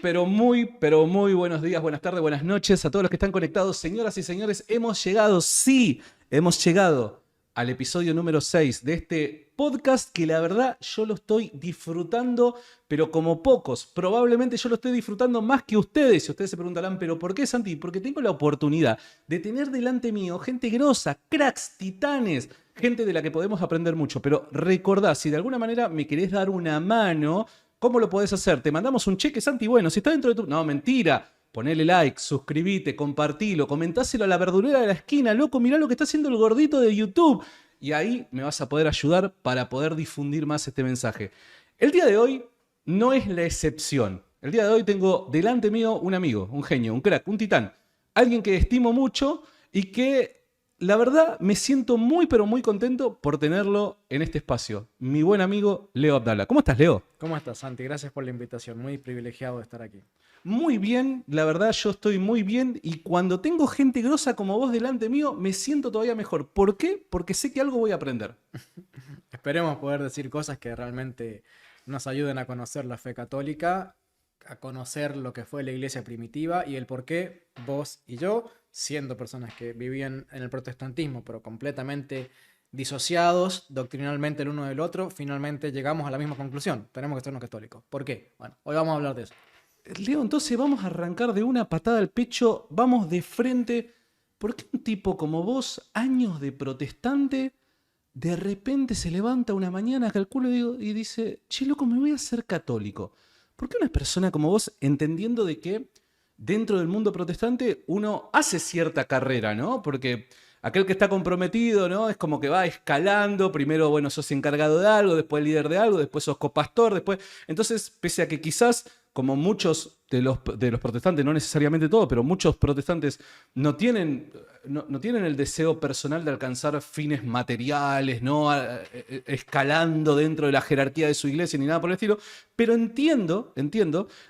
pero muy buenos días, buenas tardes, buenas noches a todos los que están conectados. Señoras y señores, hemos llegado, sí, hemos llegado al episodio número 6 de este podcast que la verdad yo lo estoy disfrutando, pero como pocos. Probablemente yo lo estoy disfrutando más que ustedes. Y ustedes se preguntarán, ¿pero por qué, Santi? Porque tengo la oportunidad de tener delante mío gente grosa, cracks, titanes, gente de la que podemos aprender mucho. Pero recordá, si de alguna manera me querés dar una mano, ¿cómo lo podés hacer? Te mandamos un cheque, Santi. Bueno, si está dentro de tu... No, mentira. Ponele like, suscribite, compartilo, comentáselo a la verdulera de la esquina. Loco, mirá lo que está haciendo el gordito de YouTube. Y ahí me vas a poder ayudar para poder difundir más este mensaje. El día de hoy no es la excepción. El día de hoy tengo delante mío un amigo, un genio, un crack, un titán. Alguien que estimo mucho y que la verdad me siento muy pero muy contento por tenerlo en este espacio. Mi buen amigo Leo Abdala. ¿Cómo estás, Leo? ¿Cómo estás, Santi? Gracias por la invitación. Muy privilegiado de estar aquí. Muy bien, la verdad yo estoy muy bien y cuando tengo gente grosa como vos delante mío me siento todavía mejor. ¿Por qué? Porque sé que algo voy a aprender. Esperemos poder decir cosas que realmente nos ayuden a conocer la fe católica, a conocer lo que fue la iglesia primitiva y el por qué vos y yo, siendo personas que vivían en el protestantismo, pero completamente disociados doctrinalmente el uno del otro, finalmente llegamos a la misma conclusión. Tenemos que sernos católicos. ¿Por qué? Bueno, hoy vamos a hablar de eso. Leo, entonces vamos a arrancar de una patada al pecho, vamos de frente. ¿Por qué un tipo como vos, años de protestante, de repente se levanta una mañana, calculo y dice, che, loco, me voy a hacer católico? ¿Por qué una persona como vos, entendiendo de que dentro del mundo protestante uno hace cierta carrera, ¿no? Porque aquel que está comprometido, ¿no? Es como que va escalando, primero, bueno, sos encargado de algo, después líder de algo, después sos copastor, después... Entonces, pese a que quizás, como muchos de los protestantes, no necesariamente todos, pero muchos protestantes no tienen el deseo personal de alcanzar fines materiales, ¿no? Escalando dentro de la jerarquía de su iglesia ni nada por el estilo, pero entiendo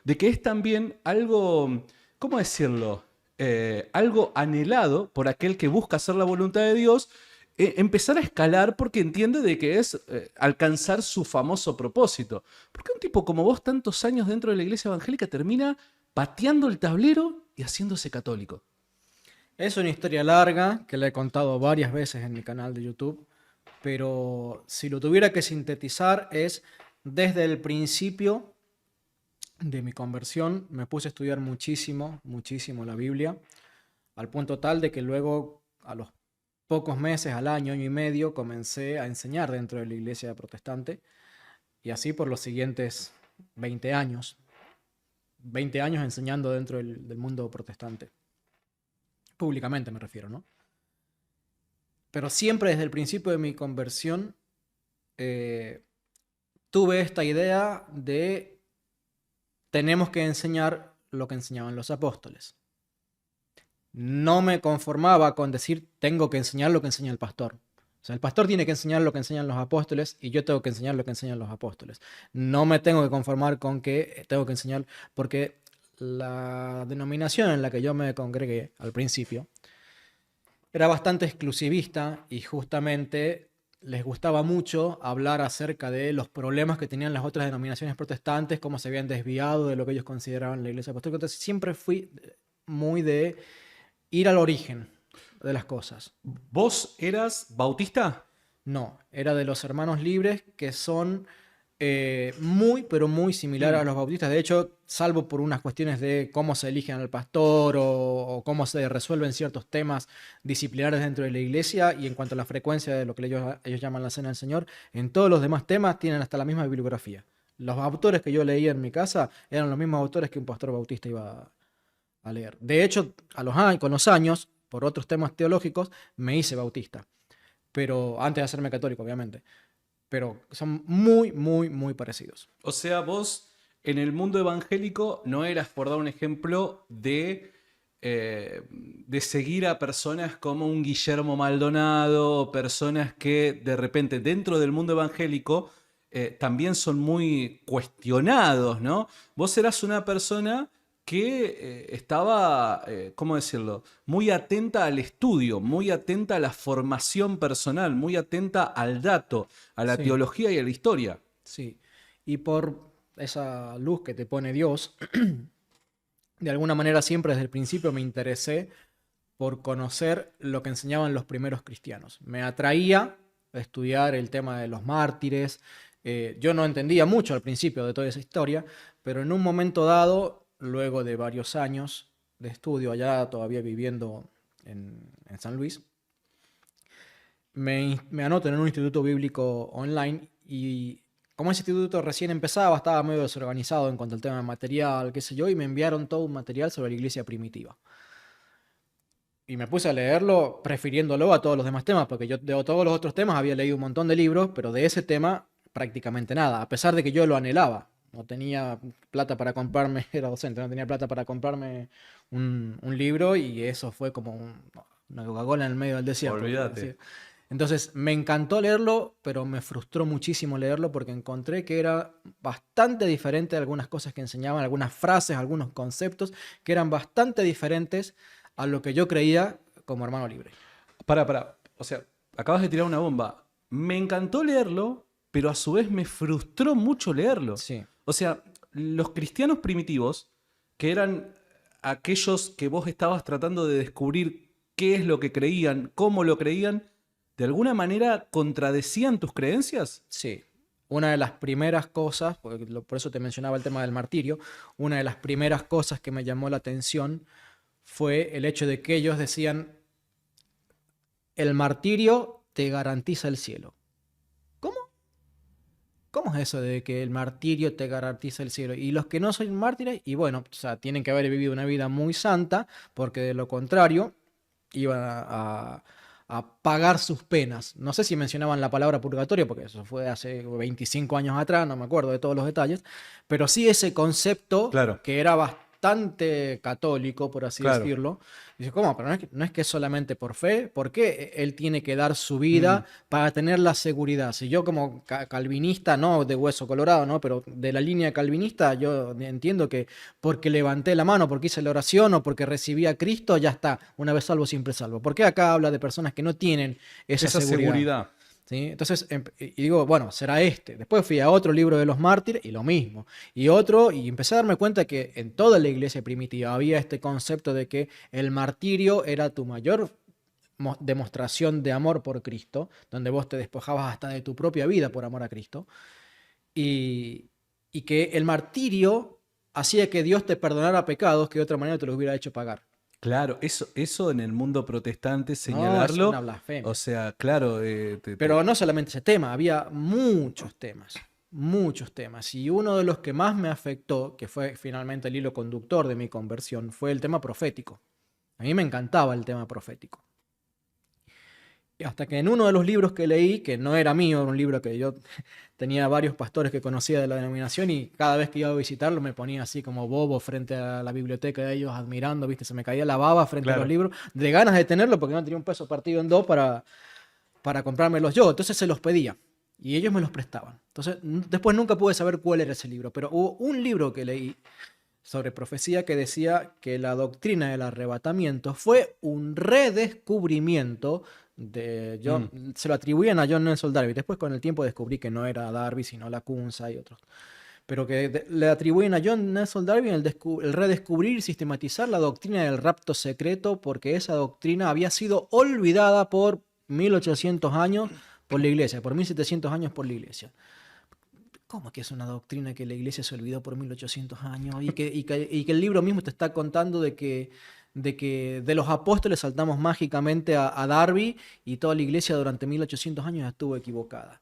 de que es también algo, ¿cómo decirlo? Algo anhelado por aquel que busca hacer la voluntad de Dios, empezar a escalar porque entiende de que es alcanzar su famoso propósito. ¿Por qué un tipo como vos, tantos años dentro de la iglesia evangélica, termina pateando el tablero y haciéndose católico? Es una historia larga que la he contado varias veces en mi canal de YouTube, pero si lo tuviera que sintetizar es desde el principio de mi conversión me puse a estudiar muchísimo, muchísimo la Biblia, al punto tal de que luego a los pocos meses, al año, año y medio, comencé a enseñar dentro de la iglesia protestante y así por los siguientes 20 años. 20 años enseñando dentro del mundo protestante. Públicamente me refiero, ¿no? Pero siempre desde el principio de mi conversión tuve esta idea de tenemos que enseñar lo que enseñaban los apóstoles. No me conformaba con decir tengo que enseñar lo que enseña el pastor. O sea, el pastor tiene que enseñar lo que enseñan los apóstoles y yo tengo que enseñar lo que enseñan los apóstoles. No me tengo que conformar con que tengo que enseñar, porque la denominación en la que yo me congregué al principio era bastante exclusivista y justamente les gustaba mucho hablar acerca de los problemas que tenían las otras denominaciones protestantes, cómo se habían desviado de lo que ellos consideraban la iglesia apostólica. Entonces siempre fui muy de ir al origen de las cosas. ¿Vos eras bautista? No, era de los hermanos libres que son muy, pero muy similares a los bautistas. De hecho, salvo por unas cuestiones de cómo se eligen al pastor o cómo se resuelven ciertos temas disciplinares dentro de la iglesia y en cuanto a la frecuencia de lo que ellos llaman la cena del Señor, en todos los demás temas tienen hasta la misma bibliografía. Los autores que yo leía en mi casa eran los mismos autores que un pastor bautista iba a leer. De hecho, con los años, por otros temas teológicos, me hice bautista. Pero antes de hacerme católico, obviamente. Pero son muy, muy, muy parecidos. O sea, vos en el mundo evangélico no eras, por dar un ejemplo, de seguir a personas como un Guillermo Maldonado, personas que de repente dentro del mundo evangélico también son muy cuestionados, ¿no? Vos eras una persona que estaba, ¿cómo decirlo?, muy atenta al estudio, muy atenta a la formación personal, muy atenta al dato, a la Sí, teología y a la historia. sí. Y por esa luz que te pone Dios, de alguna manera siempre desde el principio me interesé por conocer lo que enseñaban los primeros cristianos. Me atraía estudiar el tema de los mártires. Yo no entendía mucho al principio de toda esa historia, pero en un momento dado, luego de varios años de estudio allá, todavía viviendo en San Luis, me anoto en un instituto bíblico online y como ese instituto recién empezaba, estaba medio desorganizado en cuanto al tema de material, qué sé yo, y me enviaron todo un material sobre la iglesia primitiva. Y me puse a leerlo prefiriéndolo a todos los demás temas, porque yo de todos los otros temas había leído un montón de libros, pero de ese tema prácticamente nada, a pesar de que yo lo anhelaba. No tenía plata para comprarme, era docente, no tenía plata para comprarme un libro y eso fue como una Coca-Cola en el medio del desierto. Olvídate. Entonces me encantó leerlo, pero me frustró muchísimo leerlo porque encontré que era bastante diferente de algunas cosas que enseñaban, algunas frases, algunos conceptos que eran bastante diferentes a lo que yo creía como hermano libre. Para. O sea, acabas de tirar una bomba. Me encantó leerlo, pero a su vez me frustró mucho leerlo. Sí, O sea, los cristianos primitivos, que eran aquellos que vos estabas tratando de descubrir qué es lo que creían, cómo lo creían, ¿de alguna manera contradecían tus creencias? sí. Una de las primeras cosas, por eso te mencionaba el tema del martirio, una de las primeras cosas que me llamó la atención fue el hecho de que ellos decían, el martirio te garantiza el cielo. ¿Cómo? ¿Cómo es eso de que el martirio te garantiza el cielo? Y los que no son mártires, y bueno, o sea, tienen que haber vivido una vida muy santa, porque de lo contrario iban a pagar sus penas. No sé si mencionaban la palabra purgatorio, porque eso fue hace 25 años atrás, no me acuerdo de todos los detalles, pero sí ese concepto Claro, que era bastante católico, por así claro. decirlo. Dice, ¿cómo? Pero no es que es solamente por fe. ¿Por qué él tiene que dar su Mm. vida para tener la seguridad? Si yo como calvinista, no de hueso colorado, ¿no? Pero de la línea calvinista, yo entiendo que porque levanté la mano, porque hice la oración o porque recibí a Cristo, ya está, una vez salvo, siempre salvo. ¿Por qué acá habla de personas que no tienen esa Esa seguridad? seguridad. ¿Sí? Entonces, y digo, bueno, será este. Después fui a otro libro de los mártires y lo mismo. Y otro, y empecé a darme cuenta que en toda la iglesia primitiva había este concepto de que el martirio era tu mayor demostración de amor por Cristo, donde vos te despojabas hasta de tu propia vida por amor a Cristo, y, y que el martirio hacía que Dios te perdonara pecados que de otra manera te los hubiera hecho pagar. Claro, eso en el mundo protestante, No, es una señalarlo, o blasfemia. sea, claro, Pero no solamente ese tema, había muchos temas, muchos temas. Y uno de los que más me afectó, que fue finalmente el hilo conductor de mi conversión, fue el tema profético. A mí me encantaba el tema profético. Y hasta que en uno de los libros que leí, que no era mío, era un libro que yo tenía varios pastores que conocía de la denominación y cada vez que iba a visitarlo me ponía así como bobo frente a la biblioteca de ellos, admirando, ¿viste? Se me caía la baba frente a los claro. libros, de ganas de tenerlo porque no tenía un peso partido en dos para comprármelos yo. Entonces se los pedía y ellos me los prestaban. Entonces después nunca pude saber cuál era ese libro, pero hubo un libro que leí sobre profecía que decía que la doctrina del arrebatamiento fue un redescubrimiento de John, Mm. se lo atribuían a John Nelson Darby. Después con el tiempo descubrí que no era Darby, sino Lacunza y otros. Pero que le atribuyen a John Nelson Darby el redescubrir y sistematizar la doctrina del rapto secreto, porque esa doctrina había sido olvidada por 1800 años por la iglesia, por 1700 años por la iglesia. ¿Cómo que es una doctrina que la iglesia se olvidó por 1800 años? Y que el libro mismo te está contando de que de los apóstoles saltamos mágicamente a Darby y toda la iglesia durante 1800 años estuvo equivocada.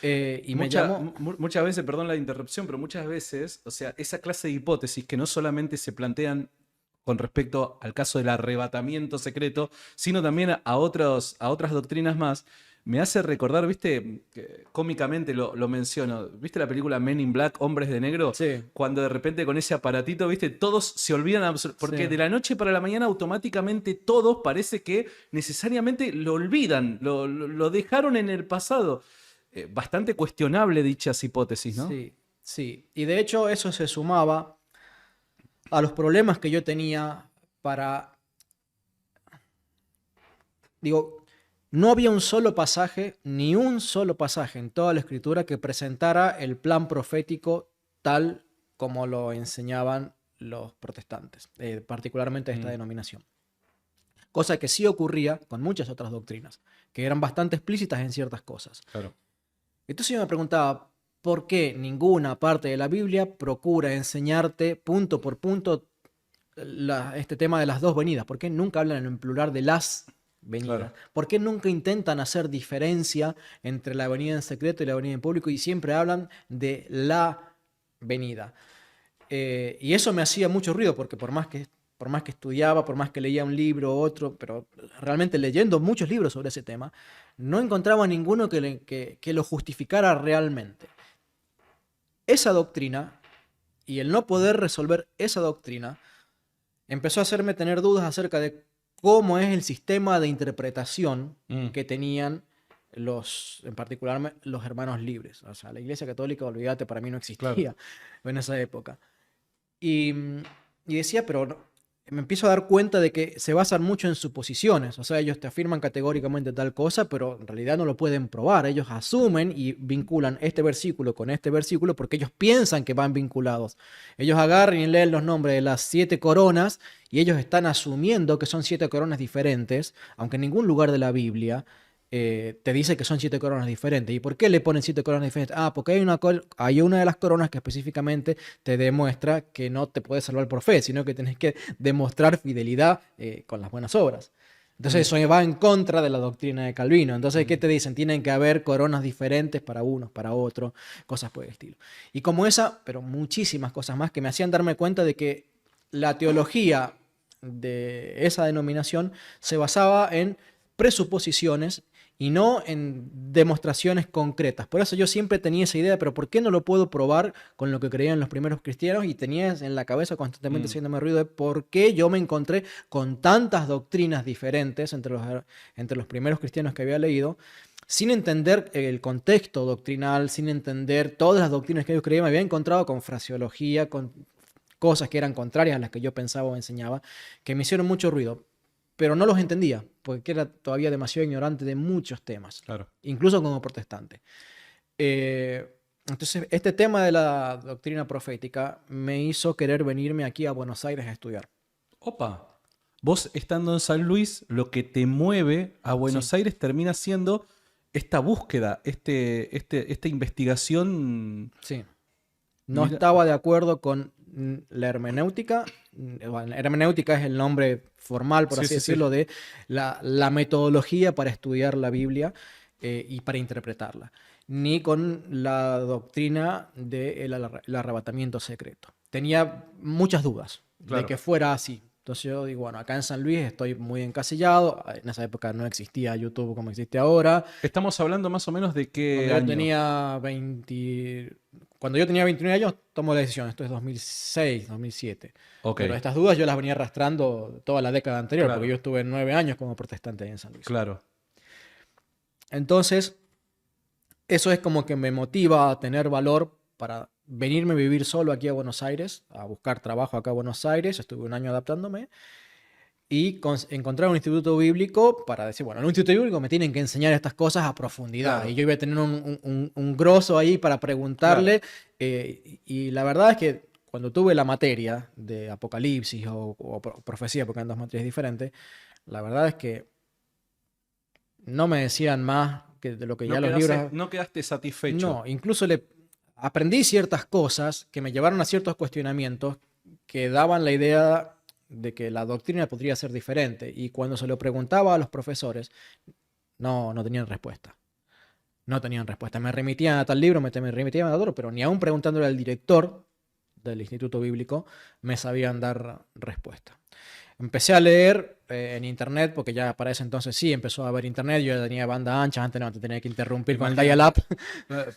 Y me llamó... Muchas veces, perdón la interrupción, pero muchas veces, o sea, esa clase de hipótesis que no solamente se plantean con respecto al caso del arrebatamiento secreto, sino también a otras doctrinas más, me hace recordar, viste, que cómicamente lo menciono, viste la película Men in Black, Hombres de Negro, Sí, cuando de repente con ese aparatito, viste, todos se olvidan, porque sí. de la noche para la mañana automáticamente todos parece que necesariamente lo olvidan, lo dejaron en el pasado. Bastante cuestionable dichas hipótesis, ¿no? Sí, sí. Y de hecho eso se sumaba a los problemas que yo tenía para... Digo, no había un solo pasaje, ni un solo pasaje en toda la escritura que presentara el plan profético tal como lo enseñaban los protestantes, particularmente esta denominación. Cosa que sí ocurría con muchas otras doctrinas, que eran bastante explícitas en ciertas cosas. Claro. Entonces yo me preguntaba, ¿por qué ninguna parte de la Biblia procura enseñarte punto por punto este tema de las dos venidas? ¿Por qué nunca hablan en plural de las venidas? Claro. ¿Por qué nunca intentan hacer diferencia entre la venida en secreto y la venida en público y siempre hablan de la venida? Y eso me hacía mucho ruido porque por más que estudiaba, por más que leía un libro u otro, pero realmente leyendo muchos libros sobre ese tema, no encontraba ninguno que lo justificara realmente. Esa doctrina y el no poder resolver esa doctrina empezó a hacerme tener dudas acerca de cómo es el sistema de interpretación que tenían en particular los hermanos libres. O sea, la Iglesia Católica, olvídate, para mí no existía Claro. en esa época. Y decía, pero me empiezo a dar cuenta de que se basan mucho en suposiciones. O sea, ellos te afirman categóricamente tal cosa, pero en realidad no lo pueden probar. Ellos asumen y vinculan este versículo con este versículo porque ellos piensan que van vinculados. Ellos agarran y leen los nombres de las 7 coronas y ellos están asumiendo que son 7 coronas diferentes, aunque en ningún lugar de la Biblia te dice que son 7 coronas diferentes. ¿Y por qué le ponen 7 coronas diferentes? Ah, porque hay una de las coronas que específicamente te demuestra que no te puedes salvar por fe, sino que tienes que demostrar fidelidad con las buenas obras. Entonces eso va en contra de la doctrina de Calvino. Entonces, ¿qué te dicen? Tienen que haber coronas diferentes para unos, para otros, cosas por el estilo. Y como esa, pero muchísimas cosas más que me hacían darme cuenta de que la teología de esa denominación se basaba en presuposiciones y no en demostraciones concretas. Por eso yo siempre tenía esa idea, pero ¿por qué no lo puedo probar con lo que creían los primeros cristianos? Y tenía en la cabeza constantemente haciéndome ruido de por qué yo me encontré con tantas doctrinas diferentes entre los primeros cristianos que había leído, sin entender el contexto doctrinal, sin entender todas las doctrinas que ellos creían. Me había encontrado con fraseología, con cosas que eran contrarias a las que yo pensaba o enseñaba, que me hicieron mucho ruido. Pero no los entendía, porque era todavía demasiado ignorante de muchos temas, Claro. incluso como protestante. Entonces, este tema de la doctrina profética me hizo querer venirme aquí a Buenos Aires a estudiar. Opa. Vos estando en San Luis, lo que te mueve a Buenos Sí. Aires termina siendo esta búsqueda, esta investigación. Sí. No Mira, estaba de acuerdo con la hermenéutica. Bueno, la hermenéutica es el nombre formal, por sí, así sí, sí. decirlo, de la metodología para estudiar la Biblia y para interpretarla, ni con la doctrina del arrebatamiento secreto. Tenía muchas dudas Claro. de que fuera así. Entonces yo digo, bueno, acá en San Luis estoy muy encasillado. En esa época no existía YouTube como existe ahora. Estamos hablando más o menos de qué Cuando yo año. tenía Cuando yo tenía 29 años, tomo la decisión. Esto es 2006, 2007. Ok, Pero estas dudas yo las venía arrastrando toda la década anterior, Claro. porque yo estuve 9 años como protestante ahí en San Luis. claro. Entonces, eso es como que me motiva a tener valor para venirme a vivir solo aquí a Buenos Aires, a buscar trabajo acá a Buenos Aires. Estuve un año adaptándome. Y encontrar un instituto bíblico para decir, bueno, en un instituto bíblico me tienen que enseñar estas cosas a profundidad. Claro. Y yo iba a tener un grosso ahí para preguntarle. Y la verdad es que cuando tuve la materia de Apocalipsis o profecía, porque eran 2 materias diferentes, la verdad es que no me decían más que de lo que ya los libros... No quedaste satisfecho. No, incluso aprendí ciertas cosas que me llevaron a ciertos cuestionamientos que daban la idea de que la doctrina podría ser diferente. Y cuando se lo preguntaba a los profesores, no tenían respuesta. No tenían respuesta. Me remitían a tal libro, me remitían a otro, pero ni aún preguntándole al director del Instituto Bíblico me sabían dar respuesta. Empecé a leer en internet, porque ya para ese entonces sí empezó a haber internet. Yo ya tenía banda ancha, antes no te tenía que interrumpir con el dial-up.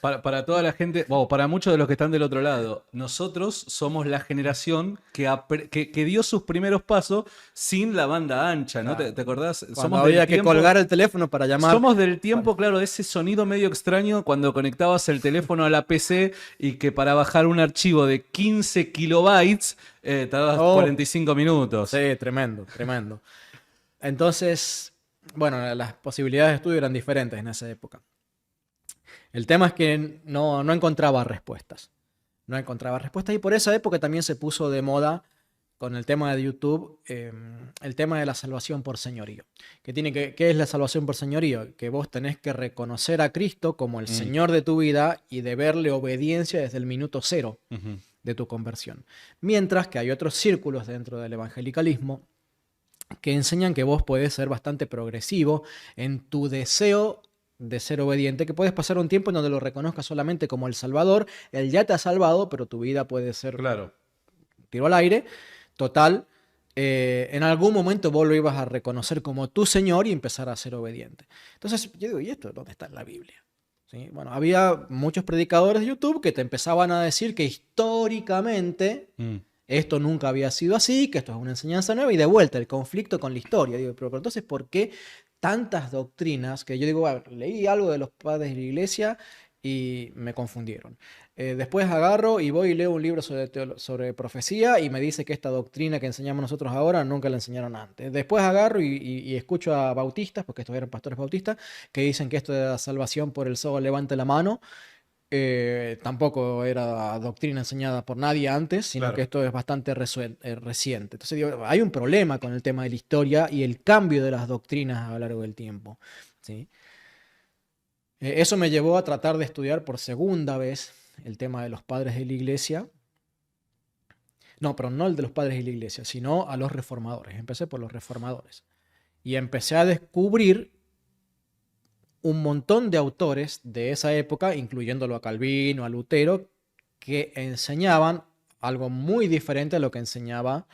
Para toda la gente, para muchos de los que están del otro lado, nosotros somos la generación que dio sus primeros pasos sin la banda ancha, ¿no? Claro. ¿Te acordás? Cuando Somos había del que tiempo- colgar el teléfono para llamar. Somos del tiempo, claro, de ese sonido medio extraño cuando conectabas el teléfono a la PC y que para bajar un archivo de 15 kilobytes tardabas 45 minutos. Sí, tremendo, tremendo. Entonces, bueno, las posibilidades de estudio eran diferentes en esa época. El tema es que no encontraba respuestas. No encontraba respuestas y por esa época también se puso de moda con el tema de YouTube, el tema de la salvación por señorío. ¿Qué es la salvación por señorío? Que vos tenés que reconocer a Cristo como el Señor de tu vida y deberle obediencia desde el minuto cero de tu conversión. Mientras que hay otros círculos dentro del evangelicalismo que enseñan que vos podés ser bastante progresivo en tu deseo de ser obediente, que puedes pasar un tiempo en donde lo reconozcas solamente como el Salvador, Él ya te ha salvado, pero tu vida puede ser Claro. tiro al aire, total, en algún momento vos lo ibas a reconocer como tu Señor y empezar a ser obediente. Entonces yo digo, ¿y esto dónde está en la Biblia? ¿Sí? Bueno, había muchos predicadores de YouTube que te empezaban a decir que históricamente esto nunca había sido así, que esto es una enseñanza nueva, y de vuelta el conflicto con la historia. Digo, pero entonces, ¿por qué tantas doctrinas? Que yo digo, bueno, leí algo de los padres de la iglesia y me confundieron. Después agarro y voy y leo un libro sobre profecía y me dice que esta doctrina que enseñamos nosotros ahora nunca la enseñaron antes. Después agarro y escucho a bautistas, porque estos eran pastores bautistas, que dicen que esto de la salvación por el sol levante la mano. Tampoco era doctrina enseñada por nadie antes, sino Claro. que esto es bastante reciente. Entonces digo, hay un problema con el tema de la historia y el cambio de las doctrinas a lo largo del tiempo, ¿sí? Eso me llevó a tratar de estudiar por segunda vez el tema de los padres de la iglesia. No, pero no el de los padres de la iglesia, sino a los reformadores. Empecé por los reformadores. Y empecé a descubrir un montón de autores de esa época, incluyéndolo a Calvino, a Lutero, que enseñaban algo muy diferente a lo que enseñaba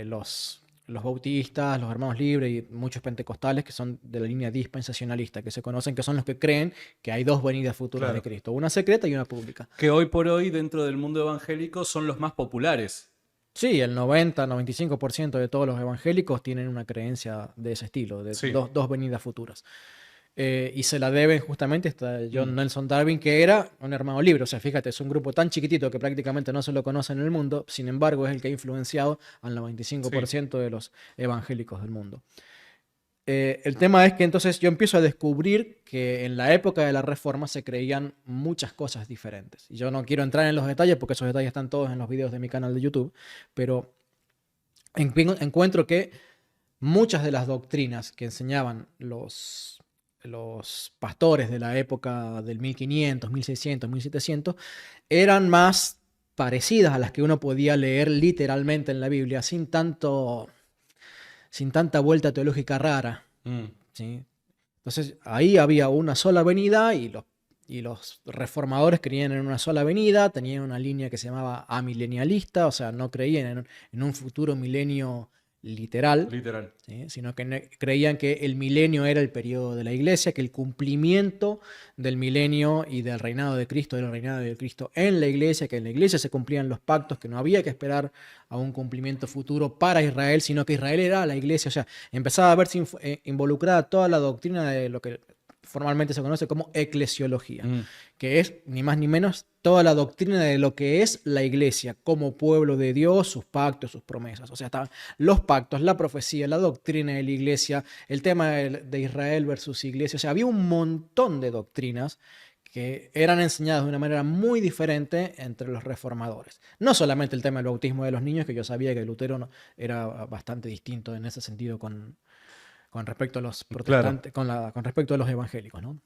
los bautistas, los hermanos libres y muchos pentecostales que son de la línea dispensacionalista, que se conocen, que son los que creen que hay dos venidas futuras Claro. de Cristo, una secreta y una pública. Que hoy por hoy dentro del mundo evangélico son los más populares. Sí, el 90-95% de todos los evangélicos tienen una creencia de ese estilo, de Sí. dos venidas futuras. Y se la deben justamente a John Nelson Darwin, que era un hermano libre. O sea, fíjate, es un grupo tan chiquitito que prácticamente no se lo conoce en el mundo, sin embargo es el que ha influenciado al 95% de los evangélicos del mundo. El tema es que entonces yo empiezo a descubrir que en la época de la Reforma se creían muchas cosas diferentes. Y yo no quiero entrar en los detalles porque esos detalles están todos en los videos de mi canal de YouTube, pero encuentro que muchas de las doctrinas que enseñaban los pastores de la época del 1500, 1600, 1700 eran más parecidas a las que uno podía leer literalmente en la Biblia, sin tanta vuelta teológica rara, ¿sí? Entonces ahí había una sola venida y los reformadores creían en una sola venida, tenían una línea que se llamaba amilenialista, o sea, no creían en un futuro milenio literal, ¿sí? Sino que creían que el milenio era el periodo de la iglesia, que el cumplimiento del milenio y del reinado de Cristo era el reinado de Cristo en la iglesia, que en la iglesia se cumplían los pactos, que no había que esperar a un cumplimiento futuro para Israel, sino que Israel era la iglesia. O sea, empezaba a verse involucrada toda la doctrina de lo que formalmente se conoce como eclesiología, que es ni más ni menos toda la doctrina de lo que es la iglesia como pueblo de Dios, sus pactos, sus promesas. O sea, estaban los pactos, la profecía, la doctrina de la iglesia, el tema de Israel versus iglesia. O sea, había un montón de doctrinas que eran enseñadas de una manera muy diferente entre los reformadores. No solamente el tema del bautismo de los niños, que yo sabía que Lutero era bastante distinto en ese sentido con respecto a los protestantes, claro, con respecto a los evangélicos, ¿no?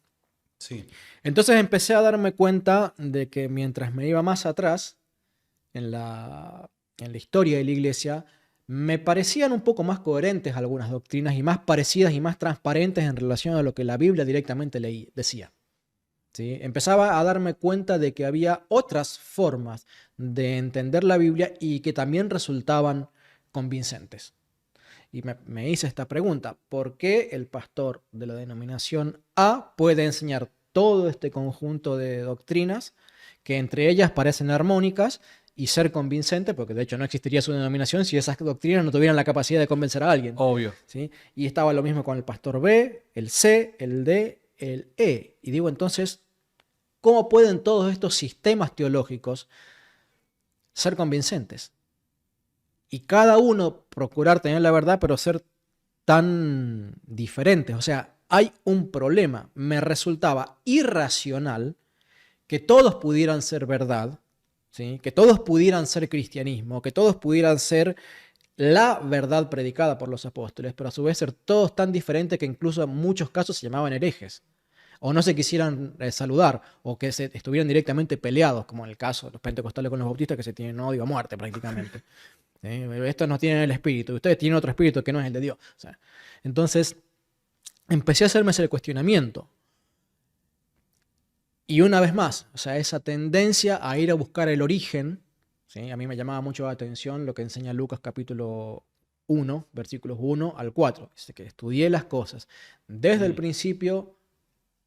Sí. Entonces empecé a darme cuenta de que mientras me iba más atrás en la historia de la iglesia, me parecían un poco más coherentes algunas doctrinas y más parecidas y más transparentes en relación a lo que la Biblia directamente decía. ¿Sí? Empezaba a darme cuenta de que había otras formas de entender la Biblia y que también resultaban convincentes. Y me hice esta pregunta: ¿por qué el pastor de la denominación A puede enseñar todo este conjunto de doctrinas que entre ellas parecen armónicas y ser convincente? Porque de hecho no existiría su denominación si esas doctrinas no tuvieran la capacidad de convencer a alguien. Obvio. ¿Sí? Y estaba lo mismo con el pastor B, el C, el D, el E. Y digo, entonces, ¿cómo pueden todos estos sistemas teológicos ser convincentes? Y cada uno procurar tener la verdad, pero ser tan diferentes. O sea, hay un problema. Me resultaba irracional que todos pudieran ser verdad, ¿sí? Que todos pudieran ser cristianismo, que todos pudieran ser la verdad predicada por los apóstoles, pero a su vez ser todos tan diferentes que incluso en muchos casos se llamaban herejes, o no se quisieran saludar, o que estuvieran directamente peleados, como en el caso de los pentecostales con los bautistas, que se tienen odio a muerte prácticamente. ¿Sí? Estos no tienen el espíritu, ustedes tienen otro espíritu que no es el de Dios. O sea, entonces, empecé a hacerme ese cuestionamiento. Y una vez más, o sea, esa tendencia a ir a buscar el origen, ¿sí? A mí me llamaba mucho la atención lo que enseña Lucas capítulo 1, versículos 1 al 4. Dice que estudié las cosas desde el principio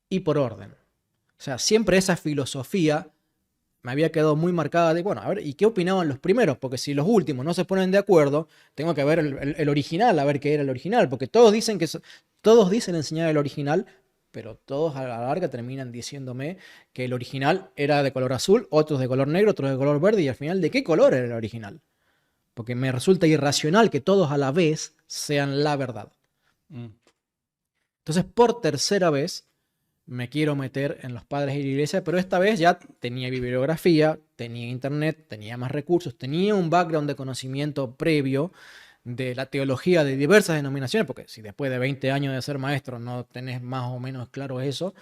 y por orden. O sea, siempre esa filosofía me había quedado muy marcada de, bueno, a ver, ¿y qué opinaban los primeros? Porque si los últimos no se ponen de acuerdo, tengo que ver el original, a ver qué era el original, porque todos dicen todos dicen enseñar el original, pero todos a la larga terminan diciéndome que el original era de color azul, otros de color negro, otros de color verde, y al final, ¿de qué color era el original? Porque me resulta irracional que todos a la vez sean la verdad. Entonces, por tercera vez, me quiero meter en los padres de la iglesia, pero esta vez ya tenía bibliografía, tenía internet, tenía más recursos, tenía un background de conocimiento previo de la teología de diversas denominaciones, porque si después de 20 años de ser maestro no tenés más o menos claro eso.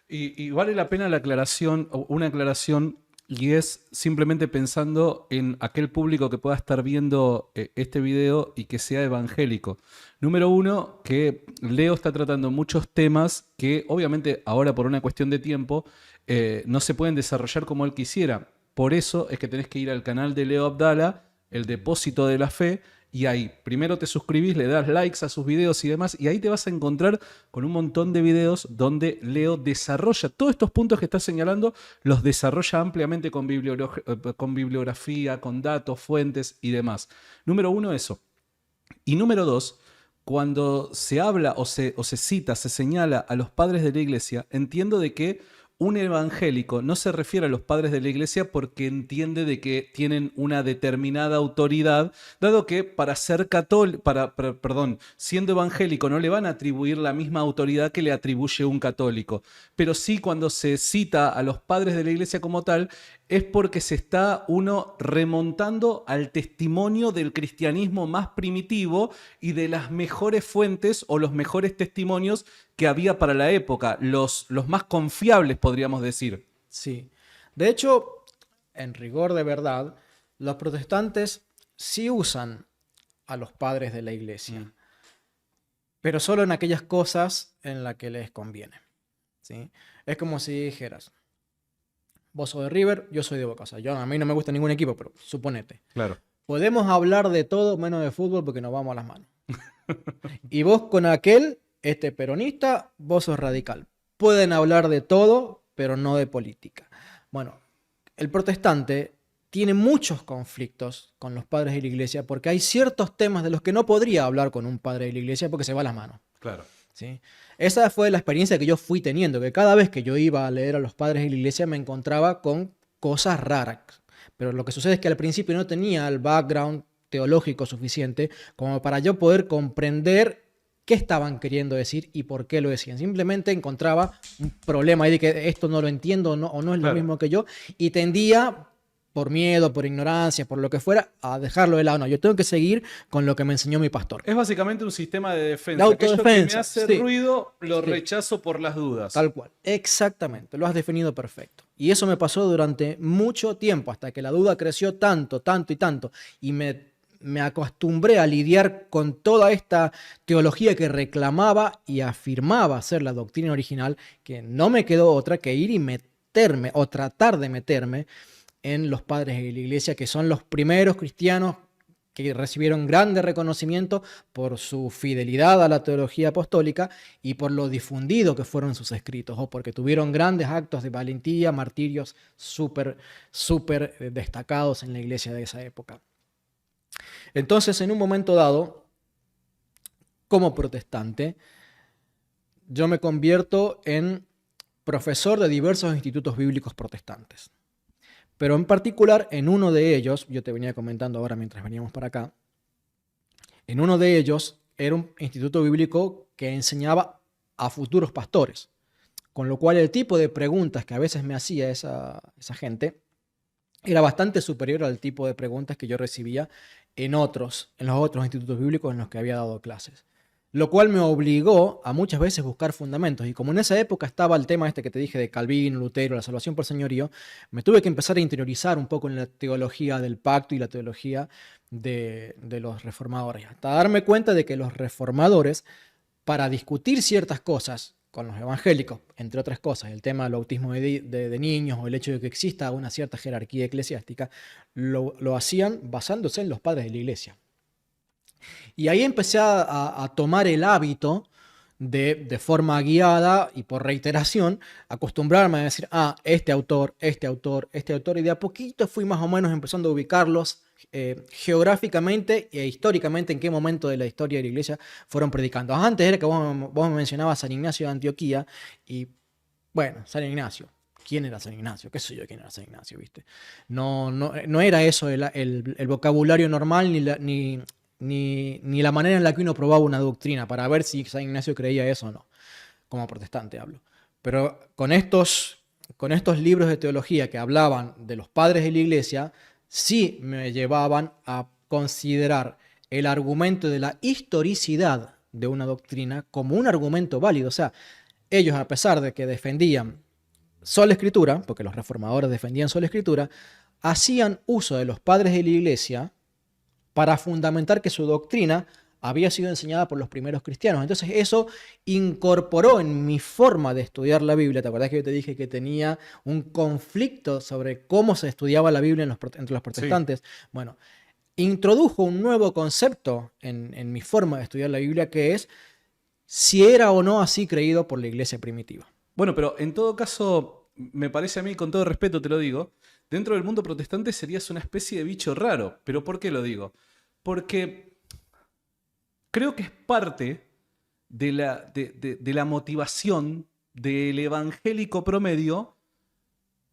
Y vale la pena la aclaración, una aclaración, y es simplemente pensando en aquel público que pueda estar viendo este video y que sea evangélico. Número uno, que Leo está tratando muchos temas que obviamente ahora por una cuestión de tiempo no se pueden desarrollar como él quisiera. Por eso es que tenés que ir al canal de Leo Abdala, El Depósito de la Fe, y ahí primero te suscribís, le das likes a sus videos y demás, y ahí te vas a encontrar con un montón de videos donde Leo desarrolla todos estos puntos que está señalando, los desarrolla ampliamente con bibliografía, con datos, fuentes y demás. Número uno, eso. Y número dos, cuando se habla o se cita, se señala a los padres de la iglesia, entiendo de que un evangélico no se refiere a los padres de la iglesia porque entiende de que tienen una determinada autoridad, dado que para ser siendo evangélico no le van a atribuir la misma autoridad que le atribuye un católico. Pero sí, cuando se cita a los padres de la iglesia como tal, es porque se está uno remontando al testimonio del cristianismo más primitivo y de las mejores fuentes o los mejores testimonios que había para la época, los más confiables, podríamos decir. Sí. De hecho, en rigor de verdad, los protestantes sí usan a los padres de la iglesia, pero solo en aquellas cosas en las que les conviene. ¿Sí? Es como si dijeras, vos sos de River, yo soy de Boca. O sea, a mí no me gusta ningún equipo, pero suponete. Claro. Podemos hablar de todo menos de fútbol porque nos vamos a las manos. Y vos con aquel, peronista, vos sos radical. Pueden hablar de todo, pero no de política. Bueno, el protestante tiene muchos conflictos con los padres de la iglesia porque hay ciertos temas de los que no podría hablar con un padre de la iglesia porque se va a las manos. Claro. ¿Sí? Esa fue la experiencia que yo fui teniendo, que cada vez que yo iba a leer a los padres de la iglesia me encontraba con cosas raras. Pero lo que sucede es que al principio no tenía el background teológico suficiente como para yo poder comprender qué estaban queriendo decir y por qué lo decían. Simplemente encontraba un problema ahí de que esto no lo entiendo o no es lo mismo que yo y tendía, por miedo, por ignorancia, por lo que fuera, a dejarlo de lado. No, yo tengo que seguir con lo que me enseñó mi pastor. Es básicamente un sistema de defensa. De autodefensa. Aquello que me hace ruido, lo rechazo por las dudas. Tal cual. Exactamente. Lo has definido perfecto. Y eso me pasó durante mucho tiempo, hasta que la duda creció tanto, tanto y tanto. Y me acostumbré a lidiar con toda esta teología que reclamaba y afirmaba ser la doctrina original, que no me quedó otra que ir y meterme, o tratar de meterme, en los padres de la iglesia, que son los primeros cristianos que recibieron grande reconocimiento por su fidelidad a la teología apostólica y por lo difundido que fueron sus escritos, o porque tuvieron grandes actos de valentía, martirios súper destacados en la iglesia de esa época. Entonces, en un momento dado, como protestante, yo me convierto en profesor de diversos institutos bíblicos protestantes. Pero en particular, en uno de ellos, yo te venía comentando ahora mientras veníamos para acá, en uno de ellos era un instituto bíblico que enseñaba a futuros pastores, con lo cual el tipo de preguntas que a veces me hacía esa gente era bastante superior al tipo de preguntas que yo recibía en los otros institutos bíblicos en los que había dado clases. Lo cual me obligó a muchas veces buscar fundamentos. Y como en esa época estaba el tema este que te dije de Calvino, Lutero, la salvación por señorío, me tuve que empezar a interiorizar un poco en la teología del pacto y la teología de los reformadores. Hasta darme cuenta de que los reformadores, para discutir ciertas cosas con los evangélicos, entre otras cosas, el tema del bautismo de niños o el hecho de que exista una cierta jerarquía eclesiástica, lo hacían basándose en los padres de la iglesia. Y ahí empecé a tomar el hábito de forma guiada y por reiteración, acostumbrarme a decir, este autor, este autor, este autor, y de a poquito fui más o menos empezando a ubicarlos geográficamente e históricamente en qué momento de la historia de la iglesia fueron predicando. Antes era que vos me mencionabas San Ignacio de Antioquía, y bueno, San Ignacio. ¿Quién era San Ignacio? ¿Qué sé yo quién era San Ignacio? ¿Viste? No era eso el vocabulario normal ni la manera en la que uno probaba una doctrina para ver si San Ignacio creía eso o no. Como protestante hablo. Pero con estos libros de teología que hablaban de los padres de la iglesia, sí me llevaban a considerar el argumento de la historicidad de una doctrina como un argumento válido. O sea, ellos, a pesar de que defendían sola escritura, porque los reformadores defendían sola escritura, hacían uso de los padres de la iglesia para fundamentar que su doctrina había sido enseñada por los primeros cristianos. Entonces eso incorporó en mi forma de estudiar la Biblia. ¿Te acordás que yo te dije que tenía un conflicto sobre cómo se estudiaba la Biblia entre los protestantes? Sí. Bueno, introdujo un nuevo concepto en mi forma de estudiar la Biblia, que es si era o no así creído por la iglesia primitiva. Bueno, pero en todo caso, me parece a mí, con todo respeto te lo digo, dentro del mundo protestante serías una especie de bicho raro. ¿Pero por qué lo digo? Porque creo que es parte de la motivación del evangélico promedio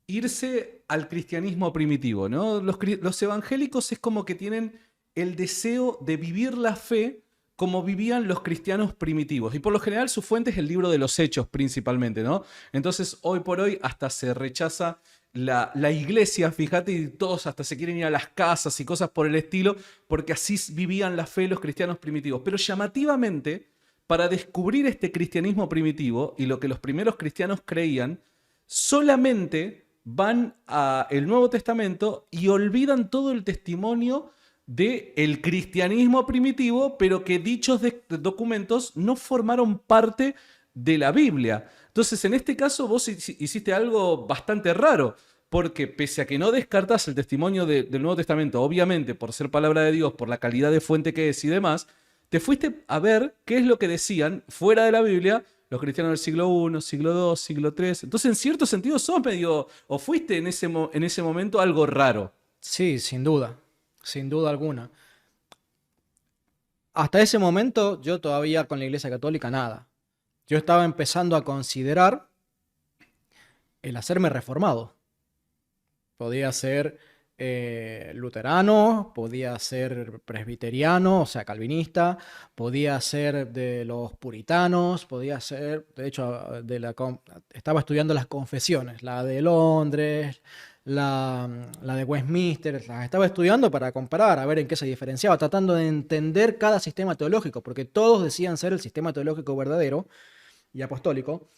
irse al cristianismo primitivo, ¿no? Los evangélicos es como que tienen el deseo de vivir la fe como vivían los cristianos primitivos. Y por lo general su fuente es el libro de los Hechos principalmente, ¿no? Entonces hoy por hoy hasta se rechaza la iglesia, fíjate, y todos hasta se quieren ir a las casas y cosas por el estilo, porque así vivían la fe los cristianos primitivos. Pero llamativamente, para descubrir este cristianismo primitivo y lo que los primeros cristianos creían, solamente van al Nuevo Testamento y olvidan todo el testimonio del cristianismo primitivo, pero que dichos documentos no formaron parte de la Biblia. Entonces, en este caso, vos hiciste algo bastante raro, porque pese a que no descartás el testimonio del Nuevo Testamento, obviamente, por ser palabra de Dios, por la calidad de fuente que es y demás, te fuiste a ver qué es lo que decían fuera de la Biblia los cristianos del siglo I, siglo II, siglo III. Entonces, en cierto sentido, sos medio, o fuiste en ese momento algo raro. Sí, sin duda alguna. Hasta ese momento yo todavía con la Iglesia Católica nada. Yo estaba empezando a considerar el hacerme reformado. Podía ser luterano, podía ser presbiteriano, o sea, calvinista, podía ser de los puritanos, podía ser, de hecho, estaba estudiando las confesiones, la de Londres, la de Westminster, las estaba estudiando para comparar, a ver en qué se diferenciaba, tratando de entender cada sistema teológico, porque todos decían ser el sistema teológico verdadero y apostólico,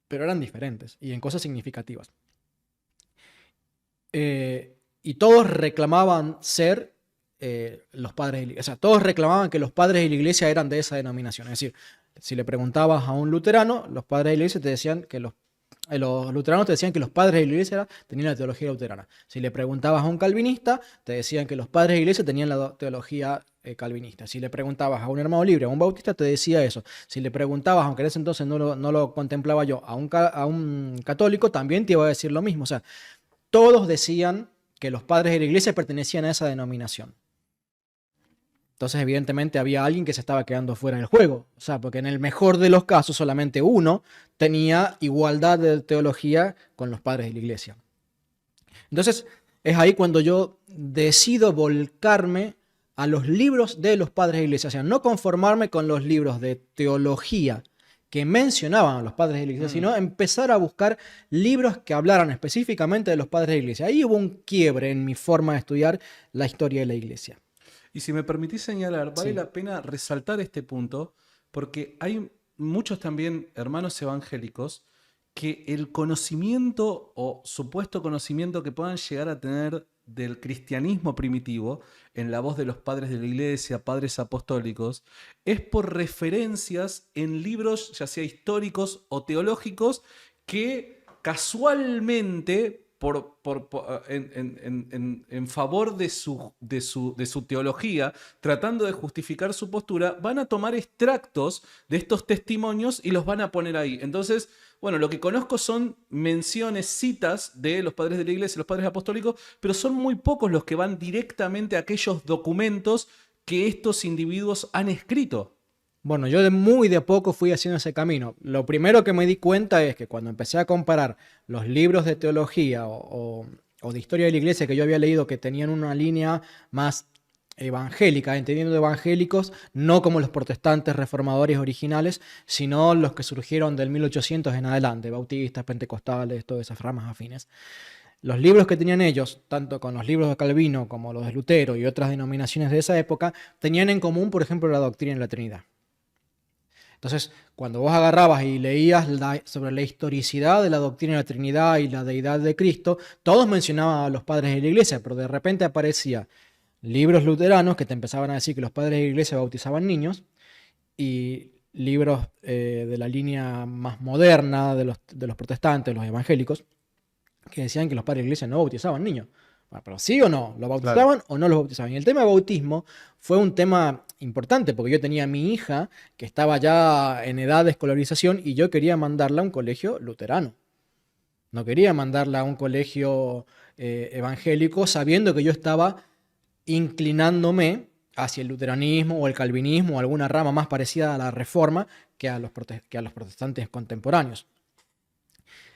pero eran diferentes y en cosas significativas. Y todos reclamaban ser los padres de la iglesia. O sea, todos reclamaban que los padres de la iglesia eran de esa denominación. Es decir, si le preguntabas a un luterano, los padres de la iglesia te decían que los luteranos te decían que los padres de la iglesia tenían la teología luterana. Si le preguntabas a un calvinista, te decían que los padres de la iglesia tenían la teología calvinista. Si le preguntabas a un hermano libre, a un bautista, te decía eso. Si le preguntabas, aunque en ese entonces no lo contemplaba yo, a un católico, también te iba a decir lo mismo. O sea, todos decían que los padres de la iglesia pertenecían a esa denominación. Entonces, evidentemente, había alguien que se estaba quedando fuera del juego. O sea, porque en el mejor de los casos, solamente uno tenía igualdad de teología con los padres de la iglesia. Entonces, es ahí cuando yo decido volcarme a los libros de los padres de la iglesia. O sea, no conformarme con los libros de teología que mencionaban a los padres de la iglesia, sino empezar a buscar libros que hablaran específicamente de los padres de la iglesia. Ahí hubo un quiebre en mi forma de estudiar la historia de la iglesia. Y si me permitís señalar, vale Sí. la pena resaltar este punto, porque hay muchos también hermanos evangélicos que el conocimiento o supuesto conocimiento que puedan llegar a tener del cristianismo primitivo, en la voz de los padres de la iglesia, padres apostólicos, es por referencias en libros, ya sea históricos o teológicos, que casualmente, en favor de su teología, tratando de justificar su postura, van a tomar extractos de estos testimonios y los van a poner ahí. Entonces, bueno, lo que conozco son menciones, citas de los padres de la iglesia, los padres apostólicos, pero son muy pocos los que van directamente a aquellos documentos que estos individuos han escrito. Bueno, yo muy de a poco fui haciendo ese camino. Lo primero que me di cuenta es que cuando empecé a comparar los libros de teología o de historia de la iglesia que yo había leído que tenían una línea más evangélica, entendiendo de evangélicos, no como los protestantes reformadores originales, sino los que surgieron del 1800 en adelante, bautistas, pentecostales, todas esas ramas afines. Los libros que tenían ellos, tanto con los libros de Calvino como los de Lutero y otras denominaciones de esa época, tenían en común, por ejemplo, la doctrina de la Trinidad. Entonces, cuando vos agarrabas y leías sobre la historicidad de la doctrina de la Trinidad y la deidad de Cristo, todos mencionaban a los padres de la iglesia, pero de repente aparecía libros luteranos que te empezaban a decir que los padres de la iglesia bautizaban niños y libros de la línea más moderna de los protestantes, los evangélicos, que decían que los padres de la iglesia no bautizaban niños. Bueno, pero sí o no, ¿lo bautizaban o no los bautizaban? Y el tema de bautismo fue un tema importante porque yo tenía a mi hija que estaba ya en edad de escolarización y yo quería mandarla a un colegio luterano. No quería mandarla a un colegio evangélico sabiendo que yo estaba inclinándome hacia el luteranismo o el calvinismo o alguna rama más parecida a la reforma que a los protestantes contemporáneos.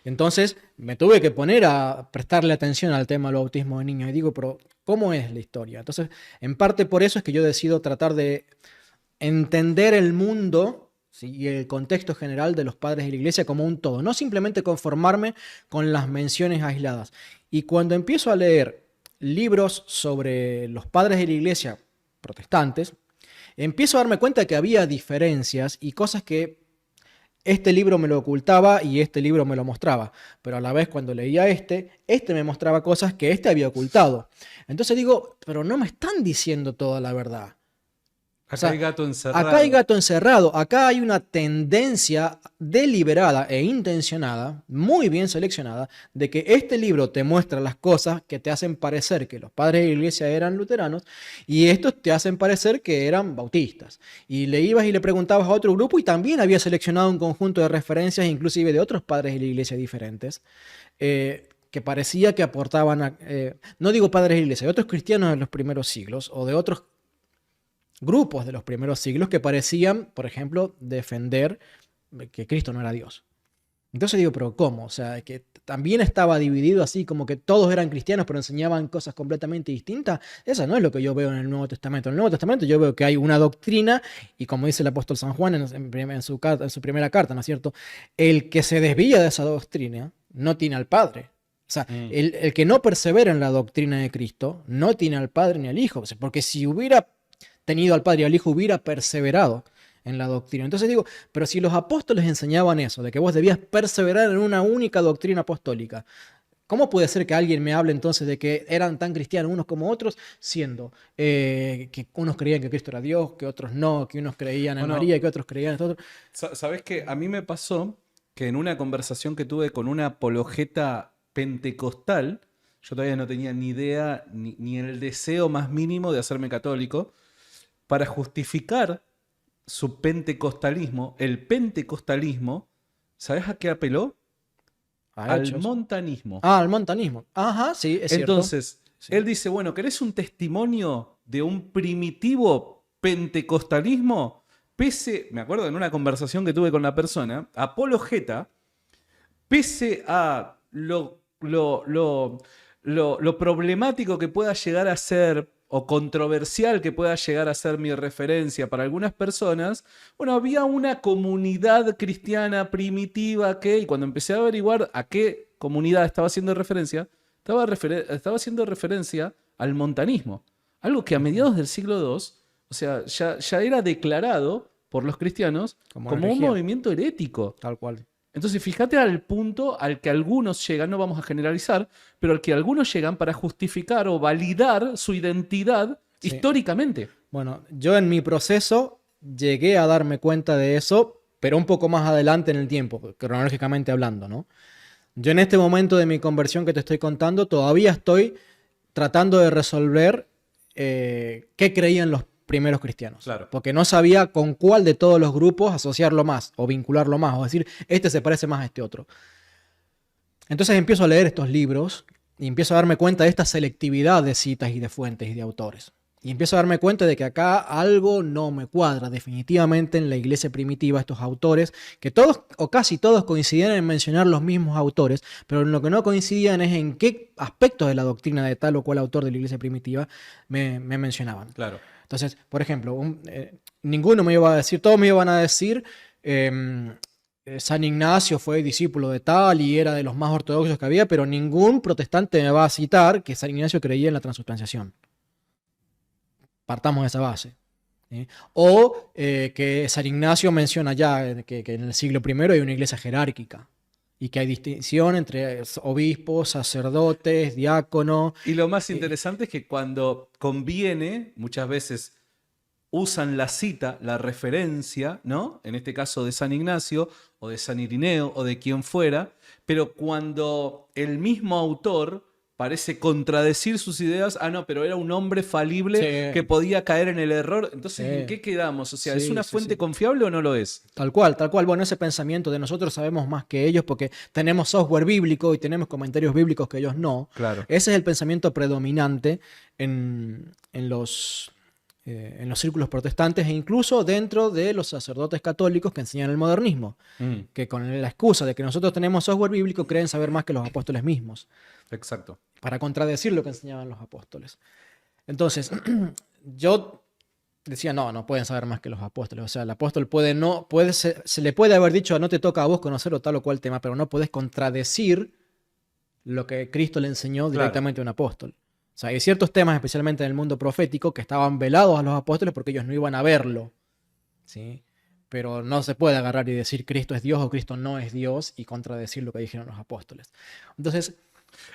Entonces me tuve que poner a prestarle atención al tema del bautismo de niños y digo, pero ¿cómo es la historia? Entonces, en parte por eso es que yo decido tratar de entender el mundo, ¿sí?, y el contexto general de los padres de la iglesia como un todo, no simplemente conformarme con las menciones aisladas. Y cuando empiezo a leer libros sobre los padres de la iglesia protestantes, empiezo a darme cuenta que había diferencias y cosas que este libro me lo ocultaba y este libro me lo mostraba, pero a la vez cuando leía este me mostraba cosas que este había ocultado. Entonces digo, pero no me están diciendo toda la verdad. Acá hay gato encerrado. Acá hay gato encerrado, acá hay una tendencia deliberada e intencionada, muy bien seleccionada, de que este libro te muestra las cosas que te hacen parecer que los padres de la iglesia eran luteranos y estos te hacen parecer que eran bautistas. Y le ibas y le preguntabas a otro grupo y también había seleccionado un conjunto de referencias, inclusive de otros padres de la iglesia diferentes, que parecía que aportaban, no digo padres de la iglesia, de otros cristianos de los primeros siglos o de otros grupos de los primeros siglos que parecían, por ejemplo, defender que Cristo no era Dios. Entonces digo, pero ¿cómo? O sea, que también estaba dividido así, como que todos eran cristianos, pero enseñaban cosas completamente distintas. Eso no es lo que yo veo en el Nuevo Testamento. En el Nuevo Testamento yo veo que hay una doctrina, y como dice el apóstol San Juan en su primera carta, ¿no es cierto? El que se desvía de esa doctrina no tiene al Padre. O sea, el que no persevera en la doctrina de Cristo no tiene al Padre ni al Hijo. O sea, porque si hubiera tenido al Padre y al Hijo, hubiera perseverado en la doctrina. Entonces digo, pero si los apóstoles enseñaban eso, de que vos debías perseverar en una única doctrina apostólica, ¿cómo puede ser que alguien me hable entonces de que eran tan cristianos unos como otros, siendo que unos creían que Cristo era Dios, que otros no, que unos creían en María, que otros creían en otro? ¿Sabes qué? A mí me pasó que en una conversación que tuve con una apologeta pentecostal, yo todavía no tenía ni idea, ni el deseo más mínimo de hacerme católico, para justificar su pentecostalismo, el pentecostalismo, ¿sabes a qué apeló? Al montanismo. Ah, al montanismo. Ajá, sí, es cierto. Entonces, sí, él dice, bueno, ¿querés un testimonio de un primitivo pentecostalismo? Me acuerdo en una conversación que tuve con la persona, apologeta, pese a lo problemático que pueda llegar a ser o controversial que pueda llegar a ser mi referencia para algunas personas, bueno, había una comunidad cristiana primitiva que, y cuando empecé a averiguar a qué comunidad estaba haciendo referencia, estaba haciendo referencia al montanismo. Algo que a mediados del siglo II, o sea, ya era declarado por los cristianos Como como un herejía. movimiento herético. Tal cual. Entonces, fíjate al punto al que algunos llegan, no vamos a generalizar, pero al que algunos llegan para justificar o validar su identidad Sí. históricamente. Bueno, yo en mi proceso llegué a darme cuenta de eso, pero un poco más adelante en el tiempo, cronológicamente hablando, ¿no? Yo en este momento de mi conversión que te estoy contando, todavía estoy tratando de resolver qué creían los primeros cristianos. Claro. Porque no sabía con cuál de todos los grupos asociarlo más o vincularlo más o decir, este se parece más a este otro. Entonces empiezo a leer estos libros y empiezo a darme cuenta de esta selectividad de citas y de fuentes y de autores. Y empiezo a darme cuenta de que acá algo no me cuadra. Definitivamente en la iglesia primitiva estos autores, que todos o casi todos coincidían en mencionar los mismos autores, pero en lo que no coincidían es en qué aspectos de la doctrina de tal o cual autor de la iglesia primitiva me mencionaban. Claro. Entonces, por ejemplo, ninguno me iba a decir, todos me iban a decir, San Ignacio fue discípulo de tal y era de los más ortodoxos que había, pero ningún protestante me va a citar que San Ignacio creía en la transubstanciación. Partamos de esa base. ¿Sí? O que San Ignacio menciona ya que en el siglo I hay una iglesia jerárquica y que hay distinción entre obispos, sacerdotes, diáconos. Y lo más interesante es que cuando conviene, muchas veces usan la cita, la referencia, ¿no? En este caso de San Ignacio o de San Irineo o de quien fuera, pero cuando el mismo autor parece contradecir sus ideas, no, pero era un hombre falible Sí. que podía caer en el error, entonces Sí. ¿en qué quedamos? O sea, Sí, ¿es una sí, fuente sí. confiable o no lo es? Tal cual, tal cual. Bueno, ese pensamiento de nosotros sabemos más que ellos porque tenemos software bíblico y tenemos comentarios bíblicos que ellos no. Claro. Ese es el pensamiento predominante en los círculos protestantes e incluso dentro de los sacerdotes católicos que enseñan el modernismo, que con la excusa de que nosotros tenemos software bíblico creen saber más que los apóstoles mismos, Exacto. para contradecir lo que enseñaban los apóstoles. Entonces, yo decía, no pueden saber más que los apóstoles. O sea, el apóstol se le puede haber dicho, no te toca a vos conocer o tal o cual tema, pero no podés contradecir lo que Cristo le enseñó directamente a un apóstol. O sea, hay ciertos temas, especialmente en el mundo profético, que estaban velados a los apóstoles porque ellos no iban a verlo. ¿Sí? Pero no se puede agarrar y decir Cristo es Dios o Cristo no es Dios y contradecir lo que dijeron los apóstoles. Entonces,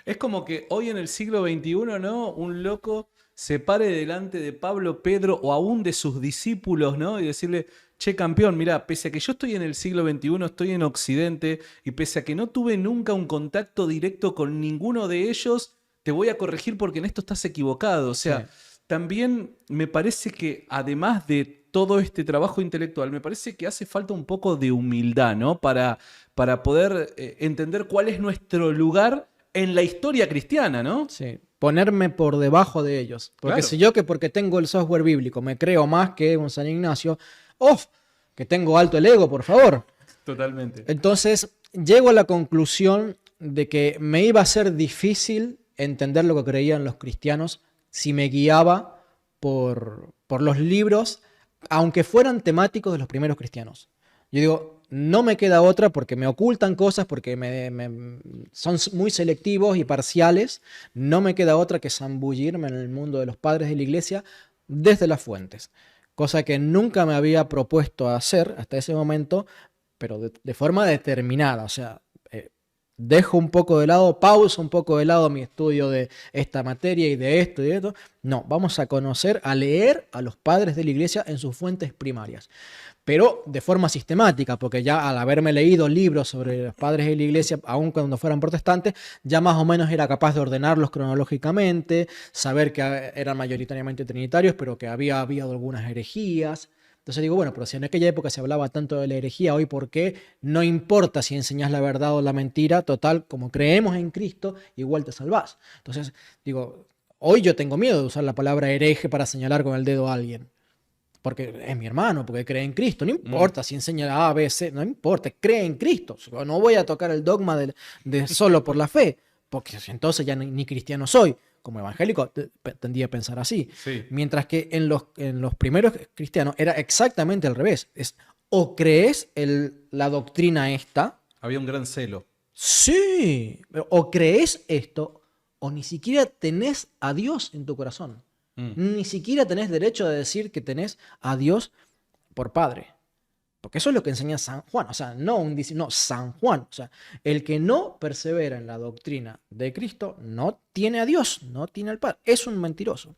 es como que hoy en el siglo XXI, ¿no? Un loco se pare delante de Pablo, Pedro o aún de sus discípulos, ¿no? Y decirle, che, campeón, mirá, pese a que yo estoy en el siglo XXI, estoy en Occidente, y pese a que no tuve nunca un contacto directo con ninguno de ellos, te voy a corregir porque en esto estás equivocado. O sea, también me parece que además de todo este trabajo intelectual, me parece que hace falta un poco de humildad, ¿no? Para poder entender cuál es nuestro lugar en la historia cristiana, ¿no? sí, ponerme por debajo de ellos. Porque Claro. si yo porque tengo el software bíblico me creo más que un San Ignacio, que tengo alto el ego, por favor. Totalmente. Entonces, llego a la conclusión de que me iba a ser difícil entender lo que creían los cristianos si me guiaba por los libros, aunque fueran temáticos de los primeros cristianos. Yo digo, no me queda otra porque me ocultan cosas, porque son muy selectivos y parciales. No me queda otra que zambullirme en el mundo de los padres de la iglesia desde las fuentes. Cosa que nunca me había propuesto hacer hasta ese momento, pero de forma determinada. O sea, dejo un poco de lado, pauso un poco de lado mi estudio de esta materia y de esto y de esto. No, vamos a conocer, a leer a los padres de la iglesia en sus fuentes primarias. Pero de forma sistemática, porque ya al haberme leído libros sobre los padres de la iglesia, aun cuando fueran protestantes, ya más o menos era capaz de ordenarlos cronológicamente, saber que eran mayoritariamente trinitarios, pero que había habido algunas herejías. Entonces digo, bueno, pero si en aquella época se hablaba tanto de la herejía, hoy ¿por qué? No importa si enseñás la verdad o la mentira, total, como creemos en Cristo, igual te salvás. Entonces digo, hoy yo tengo miedo de usar la palabra hereje para señalar con el dedo a alguien. Porque es mi hermano, porque cree en Cristo. No importa si enseña A, B, C, no importa, cree en Cristo. No voy a tocar el dogma de solo por la fe, porque entonces ya ni cristiano soy. como evangélico, tendía a pensar así. Sí. Mientras que en los primeros cristianos era exactamente al revés. Es o crees la doctrina esta, Había un gran celo. sí, o crees esto, o ni siquiera tenés a Dios en tu corazón. Mm. Ni siquiera tenés derecho de decir que tenés a Dios por Padre. Porque eso es lo que enseña San Juan. O sea, no, San Juan. O sea, el que no persevera en la doctrina de Cristo no tiene a Dios, no tiene al Padre. Es un mentiroso.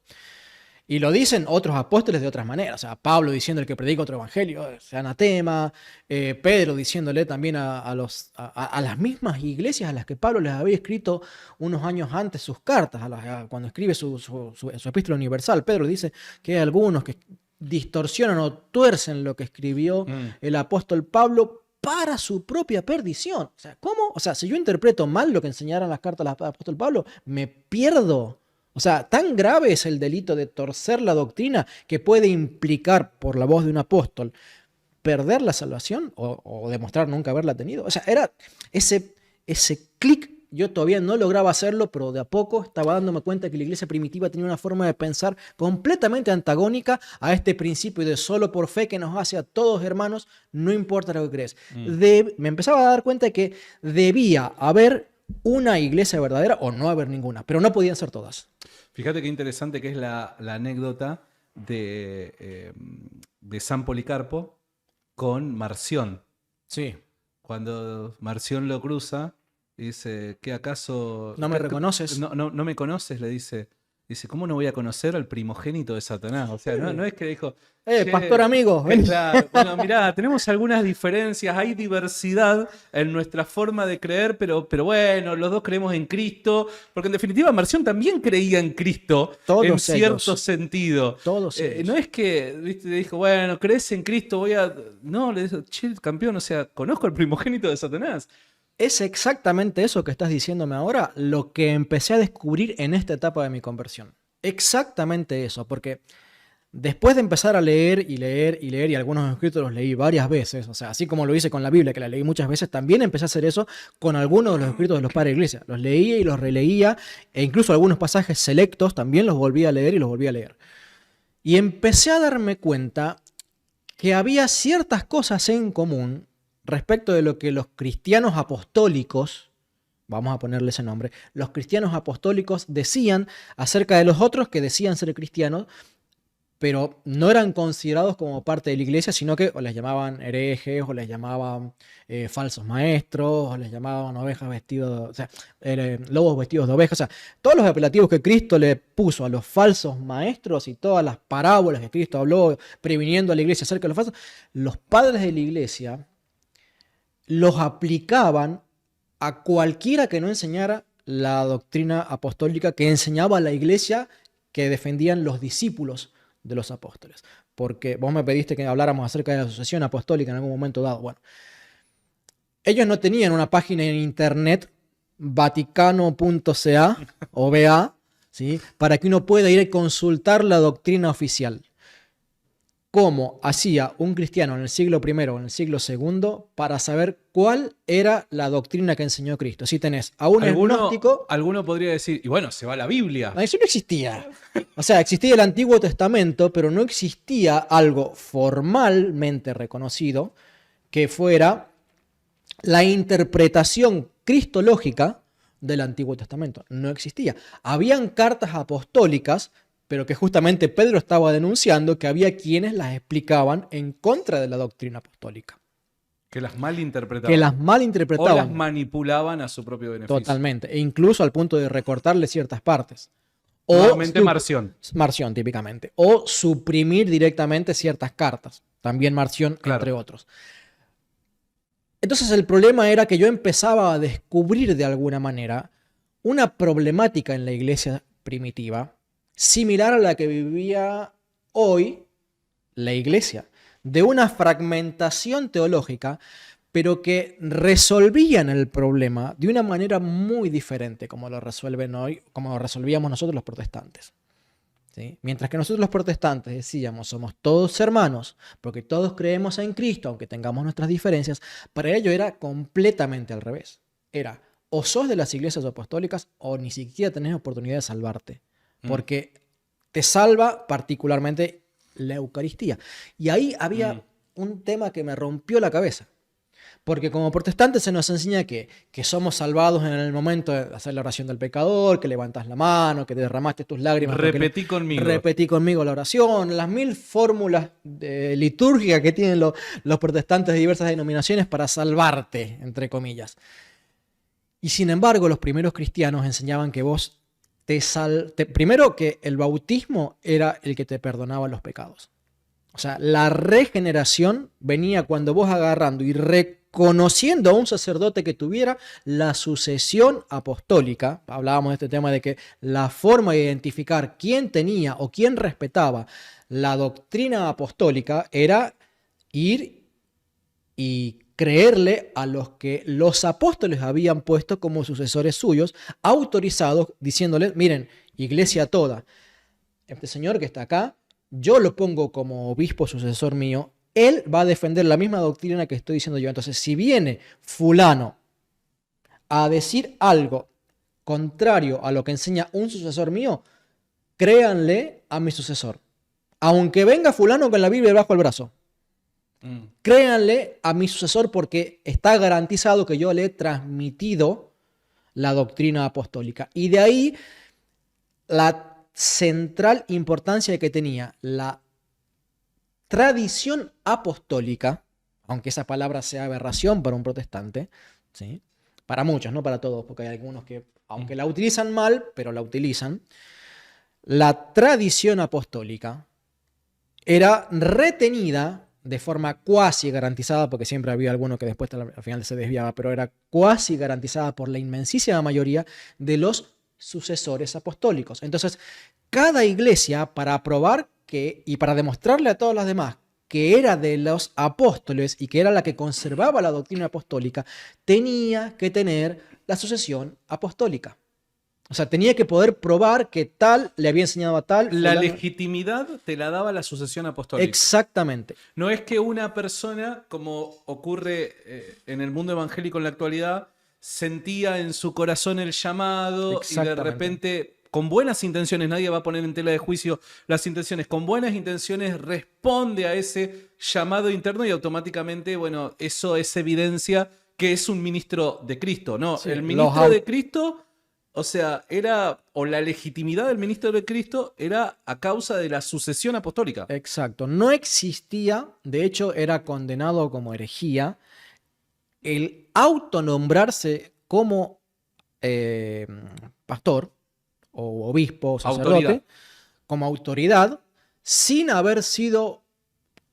Y lo dicen otros apóstoles de otras maneras. O sea, Pablo diciendo el que predica otro evangelio, es anatema. Pedro diciéndole también a las mismas iglesias a las que Pablo les había escrito unos años antes sus cartas, cuando escribe su epístola universal. Pedro dice que hay algunos que distorsionan o tuercen lo que escribió el apóstol Pablo para su propia perdición. O sea, ¿cómo? O sea, si yo interpreto mal lo que enseñaron las cartas del apóstol Pablo, me pierdo. O sea, tan grave es el delito de torcer la doctrina que puede implicar, por la voz de un apóstol, perder la salvación o demostrar nunca haberla tenido. O sea, era ese clic. Yo todavía no lograba hacerlo, pero de a poco estaba dándome cuenta que la iglesia primitiva tenía una forma de pensar completamente antagónica a este principio de solo por fe que nos hace a todos hermanos, no importa lo que crees. Me empezaba a dar cuenta de que debía haber una iglesia verdadera o no haber ninguna, pero no podían ser todas. Fíjate qué interesante que es la anécdota de San Policarpo con Marción. Sí. Cuando Marción lo cruza, dice, ¿qué acaso? ¿No me reconoces? No me conoces, le dice. Dice, ¿cómo no voy a conocer al primogénito de Satanás? O sea, no es que dijo, che, pastor amigo, ven. claro, bueno, mirá, tenemos algunas diferencias, hay diversidad en nuestra forma de creer, pero bueno, los dos creemos en Cristo, porque en definitiva Marción también creía en Cristo Todos en cierto ellos. sentido. Todos ellos. No es que, viste, le dijo, bueno, crees en Cristo, No, le dijo, che, campeón, o sea, conozco al primogénito de Satanás. Es exactamente eso que estás diciéndome ahora lo que empecé a descubrir en esta etapa de mi conversión. Exactamente eso, porque después de empezar a leer y leer y leer, y algunos escritos los leí varias veces, o sea, así como lo hice con la Biblia, que la leí muchas veces, también empecé a hacer eso con algunos de los escritos de los padres de la iglesia. Los leía y los releía, e incluso algunos pasajes selectos también los volví a leer y los volví a leer. Y empecé a darme cuenta que había ciertas cosas en común respecto de lo que los cristianos apostólicos, vamos a ponerle ese nombre, los cristianos apostólicos decían acerca de los otros que decían ser cristianos, pero no eran considerados como parte de la iglesia, sino que o les llamaban herejes, o les llamaban falsos maestros, o les llamaban ovejas vestidos, o sea, lobos vestidos de ovejas. O sea, todos los apelativos que Cristo le puso a los falsos maestros y todas las parábolas que Cristo habló previniendo a la iglesia acerca de los falsos, los padres de la iglesia los aplicaban a cualquiera que no enseñara la doctrina apostólica que enseñaba la iglesia que defendían los discípulos de los apóstoles. Porque vos me pediste que habláramos acerca de la asociación apostólica en algún momento dado. Bueno, ellos no tenían una página en internet vaticano.ca o BA, ¿sí?, para que uno pueda ir a consultar la doctrina oficial. Cómo hacía un cristiano en el siglo I o en el siglo II para saber cuál era la doctrina que enseñó Cristo. Si tenés a un agnóstico... Alguno podría decir, y bueno, se va a la Biblia. Eso no existía. O sea, existía el Antiguo Testamento, pero no existía algo formalmente reconocido que fuera la interpretación cristológica del Antiguo Testamento. No existía. Habían cartas apostólicas, pero que justamente Pedro estaba denunciando que había quienes las explicaban en contra de la doctrina apostólica. Que las malinterpretaban. Que las malinterpretaban. O las manipulaban a su propio beneficio. Totalmente. E incluso al punto de recortarle ciertas partes. Nuevamente Marción. Marción, típicamente. O suprimir directamente ciertas cartas. También Marción, claro, entre otros. Entonces el problema era que yo empezaba a descubrir de alguna manera una problemática en la iglesia primitiva similar a la que vivía hoy la iglesia, de una fragmentación teológica, pero que resolvían el problema de una manera muy diferente como lo resuelven hoy, como lo resolvíamos nosotros los protestantes. ¿Sí? Mientras que nosotros los protestantes decíamos, somos todos hermanos, porque todos creemos en Cristo, aunque tengamos nuestras diferencias, para ello era completamente al revés. Era o sos de las iglesias apostólicas o ni siquiera tenés oportunidad de salvarte. Porque te salva particularmente la Eucaristía. Y ahí había un tema que me rompió la cabeza. Porque como protestantes se nos enseña que somos salvados en el momento de hacer la oración del pecador, que levantas la mano, que derramaste tus lágrimas. Repetí conmigo. Repetí conmigo la oración, las 1000 fórmulas litúrgicas que tienen los protestantes de diversas denominaciones para salvarte, entre comillas. Y sin embargo, los primeros cristianos enseñaban que vos primero que el bautismo era el que te perdonaba los pecados. O sea, la regeneración venía cuando vos agarrando y reconociendo a un sacerdote que tuviera la sucesión apostólica. Hablábamos de este tema de que la forma de identificar quién tenía o quién respetaba la doctrina apostólica era ir y creerle a los que los apóstoles habían puesto como sucesores suyos, autorizados, diciéndoles, miren, iglesia toda, este señor que está acá, yo lo pongo como obispo sucesor mío, él va a defender la misma doctrina que estoy diciendo yo. Entonces, si viene fulano a decir algo contrario a lo que enseña un sucesor mío, créanle a mi sucesor. Aunque venga fulano con la Biblia debajo del brazo. Créanle a mi sucesor porque está garantizado que yo le he transmitido la doctrina apostólica. Y de ahí la central importancia que tenía la tradición apostólica, aunque esa palabra sea aberración para un protestante, ¿sí? Para muchos, no para todos, porque hay algunos que, aunque la utilizan mal, pero la utilizan. La tradición apostólica era retenida de forma cuasi garantizada, porque siempre había alguno que después al final se desviaba, pero era cuasi garantizada por la inmensísima mayoría de los sucesores apostólicos. Entonces, cada iglesia, para probar que, y para demostrarle a todas las demás que era de los apóstoles y que era la que conservaba la doctrina apostólica, tenía que tener la sucesión apostólica. O sea, tenía que poder probar que tal le había enseñado a tal. La legitimidad te la daba la sucesión apostólica. Exactamente. No es que una persona, como ocurre en el mundo evangélico en la actualidad, sentía en su corazón el llamado y de repente, con buenas intenciones, nadie va a poner en tela de juicio las intenciones, con buenas intenciones responde a ese llamado interno y automáticamente, bueno, eso es evidencia que es un ministro de Cristo. No, sí, el ministro de Cristo... O sea, la legitimidad del ministro de Cristo era a causa de la sucesión apostólica. Exacto. No existía, de hecho era condenado como herejía, el autonombrarse como pastor o obispo o sacerdote, como autoridad, sin haber sido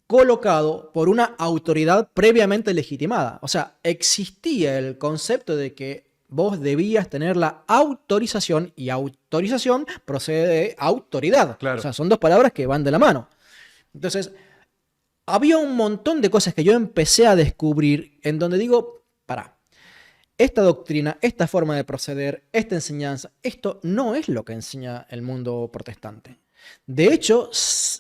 colocado por una autoridad previamente legitimada. O sea, existía el concepto de que vos debías tener la autorización, y autorización procede de autoridad. Claro. O sea, son dos palabras que van de la mano. Entonces, había un montón de cosas que yo empecé a descubrir en donde digo, pará, esta doctrina, esta forma de proceder, esta enseñanza, esto no es lo que enseña el mundo protestante. De hecho,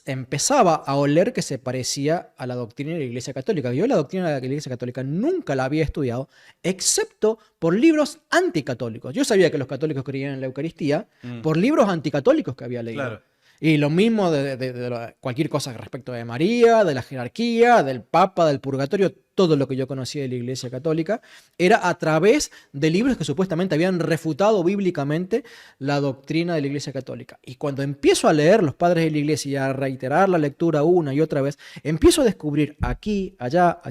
empezaba a oler que se parecía a la doctrina de la Iglesia Católica. Yo la doctrina de la Iglesia Católica nunca la había estudiado, excepto por libros anticatólicos. Yo sabía que los católicos creían en la Eucaristía por libros anticatólicos que había leído. Claro. Y lo mismo de cualquier cosa respecto de María, de la jerarquía, del Papa, del purgatorio, todo lo que yo conocía de la Iglesia Católica era a través de libros que supuestamente habían refutado bíblicamente la doctrina de la Iglesia Católica. Y cuando empiezo a leer los padres de la Iglesia y a reiterar la lectura una y otra vez, empiezo a descubrir aquí, allá,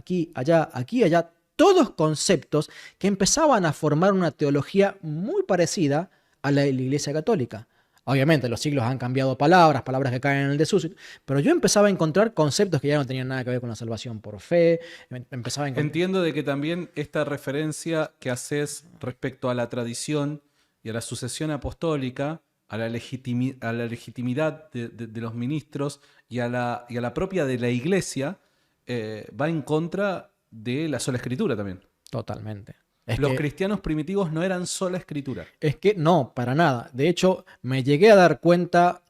todos conceptos que empezaban a formar una teología muy parecida a la de la Iglesia Católica. Obviamente los siglos han cambiado palabras que caen en el desuso, pero yo empezaba a encontrar conceptos que ya no tenían nada que ver con la salvación por fe. Entiendo de que también esta referencia que haces respecto a la tradición y a la sucesión apostólica, a la legitimidad de los ministros y a la propia de la Iglesia, va en contra de la sola Escritura también. Totalmente. Los cristianos primitivos no eran sola Escritura. Es que no, para nada. De hecho, me llegué a dar cuenta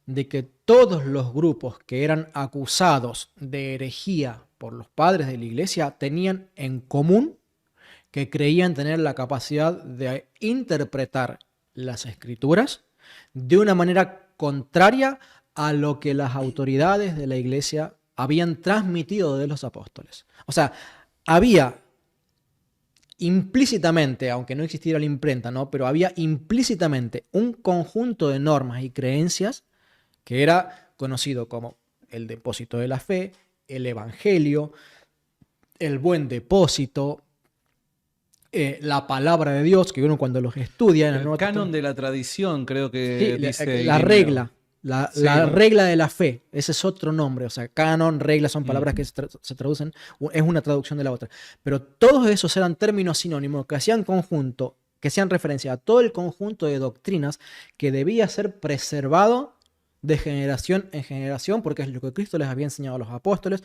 de que todos los grupos que eran acusados de herejía por los padres de la Iglesia tenían en común que creían tener la capacidad de interpretar las escrituras de una manera contraria a lo que las autoridades de la iglesia habían transmitido de los apóstoles. O sea, había implícitamente, aunque no existiera la imprenta, ¿no? Pero había implícitamente un conjunto de normas y creencias que era conocido como el depósito de la fe, el evangelio, el buen depósito, la palabra de Dios, que uno cuando los estudia en el El Nuevo canon Testamento, de la tradición, creo que sí, dice la Irineo. regla, Sí, la regla de la fe, ese es otro nombre, o sea, canon, regla son palabras Mm. que se traducen, es una traducción de la otra, pero todos esos eran términos sinónimos que hacían conjunto, que hacían referencia a todo el conjunto de doctrinas que debía ser preservado de generación en generación, porque es lo que Cristo les había enseñado a los apóstoles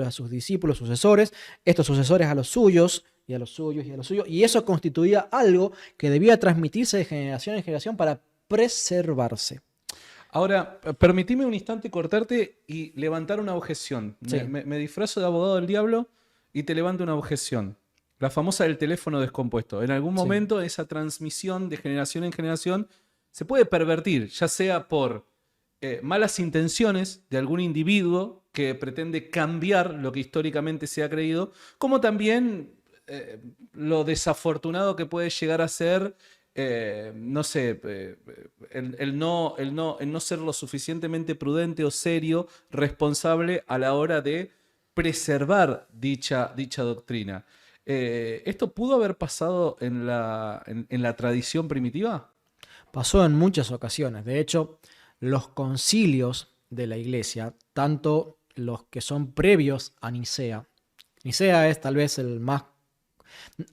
a sus discípulos, sucesores, estos sucesores a los suyos, y a los suyos, y a los suyos, y eso constituía algo que debía transmitirse de generación en generación para preservarse. Ahora, permitime un instante cortarte y levantar una objeción. Sí. Me disfrazo de abogado del diablo y te levanto una objeción. La famosa del teléfono descompuesto. En algún Sí. momento esa transmisión de generación en generación se puede pervertir, ya sea por malas intenciones de algún individuo que pretende cambiar lo que históricamente se ha creído, como también lo desafortunado que puede llegar a ser no sé, el no ser lo suficientemente prudente o serio, responsable a la hora de preservar dicha doctrina. ¿Esto pudo haber pasado en la tradición primitiva? Pasó en muchas ocasiones. De hecho, los concilios de la iglesia, tanto los que son previos a Nicea, Nicea es tal vez el más...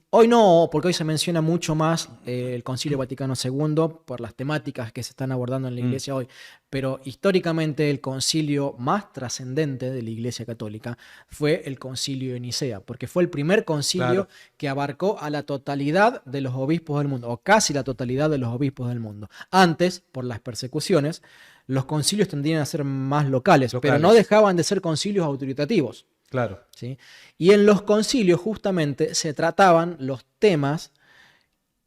Hoy no, porque hoy se menciona mucho más el Concilio Vaticano II por las temáticas que se están abordando en la iglesia hoy, pero históricamente el concilio más trascendente de la iglesia católica fue el Concilio de Nicea, porque fue el primer concilio Claro. que abarcó a la totalidad de los obispos del mundo, o casi la totalidad de los obispos del mundo. Antes, por las persecuciones, los concilios tendían a ser más locales, pero no dejaban de ser concilios autoritativos. Claro. ¿Sí? Y en los concilios justamente se trataban los temas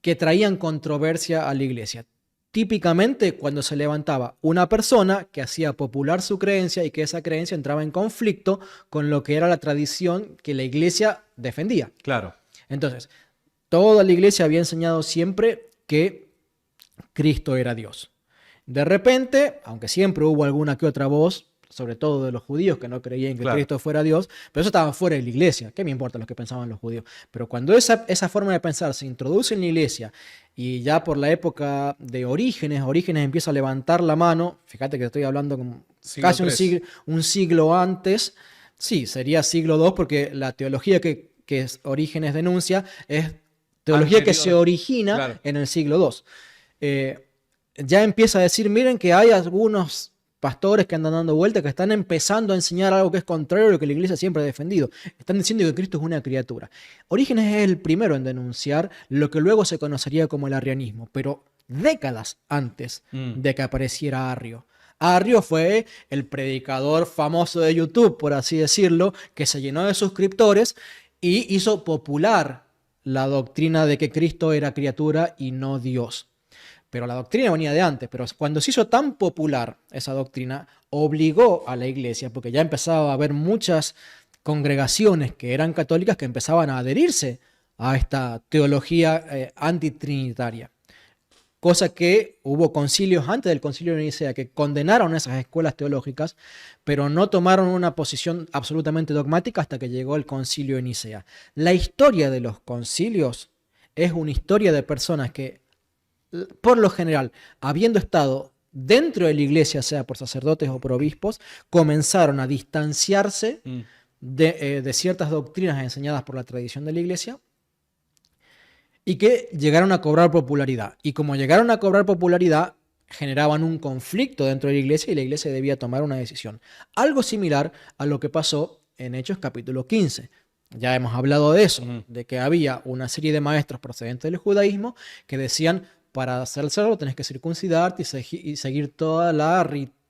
que traían controversia a la iglesia. Típicamente cuando se levantaba una persona que hacía popular su creencia y que esa creencia entraba en conflicto con lo que era la tradición que la iglesia defendía. Claro. Entonces, toda la iglesia había enseñado siempre que Cristo era Dios. De repente, aunque siempre hubo alguna que otra voz, sobre todo de los judíos que no creían que Cristo fuera Dios, pero eso estaba fuera de la iglesia. ¿Qué me importa lo que pensaban los judíos? Pero cuando esa forma de pensar se introduce en la iglesia y ya por la época de Orígenes empieza a levantar la mano, fíjate que estoy hablando como casi un siglo antes, sí, sería siglo II porque la teología que Orígenes denuncia es teología que se origina en el siglo II. Ya empieza a decir, miren que hay algunos pastores que andan dando vueltas, que están empezando a enseñar algo que es contrario a lo que la iglesia siempre ha defendido. Están diciendo que Cristo es una criatura. Orígenes es el primero en denunciar lo que luego se conocería como el arrianismo, pero décadas antes de que apareciera Arrio. Arrio fue el predicador famoso de YouTube, por así decirlo, que se llenó de suscriptores y hizo popular la doctrina de que Cristo era criatura y no Dios. Pero la doctrina venía de antes, pero cuando se hizo tan popular esa doctrina, obligó a la iglesia, porque ya empezaba a haber muchas congregaciones que eran católicas que empezaban a adherirse a esta teología antitrinitaria. Cosa que hubo concilios antes del concilio de Nicea que condenaron esas escuelas teológicas, pero no tomaron una posición absolutamente dogmática hasta que llegó el concilio de Nicea. La historia de los concilios es una historia de personas que, por lo general, habiendo estado dentro de la iglesia, sea por sacerdotes o por obispos, comenzaron a distanciarse de ciertas doctrinas enseñadas por la tradición de la iglesia y que llegaron a cobrar popularidad. Y como llegaron a cobrar popularidad, generaban un conflicto dentro de la iglesia y la iglesia debía tomar una decisión. Algo similar a lo que pasó en Hechos capítulo 15. Ya hemos hablado de eso, de que había una serie de maestros procedentes del judaísmo que decían, para ser salvo tenés que circuncidarte y seguir toda la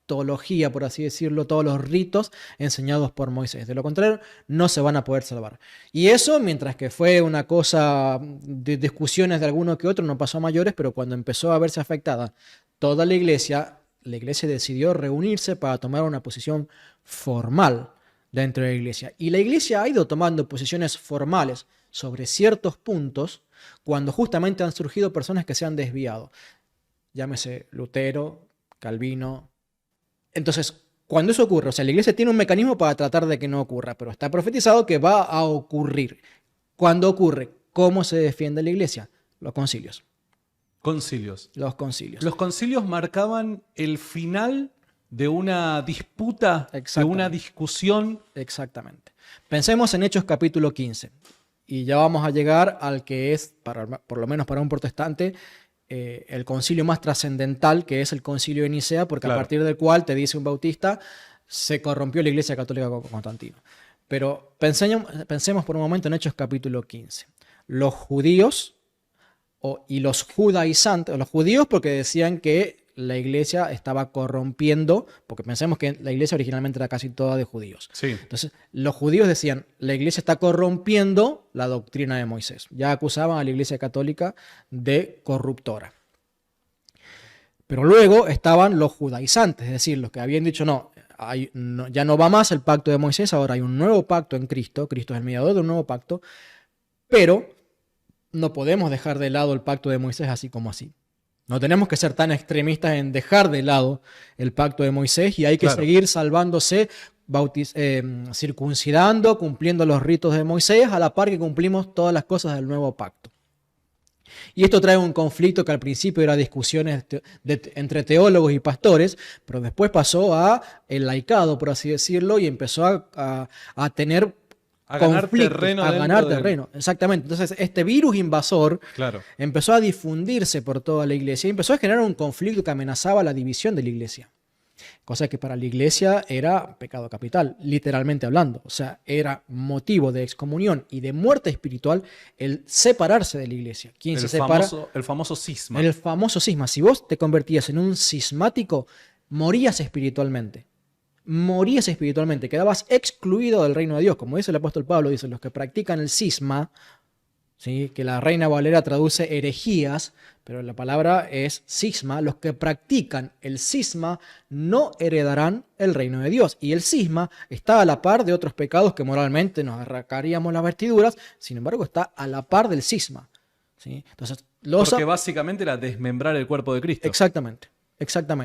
teología, por así decirlo, todos los ritos enseñados por Moisés. De lo contrario, no se van a poder salvar. Y eso, mientras que fue una cosa de discusiones de alguno que otro, no pasó a mayores, pero cuando empezó a verse afectada toda la iglesia decidió reunirse para tomar una posición formal dentro de la iglesia. Y la iglesia ha ido tomando posiciones formales sobre ciertos puntos cuando justamente han surgido personas que se han desviado. Llámese Lutero, Calvino. Entonces, cuando eso ocurre, o sea, la iglesia tiene un mecanismo para tratar de que no ocurra, pero está profetizado que va a ocurrir. Cuando ocurre, ¿cómo se defiende la iglesia? Los concilios. Concilios. Los concilios. Los concilios marcaban el final de una disputa, de una discusión. Exactamente. Pensemos en Hechos capítulo 15. Y ya vamos a llegar al que es, por lo menos para un protestante, el concilio más trascendental, que es el concilio de Nicea, porque a partir del cual, te dice un bautista, se corrompió la iglesia católica con Constantino. Pero pensemos por un momento en Hechos capítulo 15. Los judíos y los judaizantes, los judíos porque decían que la iglesia estaba corrompiendo, porque pensemos que la iglesia originalmente era casi toda de judíos. Sí. Entonces, los judíos decían, la iglesia está corrompiendo la doctrina de Moisés. Ya acusaban a la iglesia católica de corruptora. Pero luego estaban los judaizantes, es decir, los que habían dicho, ya no va más el pacto de Moisés, ahora hay un nuevo pacto en Cristo. Cristo es el mediador de un nuevo pacto, pero no podemos dejar de lado el pacto de Moisés así como así. No tenemos que ser tan extremistas en dejar de lado el pacto de Moisés y hay que seguir salvándose, circuncidando, cumpliendo los ritos de Moisés, a la par que cumplimos todas las cosas del nuevo pacto. Y esto trae un conflicto que al principio era discusiones entre teólogos y pastores, pero después pasó a el laicado, por así decirlo, y empezó a tener a ganar terreno. Exactamente. Entonces, este virus invasor empezó a difundirse por toda la iglesia y empezó a generar un conflicto que amenazaba la división de la iglesia. Cosa que para la iglesia era pecado capital, literalmente hablando. O sea, era motivo de excomunión y de muerte espiritual el separarse de la iglesia. ¿Quién se separa? El famoso cisma. El famoso cisma. Si vos te convertías en un cismático, morías espiritualmente. Morías espiritualmente, quedabas excluido del reino de Dios. Como dice el apóstol Pablo, dice, los que practican el cisma, ¿sí? Que la Reina Valera traduce herejías, pero la palabra es cisma, los que practican el cisma no heredarán el reino de Dios. Y el cisma está a la par de otros pecados que moralmente nos arrancaríamos las vestiduras, sin embargo está a la par del cisma, ¿sí? Entonces, porque básicamente era desmembrar el cuerpo de Cristo. Exactamente.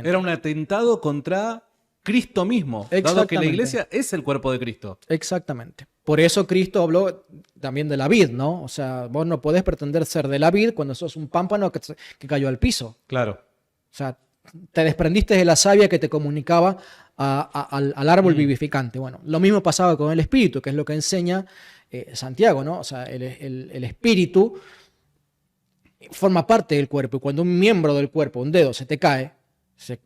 Era un atentado contra Cristo mismo, dado que la iglesia es el cuerpo de Cristo. Exactamente. Por eso Cristo habló también de la vid, ¿no? O sea, vos no podés pretender ser de la vid cuando sos un pámpano que cayó al piso. Claro. O sea, te desprendiste de la savia que te comunicaba al árbol vivificante. Bueno, lo mismo pasaba con el espíritu, que es lo que enseña Santiago, ¿no? O sea, el espíritu forma parte del cuerpo y cuando un miembro del cuerpo, un dedo, se te cae,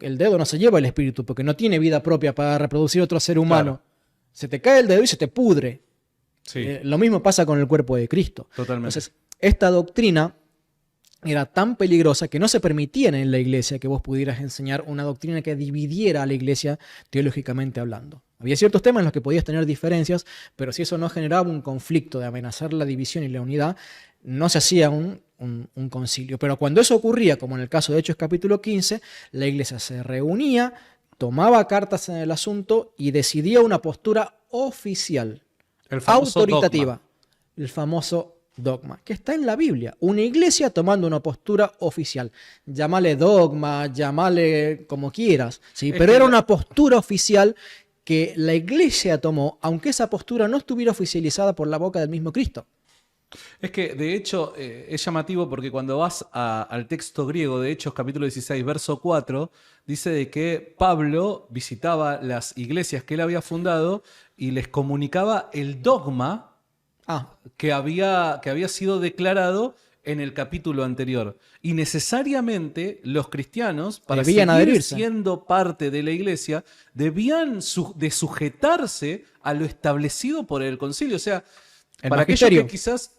el dedo no se lleva el espíritu porque no tiene vida propia para reproducir otro ser humano. Claro. Se te cae el dedo y se te pudre. Sí. Lo mismo pasa con el cuerpo de Cristo. Totalmente. Entonces, esta doctrina era tan peligrosa que no se permitía en la iglesia que vos pudieras enseñar una doctrina que dividiera a la iglesia teológicamente hablando. Había ciertos temas en los que podías tener diferencias, pero si eso no generaba un conflicto de amenazar la división y la unidad, no se hacía un concilio. Pero cuando eso ocurría, como en el caso de Hechos capítulo 15, la iglesia se reunía, tomaba cartas en el asunto y decidía una postura oficial, autoritativa. Dogma. El famoso dogma, que está en la Biblia. Una iglesia tomando una postura oficial. Llámale dogma, llámale como quieras, ¿sí? Pero era una postura oficial que la iglesia tomó, aunque esa postura no estuviera oficializada por la boca del mismo Cristo. Es que, de hecho, es llamativo porque cuando vas al texto griego de Hechos capítulo 16, verso 4, dice de que Pablo visitaba las iglesias que él había fundado y les comunicaba el dogma que había sido declarado en el capítulo anterior. Y necesariamente los cristianos, para seguir siendo parte de la iglesia, debían de sujetarse a lo establecido por el concilio. O sea, para aquellos que quizás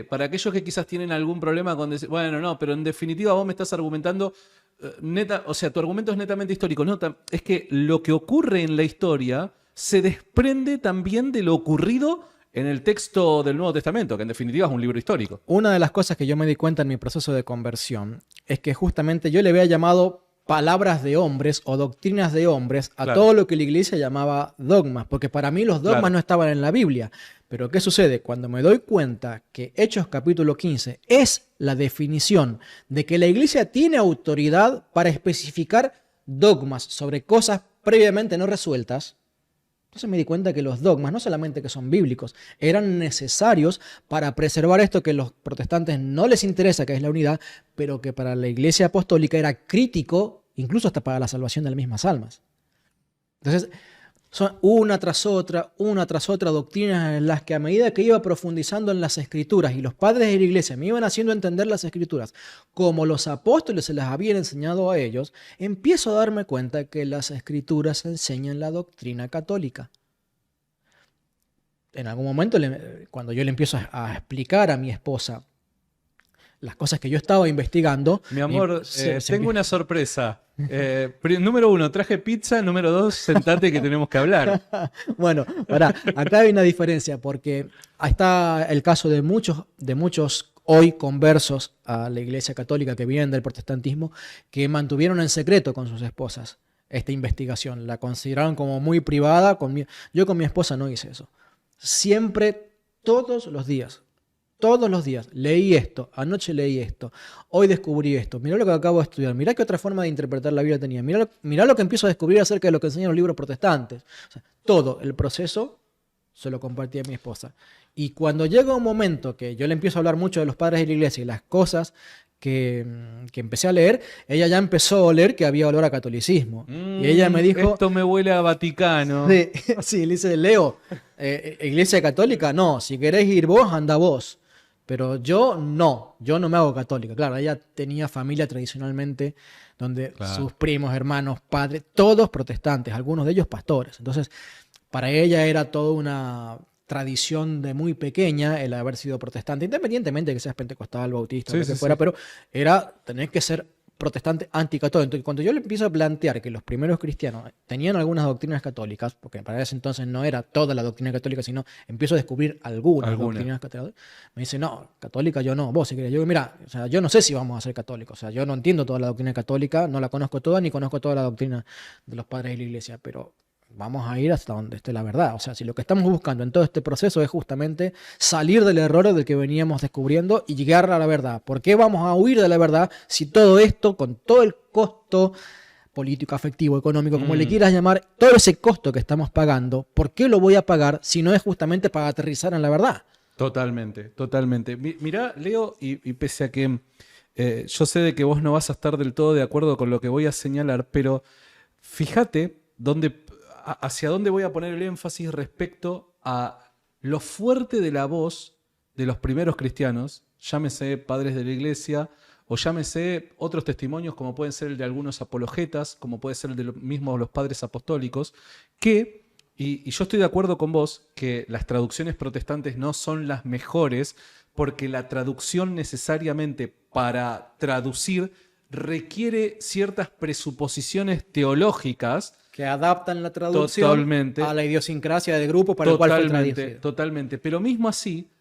para aquellos que quizás tienen algún problema con decir, bueno, no, pero en definitiva vos me estás argumentando o sea, tu argumento es netamente histórico. No, es que lo que ocurre en la historia se desprende también de lo ocurrido en el texto del Nuevo Testamento, que en definitiva es un libro histórico. Una de las cosas que yo me di cuenta en mi proceso de conversión es que justamente yo le había llamado palabras de hombres o doctrinas de hombres a Claro. todo lo que la iglesia llamaba dogmas, porque para mí los dogmas Claro. no estaban en la Biblia. Pero ¿qué sucede? Cuando me doy cuenta que Hechos capítulo 15 es la definición de que la iglesia tiene autoridad para especificar dogmas sobre cosas previamente no resueltas, entonces me di cuenta que los dogmas, no solamente que son bíblicos, eran necesarios para preservar esto que a los protestantes no les interesa, que es la unidad, pero que para la iglesia apostólica era crítico, incluso hasta para la salvación de las mismas almas. Entonces, son una tras otra doctrinas en las que a medida que iba profundizando en las escrituras y los padres de la iglesia me iban haciendo entender las escrituras como los apóstoles se las habían enseñado a ellos, empiezo a darme cuenta que las escrituras enseñan la doctrina católica. En algún momento, cuando yo le empiezo a explicar a mi esposa las cosas que yo estaba investigando... Mi amor, tengo una sorpresa. Número 1, traje pizza. Número 2, sentate que tenemos que hablar. Bueno, acá hay una diferencia porque está el caso de muchos hoy conversos a la Iglesia Católica que vienen del protestantismo que mantuvieron en secreto con sus esposas esta investigación. La consideraron como muy privada. Yo con mi esposa no hice eso. Siempre, todos los días, leí esto, anoche leí esto, hoy descubrí esto, mirá lo que acabo de estudiar, mirá qué otra forma de interpretar la Biblia tenía, mirá lo que empiezo a descubrir acerca de lo que enseñan los libros protestantes. O sea, todo el proceso se lo compartí a mi esposa. Y cuando llega un momento que yo le empiezo a hablar mucho de los padres de la iglesia y las cosas que empecé a leer, ella ya empezó a oler que había olor a catolicismo. Y ella me dijo... Esto me huele a Vaticano. Sí, sí, le dice, Leo, iglesia católica, no, si querés ir vos, anda vos. Pero yo no me hago católica. Claro, ella tenía familia tradicionalmente donde sus primos, hermanos, padres, todos protestantes, algunos de ellos pastores. Entonces, para ella era toda una tradición de muy pequeña el haber sido protestante, independientemente de que seas pentecostal, bautista, lo que fuera, pero era tener que ser protestante anticatólico. Entonces, cuando yo le empiezo a plantear que los primeros cristianos tenían algunas doctrinas católicas, porque para ese entonces no era toda la doctrina católica, sino empiezo a descubrir algunas doctrinas católicas, me dice, no, católica yo no, vos si querés. Yo digo, mira, o sea, yo no sé si vamos a ser católicos, o sea, yo no entiendo toda la doctrina católica, no la conozco toda, ni conozco toda la doctrina de los padres de la iglesia, pero vamos a ir hasta donde esté la verdad. O sea, si lo que estamos buscando en todo este proceso es justamente salir del error del que veníamos descubriendo y llegar a la verdad. ¿Por qué vamos a huir de la verdad si todo esto, con todo el costo político, afectivo, económico, como le quieras llamar, todo ese costo que estamos pagando, ¿por qué lo voy a pagar si no es justamente para aterrizar en la verdad? Totalmente, totalmente. Mirá, Leo, y pese a que yo sé de que vos no vas a estar del todo de acuerdo con lo que voy a señalar, pero fíjate hacia dónde voy a poner el énfasis respecto a lo fuerte de la voz de los primeros cristianos, llámese padres de la iglesia o llámese otros testimonios como pueden ser el de algunos apologetas, como puede ser el de los mismos los padres apostólicos, que, y yo estoy de acuerdo con vos, que las traducciones protestantes no son las mejores porque la traducción necesariamente para traducir requiere ciertas presuposiciones teológicas que adaptan la traducción a la idiosincrasia del grupo para el cual fue traducido. Totalmente. Pero mismo así,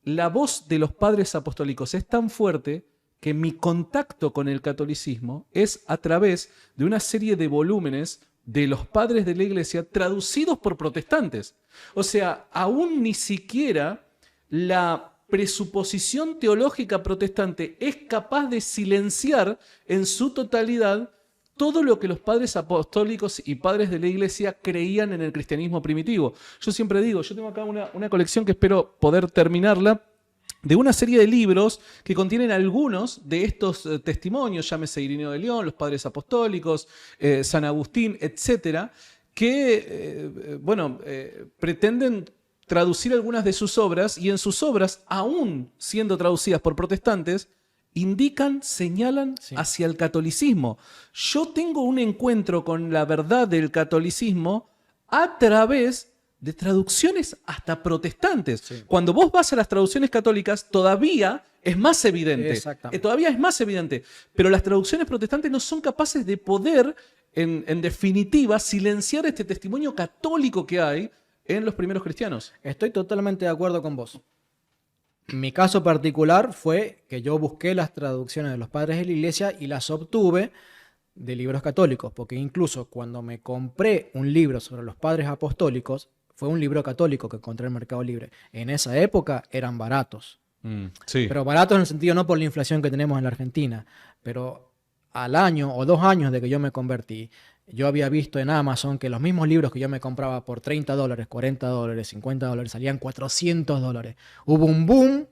la voz de los padres apostólicos es tan fuerte que mi contacto con el catolicismo es a través de una serie de volúmenes de los padres de la iglesia traducidos por protestantes. O sea, aún ni siquiera la presuposición teológica protestante es capaz de silenciar en su totalidad todo lo que los padres apostólicos y padres de la iglesia creían en el cristianismo primitivo. Yo siempre digo, yo tengo acá una colección que espero poder terminarla, de una serie de libros que contienen algunos de estos testimonios, llámese Irineo de León, los padres apostólicos, San Agustín, etcétera, que pretenden traducir algunas de sus obras, y en sus obras, aún siendo traducidas por protestantes, señalan hacia el catolicismo. Yo tengo un encuentro con la verdad del catolicismo a través de traducciones hasta protestantes. Sí. Cuando vos vas a las traducciones católicas, todavía es más evidente. Exactamente. Todavía es más evidente. Pero las traducciones protestantes no son capaces de poder, en definitiva, silenciar este testimonio católico que hay en los primeros cristianos. Estoy totalmente de acuerdo con vos. Mi caso particular fue que yo busqué las traducciones de los padres de la iglesia y las obtuve de libros católicos, porque incluso cuando me compré un libro sobre los padres apostólicos, fue un libro católico que encontré en Mercado Libre. En esa época eran baratos. Sí. Pero baratos en el sentido no por la inflación que tenemos en la Argentina, pero al año o 2 años de que yo me convertí, yo había visto en Amazon que los mismos libros que yo me compraba por $30, $40, $50 salían $400. Hubo un boom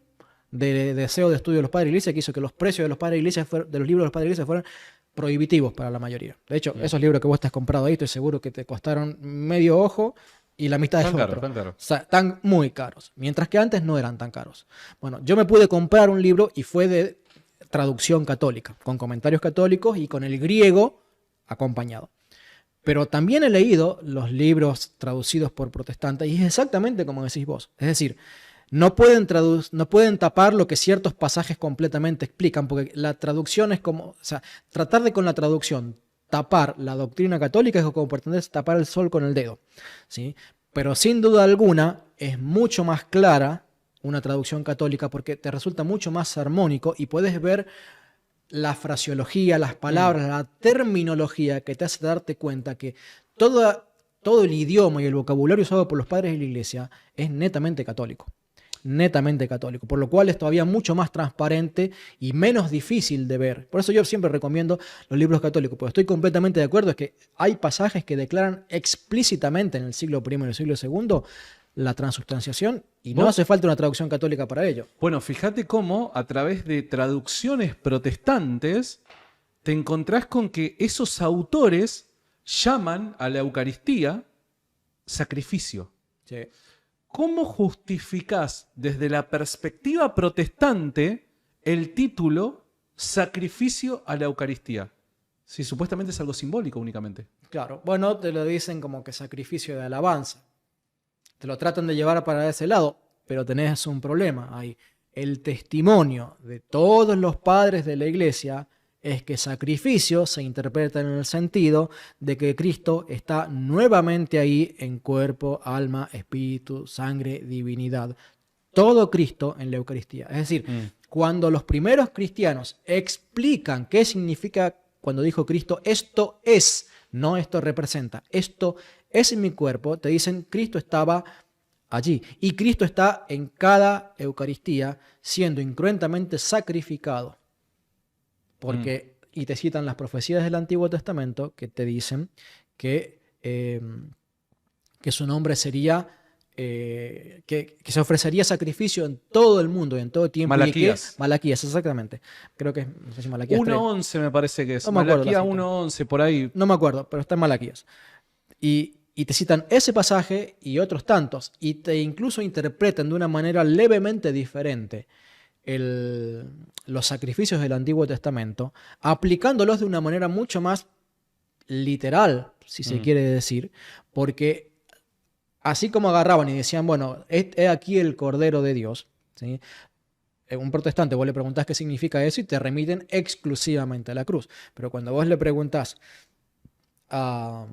de deseo de estudio de los padres de la iglesia que hizo que los precios de los padres de la iglesia, de los libros de los padres de la iglesia fueran prohibitivos para la mayoría. De hecho, esos libros que vos te has comprado ahí, estoy seguro que te costaron medio ojo y la mitad del Tan otro. caro, tan caro. O sea, están muy caros, mientras que antes no eran tan caros. Bueno, yo me pude comprar un libro y fue de traducción católica, con comentarios católicos y con el griego acompañado. Pero también he leído los libros traducidos por protestantes y es exactamente como decís vos. Es decir, no pueden tapar lo que ciertos pasajes completamente explican, porque la traducción es como, o sea, tratar de con la traducción tapar la doctrina católica es como pretender tapar el sol con el dedo, ¿sí? Pero sin duda alguna es mucho más clara una traducción católica porque te resulta mucho más armónico y puedes ver la fraseología, las palabras, la terminología que te hace darte cuenta que todo el idioma y el vocabulario usado por los padres de la iglesia es netamente católico. Netamente católico, por lo cual es todavía mucho más transparente y menos difícil de ver. Por eso yo siempre recomiendo los libros católicos, porque estoy completamente de acuerdo, es que hay pasajes que declaran explícitamente en el siglo I y el siglo II la transubstanciación y no hace falta una traducción católica para ello. Bueno, fíjate cómo a través de traducciones protestantes te encontrás con que esos autores llaman a la Eucaristía sacrificio. Sí. ¿Cómo justificás desde la perspectiva protestante el título sacrificio a la Eucaristía? Si supuestamente es algo simbólico únicamente. Claro, bueno, te lo dicen como que sacrificio de alabanza. Te lo tratan de llevar para ese lado, pero tenés un problema ahí. El testimonio de todos los padres de la iglesia es que sacrificio se interpreta en el sentido de que Cristo está nuevamente ahí en cuerpo, alma, espíritu, sangre, divinidad. Todo Cristo en la Eucaristía. Es decir, cuando los primeros cristianos explican qué significa cuando dijo Cristo, esto es, no esto representa, esto es en mi cuerpo, te dicen Cristo estaba allí. Y Cristo está en cada Eucaristía siendo incruentamente sacrificado. Porque, y te citan las profecías del Antiguo Testamento que te dicen que su nombre sería, que se ofrecería sacrificio en todo el mundo y en todo tiempo. Malaquías. Malaquías, exactamente. Creo que, no sé si Malaquías 1.11 me parece que es. No me acuerdo Malaquías la cita. 1.11, por ahí. No me acuerdo, pero está en Malaquías. Y te citan ese pasaje y otros tantos, y te incluso interpretan de una manera levemente diferente los sacrificios del Antiguo Testamento, aplicándolos de una manera mucho más literal, si se quiere decir, porque así como agarraban y decían, bueno, he aquí el Cordero de Dios, ¿sí? Un protestante, vos le preguntás qué significa eso y te remiten exclusivamente a la cruz. Pero cuando vos le preguntás a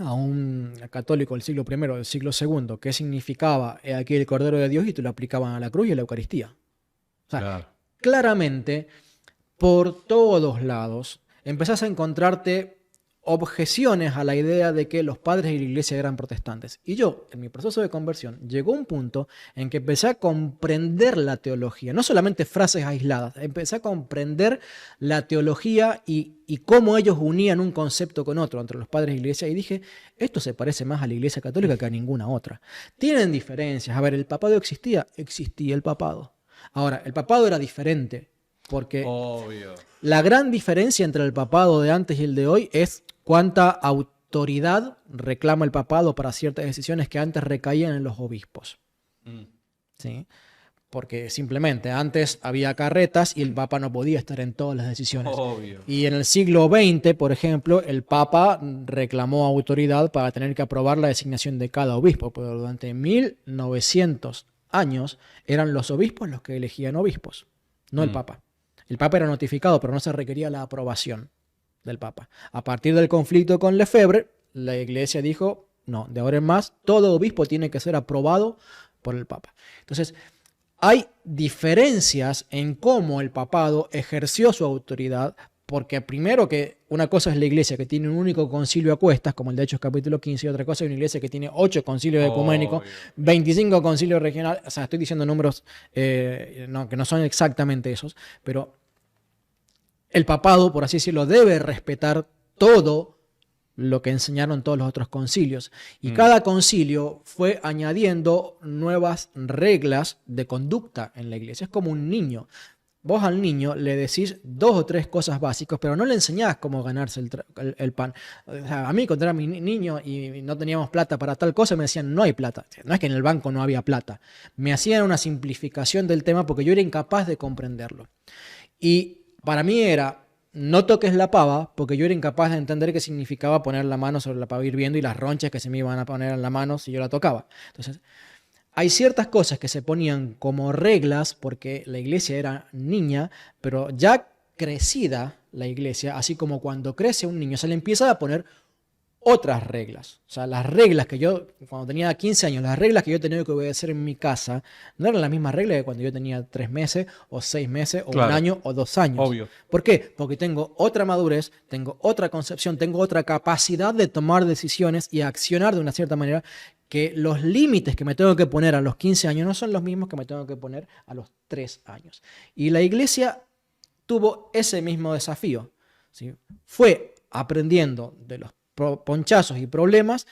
un católico del siglo I o del siglo II qué significaba aquí el Cordero de Dios y te lo aplicaban a la cruz y a la Eucaristía. O sea, Claro. claramente, por todos lados, empezás a encontrarte objeciones a la idea de que los padres de la iglesia eran protestantes. Y yo, en mi proceso de conversión, llegó un punto en que empecé a comprender la teología, no solamente frases aisladas, empecé a comprender la teología y cómo ellos unían un concepto con otro entre los padres de la iglesia, y dije, esto se parece más a la iglesia católica que a ninguna otra. Tienen diferencias. A ver, ¿el papado existía? Existía el papado. Ahora, el papado era diferente, porque Obvio. la gran diferencia entre el papado de antes y el de hoy es cuánta autoridad reclama el papado para ciertas decisiones que antes recaían en los obispos. ¿Sí? porque simplemente antes había carretas y el Papa no podía estar en todas las decisiones. Obvio. Y en el siglo XX, por ejemplo, el Papa reclamó autoridad para tener que aprobar la designación de cada obispo, pero durante 1900 años eran los obispos los que elegían obispos, no el Papa. El Papa era notificado, pero no se requería la aprobación del Papa. A partir del conflicto con Lefebvre, la Iglesia dijo, no, de ahora en más, todo obispo tiene que ser aprobado por el Papa. Entonces, hay diferencias en cómo el papado ejerció su autoridad, porque primero que una cosa es la iglesia que tiene un único concilio a cuestas, como el de Hechos capítulo 15, y otra cosa es una iglesia que tiene 8 concilios ecuménicos, 25 concilios regionales, o sea, estoy diciendo números que no son exactamente esos, pero el papado, por así decirlo, debe respetar todo lo que enseñaron todos los otros concilios. Y cada concilio fue añadiendo nuevas reglas de conducta en la iglesia. Es como un niño. Vos al niño le decís 2 o 3 cosas básicas, pero no le enseñás cómo ganarse el pan. O sea, a mí cuando era mi niño y no teníamos plata para tal cosa, me decían, no hay plata. No es que en el banco no había plata. Me hacían una simplificación del tema porque yo era incapaz de comprenderlo. Y para mí era... no toques la pava, porque yo era incapaz de entender qué significaba poner la mano sobre la pava hirviendo y las ronchas que se me iban a poner en la mano si yo la tocaba. Entonces, hay ciertas cosas que se ponían como reglas porque la iglesia era niña, pero ya crecida la iglesia, así como cuando crece un niño, se le empieza a poner otras reglas. O sea, las reglas que yo, cuando tenía 15 años, las reglas que yo tenía que obedecer en mi casa, no eran las mismas reglas que cuando yo tenía 3 meses, o 6 meses, o Claro. un año, o 2 años. Obvio. ¿Por qué? Porque tengo otra madurez, tengo otra concepción, tengo otra capacidad de tomar decisiones y accionar de una cierta manera, que los límites que me tengo que poner a los 15 años no son los mismos que me tengo que poner a los 3 años. Y la iglesia tuvo ese mismo desafío, ¿sí? Fue aprendiendo de los ponchazos y problemas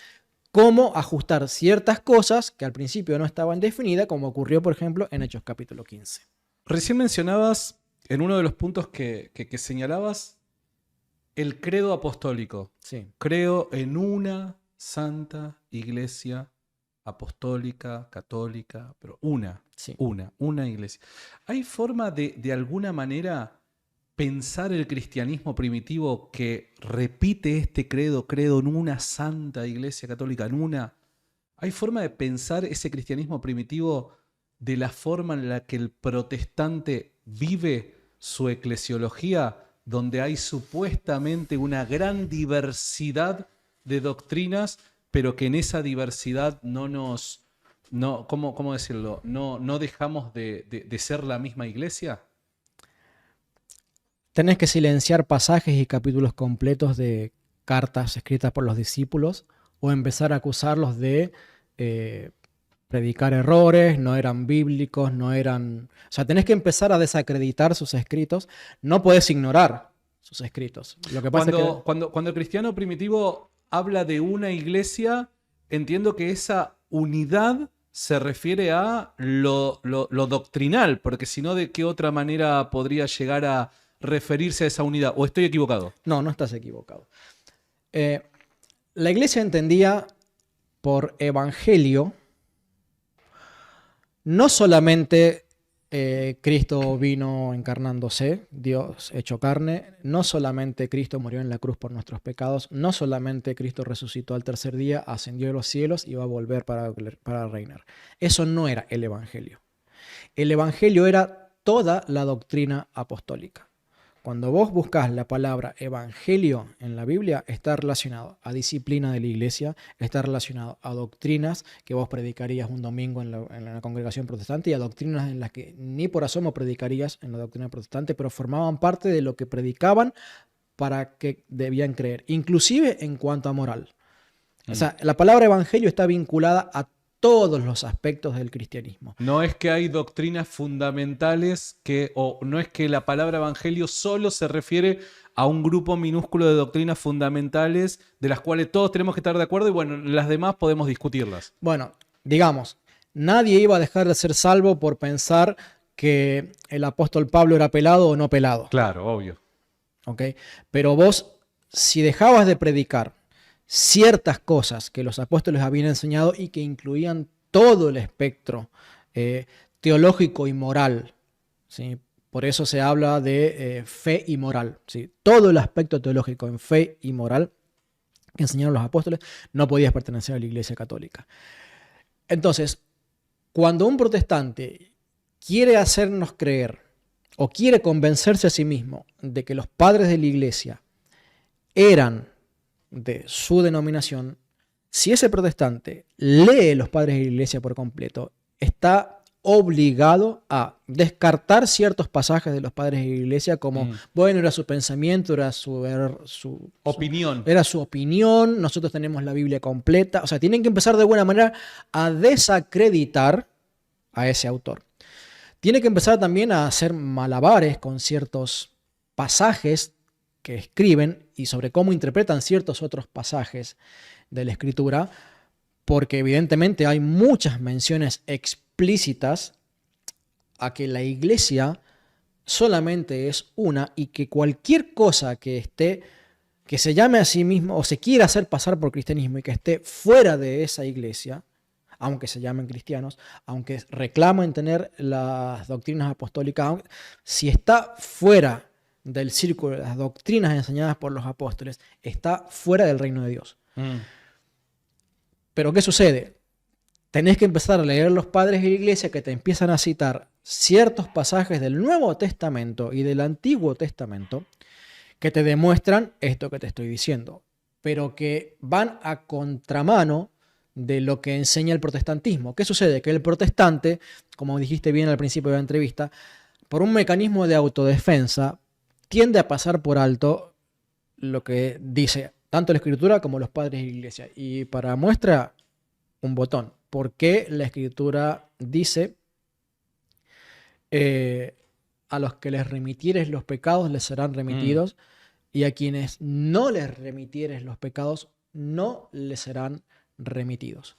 cómo ajustar ciertas cosas que al principio no estaban definidas, como ocurrió, por ejemplo, en Hechos capítulo 15. Recién mencionabas en uno de los puntos que señalabas el credo apostólico. Sí. Creo en una santa iglesia apostólica, católica, pero Sí. una iglesia. ¿Hay forma de alguna manera pensar el cristianismo primitivo que repite este credo en una santa iglesia católica, en una? ¿Hay forma de pensar ese cristianismo primitivo de la forma en la que el protestante vive su eclesiología, donde hay supuestamente una gran diversidad de doctrinas, pero que en esa diversidad ¿cómo decirlo? No dejamos de ser la misma iglesia? Tenés que silenciar pasajes y capítulos completos de cartas escritas por los discípulos o empezar a acusarlos de predicar errores, no eran bíblicos, no eran... O sea, tenés que empezar a desacreditar sus escritos. No podés ignorar sus escritos. Lo que pasa es que... Cuando el cristiano primitivo habla de una iglesia, entiendo que esa unidad se refiere a lo doctrinal, porque si no, ¿de qué otra manera podría llegar a referirse a esa unidad? ¿O estoy equivocado? No, no estás equivocado. La iglesia entendía por evangelio no solamente Cristo vino encarnándose, Dios hecho carne, no solamente Cristo murió en la cruz por nuestros pecados, no solamente Cristo resucitó al tercer día, ascendió a los cielos y va a volver para reinar. Eso no era el evangelio. El evangelio era toda la doctrina apostólica. Cuando vos buscas la palabra evangelio en la Biblia, está relacionado a disciplina de la iglesia, está relacionado a doctrinas que vos predicarías un domingo en la congregación protestante y a doctrinas en las que ni por asomo predicarías en la doctrina protestante, pero formaban parte de lo que predicaban para que debían creer, inclusive en cuanto a moral. O sea, la palabra evangelio está vinculada a todos los aspectos del cristianismo. No es que hay doctrinas fundamentales o no es que la palabra evangelio solo se refiere a un grupo minúsculo de doctrinas fundamentales de las cuales todos tenemos que estar de acuerdo y bueno, las demás podemos discutirlas. Bueno, digamos, nadie iba a dejar de ser salvo por pensar que el apóstol Pablo era pelado o no pelado. Claro, obvio. ¿Ok? Pero vos, si dejabas de predicar ciertas cosas que los apóstoles habían enseñado y que incluían todo el espectro, teológico y moral, ¿sí? Por eso se habla de fe y moral, ¿sí? Todo el aspecto teológico en fe y moral que enseñaron los apóstoles, no podías pertenecer a la Iglesia Católica. Entonces, cuando un protestante quiere hacernos creer o quiere convencerse a sí mismo de que los padres de la Iglesia eran de su denominación, si ese protestante lee los padres de la Iglesia por completo, está obligado a descartar ciertos pasajes de los padres de la Iglesia como, bueno, era su pensamiento, era su opinión. Era su opinión, nosotros tenemos la Biblia completa. O sea, tienen que empezar de buena manera a desacreditar a ese autor. Tiene que empezar también a hacer malabares con ciertos pasajes que escriben y sobre cómo interpretan ciertos otros pasajes de la Escritura, porque evidentemente hay muchas menciones explícitas a que la Iglesia solamente es una y que cualquier cosa que se llame a sí mismo o se quiera hacer pasar por cristianismo y que esté fuera de esa Iglesia, aunque se llamen cristianos, aunque reclamen tener las doctrinas apostólicas, si está fuera del círculo de las doctrinas enseñadas por los apóstoles, está fuera del reino de Dios. Pero ¿qué sucede? Tenés que empezar a leer los padres de la Iglesia que te empiezan a citar ciertos pasajes del Nuevo Testamento y del Antiguo Testamento que te demuestran esto que te estoy diciendo, pero que van a contramano de lo que enseña el protestantismo. ¿Qué sucede? Que el protestante, como dijiste bien al principio de la entrevista, por un mecanismo de autodefensa, tiende a pasar por alto lo que dice tanto la Escritura como los padres de la Iglesia. Y para muestra, un botón. ¿Por qué la Escritura dice a los que les remitieres los pecados les serán remitidos y a quienes no les remitieres los pecados no les serán remitidos?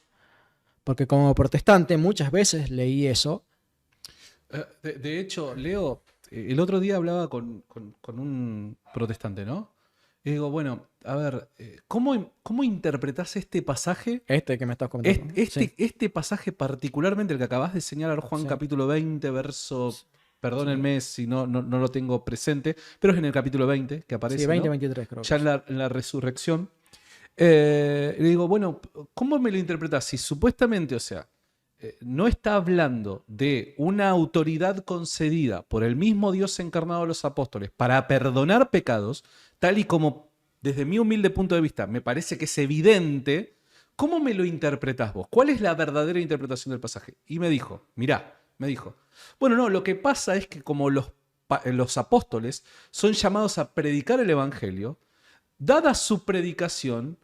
Porque como protestante muchas veces leí eso. De hecho, Leo, el otro día hablaba con un protestante, ¿no? Y digo, bueno, a ver, ¿cómo interpretás este pasaje? Este que me estás comentando. Este pasaje particularmente, el que acabas de señalar, Juan capítulo 20, verso... Perdónenme si no lo tengo presente, pero es en el capítulo 20 que aparece, Sí, 20, ¿no? 23 creo. Ya en la resurrección. Le digo, bueno, ¿cómo me lo interpretás? Si supuestamente, o sea, no está hablando de una autoridad concedida por el mismo Dios encarnado a los apóstoles para perdonar pecados, tal y como desde mi humilde punto de vista me parece que es evidente, ¿cómo me lo interpretás vos? ¿Cuál es la verdadera interpretación del pasaje? Y me dijo, bueno, no, lo que pasa es que como los apóstoles son llamados a predicar el evangelio, dada su predicación,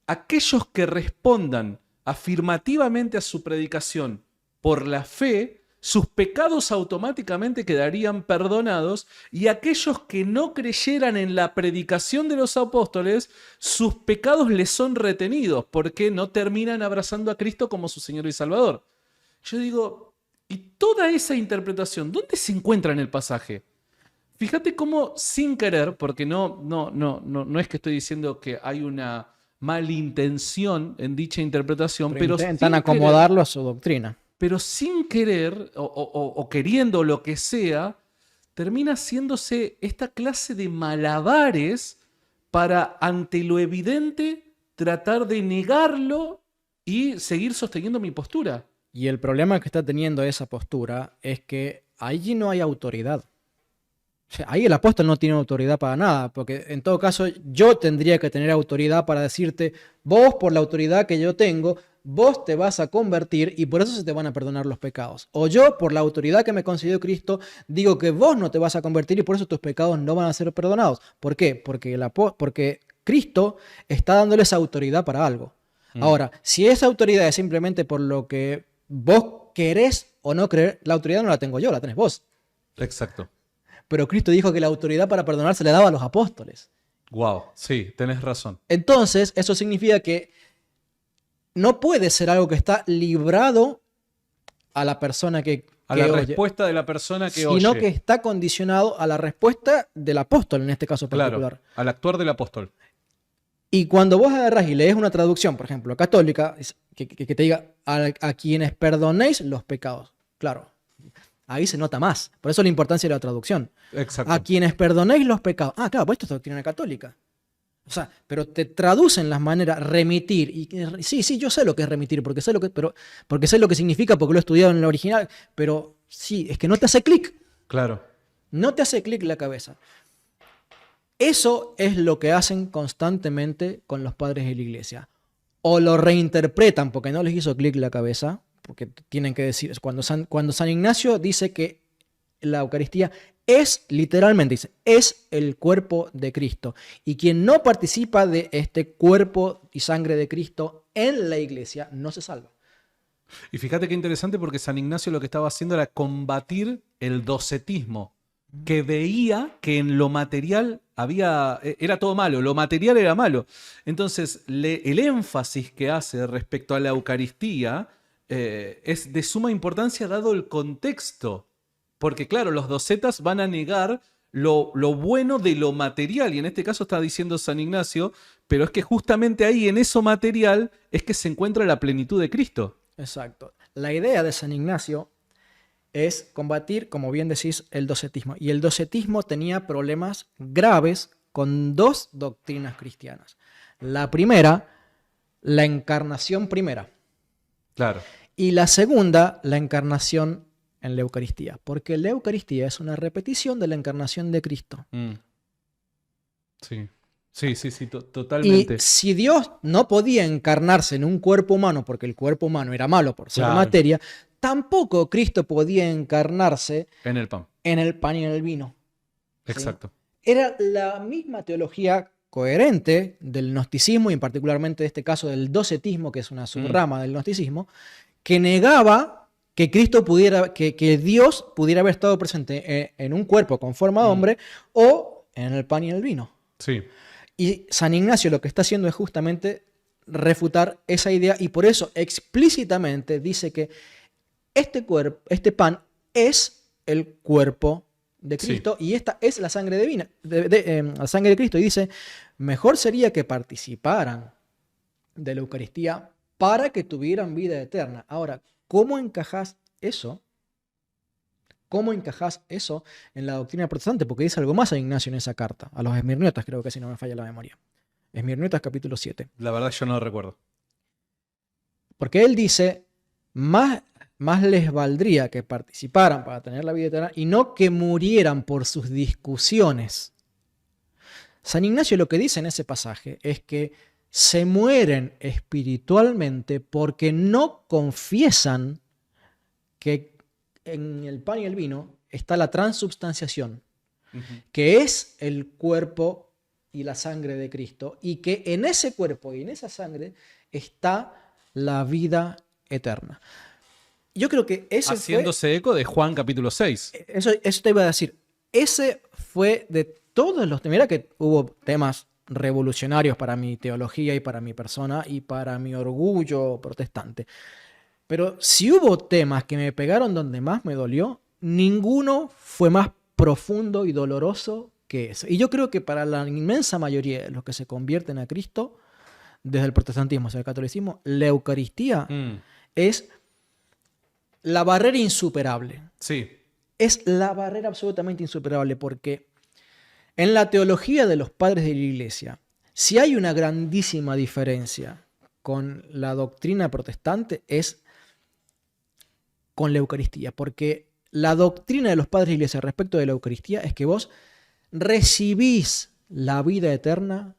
aquellos que respondan afirmativamente a su predicación por la fe, sus pecados automáticamente quedarían perdonados, y aquellos que no creyeran en la predicación de los apóstoles, sus pecados les son retenidos porque no terminan abrazando a Cristo como su Señor y Salvador. Yo digo, ¿y toda esa interpretación dónde se encuentra en el pasaje? Fíjate cómo sin querer, porque no es que estoy diciendo que hay una malintención en dicha interpretación, pero intentan acomodarlo a su doctrina. Pero sin querer o queriendo lo que sea, termina haciéndose esta clase de malabares para, ante lo evidente, tratar de negarlo y seguir sosteniendo mi postura. Y el problema que está teniendo esa postura es que allí no hay autoridad. O sea, ahí el apóstol no tiene autoridad para nada, porque en todo caso yo tendría que tener autoridad para decirte, vos por la autoridad que yo tengo, vos te vas a convertir y por eso se te van a perdonar los pecados. O yo por la autoridad que me concedió Cristo digo que vos no te vas a convertir y por eso tus pecados no van a ser perdonados. ¿Por qué? Porque Cristo está dándole esa autoridad para algo. Ahora, si esa autoridad es simplemente por lo que vos querés o no creer, la autoridad no la tengo yo, la tenés vos. Exacto. Pero Cristo dijo que la autoridad para perdonar se le daba a los apóstoles. Wow, sí, tenés razón. Entonces, eso significa que no puede ser algo que está librado a la persona que la oye, respuesta de la persona que oye. Sino que está condicionado a la respuesta del apóstol, en este caso particular. Claro, al actuar del apóstol. Y cuando vos agarrás y lees una traducción, por ejemplo, católica, que te diga a quienes perdonéis los pecados. Claro, Ahí se nota más. Por eso la importancia de la traducción. Exacto. A quienes perdonéis los pecados. Ah, claro, pues esto es doctrina católica. O sea, pero te traducen las maneras, remitir. Y, sí, yo sé lo que es remitir, porque sé lo que significa, porque lo he estudiado en el original. Pero sí, es que no te hace clic. Claro. No te hace clic la cabeza. Eso es lo que hacen constantemente con los padres de la iglesia. O lo reinterpretan porque no les hizo clic la cabeza, porque tienen que decir, cuando San Ignacio dice que la Eucaristía es, literalmente dice, es el cuerpo de Cristo. Y quien no participa de este cuerpo y sangre de Cristo en la iglesia no se salva. Y fíjate qué interesante porque San Ignacio lo que estaba haciendo era combatir el docetismo, que veía que en lo material era todo malo, lo material era malo. Entonces, el énfasis que hace respecto a la Eucaristía es de suma importancia dado el contexto. Porque claro, los docetas van a negar lo bueno de lo material, y en este caso está diciendo San Ignacio, pero es que justamente ahí, en eso material, es que se encuentra la plenitud de Cristo. Exacto. La idea de San Ignacio es combatir, como bien decís, el docetismo. Y el docetismo tenía problemas graves con dos doctrinas cristianas. La primera, la encarnación primera. Claro. Y la segunda, la encarnación en la Eucaristía. Porque la Eucaristía es una repetición de la encarnación de Cristo. Sí. Sí, totalmente. Y si Dios no podía encarnarse en un cuerpo humano, porque el cuerpo humano era malo por ser materia, tampoco Cristo podía encarnarse en el pan y en el vino. Exacto. ¿Sí? Era la misma teología coherente del gnosticismo, y particularmente de este caso del docetismo, que es una subrama del gnosticismo, que negaba que Cristo que Dios pudiera haber estado presente en un cuerpo con forma de hombre o en el pan y en el vino. Sí. Y San Ignacio lo que está haciendo es justamente refutar esa idea, y por eso explícitamente dice que este pan es el cuerpo de Cristo, y esta es la sangre divina, la sangre de Cristo. Y dice, mejor sería que participaran de la Eucaristía para que tuvieran vida eterna. Ahora, ¿cómo encajás eso? ¿Cómo encajás eso en la doctrina protestante? Porque dice algo más a Ignacio en esa carta, a los esmirniotas, creo que si no me falla la memoria. Esmirniotas capítulo 7. La verdad yo no lo recuerdo. Porque él dice, más les valdría que participaran para tener la vida eterna y no que murieran por sus discusiones. San Ignacio lo que dice en ese pasaje es que se mueren espiritualmente porque no confiesan que en el pan y el vino está la transubstanciación, que es el cuerpo y la sangre de Cristo, y que en ese cuerpo y en esa sangre está la vida eterna. Yo creo que ese haciéndose eco de Juan capítulo 6. Eso te iba a decir. Ese fue de todos los... Mira que hubo temas revolucionarios para mi teología y para mi persona y para mi orgullo protestante. Pero si hubo temas que me pegaron donde más me dolió, ninguno fue más profundo y doloroso que eso. Y yo creo que para la inmensa mayoría de los que se convierten a Cristo, desde el protestantismo hacia el catolicismo, la Eucaristía es la barrera insuperable. Sí. Es la barrera absolutamente insuperable, porque en la teología de los padres de la Iglesia, si hay una grandísima diferencia con la doctrina protestante, es con la Eucaristía, porque la doctrina de los padres de la Iglesia respecto de la Eucaristía es que vos recibís la vida eterna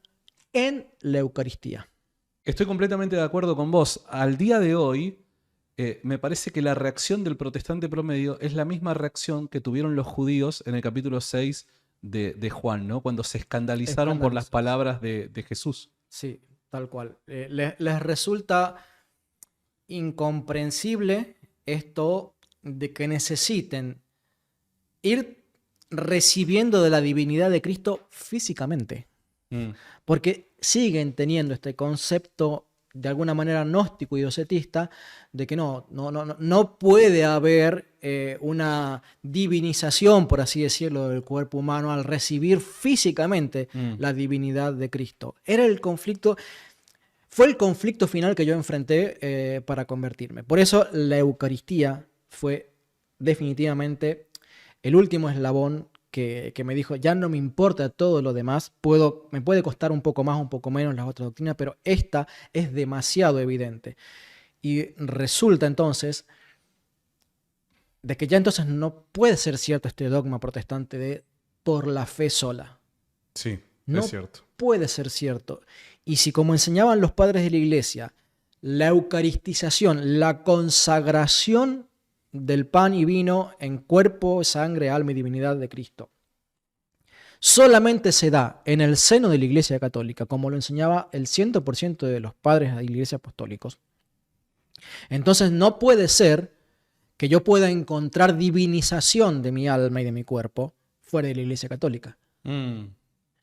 en la Eucaristía. Estoy completamente de acuerdo con vos. Al día de hoy, me parece que la reacción del protestante promedio es la misma reacción que tuvieron los judíos en el capítulo 6 de Juan, ¿no? Cuando se escandalizaron por las palabras de Jesús. Sí, tal cual. Les resulta incomprensible esto de que necesiten ir recibiendo de la divinidad de Cristo físicamente. Porque siguen teniendo este concepto de alguna manera gnóstico y docetista de que no puede haber una divinización, por así decirlo, del cuerpo humano al recibir físicamente la divinidad de Cristo. Fue el conflicto final que yo enfrenté para convertirme. Por eso la Eucaristía fue definitivamente el último eslabón que me dijo, ya no me importa todo lo demás, me puede costar un poco más, un poco menos las otras doctrinas, pero esta es demasiado evidente. Y resulta entonces de que ya entonces no puede ser cierto este dogma protestante de por la fe sola. Sí, No es cierto. puede ser cierto. Y si, como enseñaban los padres de la iglesia, la eucaristización, la consagración del pan y vino en cuerpo, sangre, alma y divinidad de Cristo, solamente se da en el seno de la Iglesia Católica, como lo enseñaba el 100% de los padres de la Iglesia apostólicos, entonces no puede ser que yo pueda encontrar divinización de mi alma y de mi cuerpo fuera de la Iglesia Católica.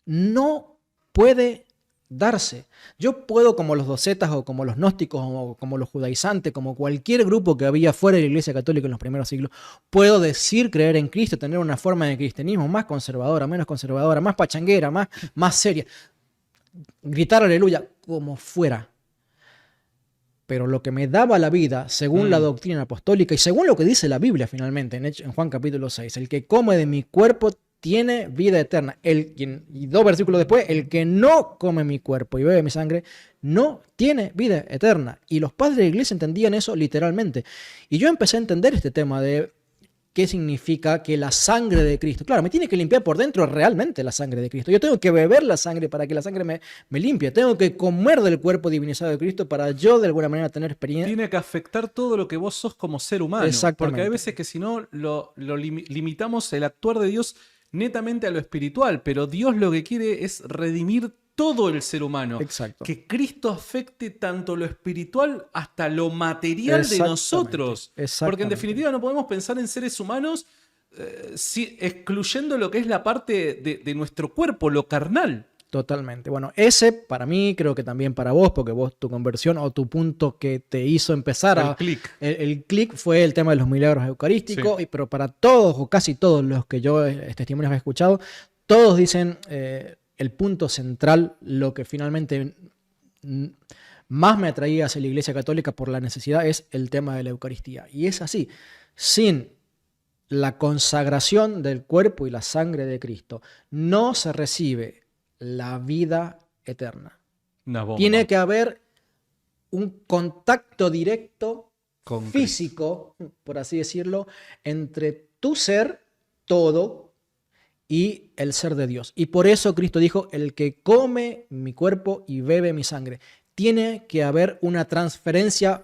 No puede darse. Yo puedo, como los docetas o como los gnósticos o como los judaizantes, como cualquier grupo que había fuera de la Iglesia Católica en los primeros siglos, puedo decir creer en Cristo, tener una forma de cristianismo más conservadora, menos conservadora, más pachanguera, más seria, gritar aleluya, como fuera. Pero lo que me daba la vida, según la doctrina apostólica y según lo que dice la Biblia finalmente, en Juan capítulo 6, el que come de mi cuerpo tiene vida eterna. Y 2 versículos después, el que no come mi cuerpo y bebe mi sangre, no tiene vida eterna. Y los padres de la iglesia entendían eso literalmente. Y yo empecé a entender este tema de qué significa que la sangre de Cristo. Claro, me tiene que limpiar por dentro realmente la sangre de Cristo. Yo tengo que beber la sangre para que la sangre me limpie. Tengo que comer del cuerpo divinizado de Cristo para yo de alguna manera tener experiencia. Tiene que afectar todo lo que vos sos como ser humano. Exactamente. Porque hay veces que si no lo limitamos el actuar de Dios netamente a lo espiritual, pero Dios lo que quiere es redimir todo el ser humano. Exacto. Que Cristo afecte tanto lo espiritual hasta lo material de nosotros. Porque en definitiva no podemos pensar en seres humanos excluyendo lo que es la parte de nuestro cuerpo, lo carnal. Totalmente. Bueno, ese para mí, creo que también para vos, porque vos tu conversión o tu punto que te hizo empezar el clic fue el tema de los milagros eucarísticos, sí. Pero para todos o casi todos los que yo testimonios he escuchado, todos dicen el punto central, lo que finalmente más me atraía hacia la Iglesia Católica por la necesidad es el tema de la Eucaristía. Y es así, sin la consagración del cuerpo y la sangre de Cristo, no se recibe la vida eterna. Tiene que haber un contacto directo, físico, por así decirlo, entre tu ser, todo, y el ser de Dios. Y por eso Cristo dijo, el que come mi cuerpo y bebe mi sangre. Tiene que haber una transferencia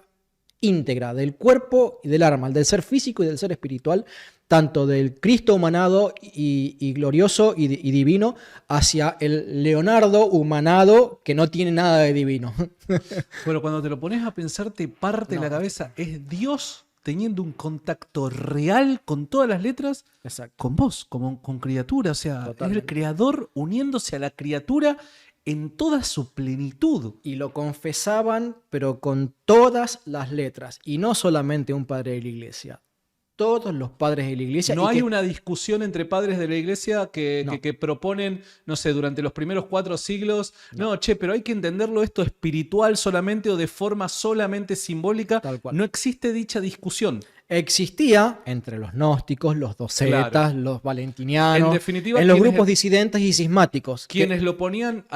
íntegra del cuerpo y del alma, del ser físico y del ser espiritual, tanto del Cristo humanado y glorioso y divino hacia el Leonardo humanado que no tiene nada de divino. Pero cuando te lo pones a pensar te parte la cabeza. Es Dios teniendo un contacto real con todas las letras. Exacto. Con vos, con criatura. O sea, totalmente. Es el creador uniéndose a la criatura en toda su plenitud. Y lo confesaban, pero con todas las letras. Y no solamente un padre de la iglesia. Todos los padres de la iglesia. No hay una discusión entre padres de la iglesia que proponen, no sé, durante los primeros 4 siglos, pero hay que entenderlo esto espiritual solamente o de forma solamente simbólica. Tal cual. No existe dicha discusión. Existía entre los gnósticos, los docetas, los valentinianos, en definitiva, los grupos disidentes y cismáticos. Quienes ponían,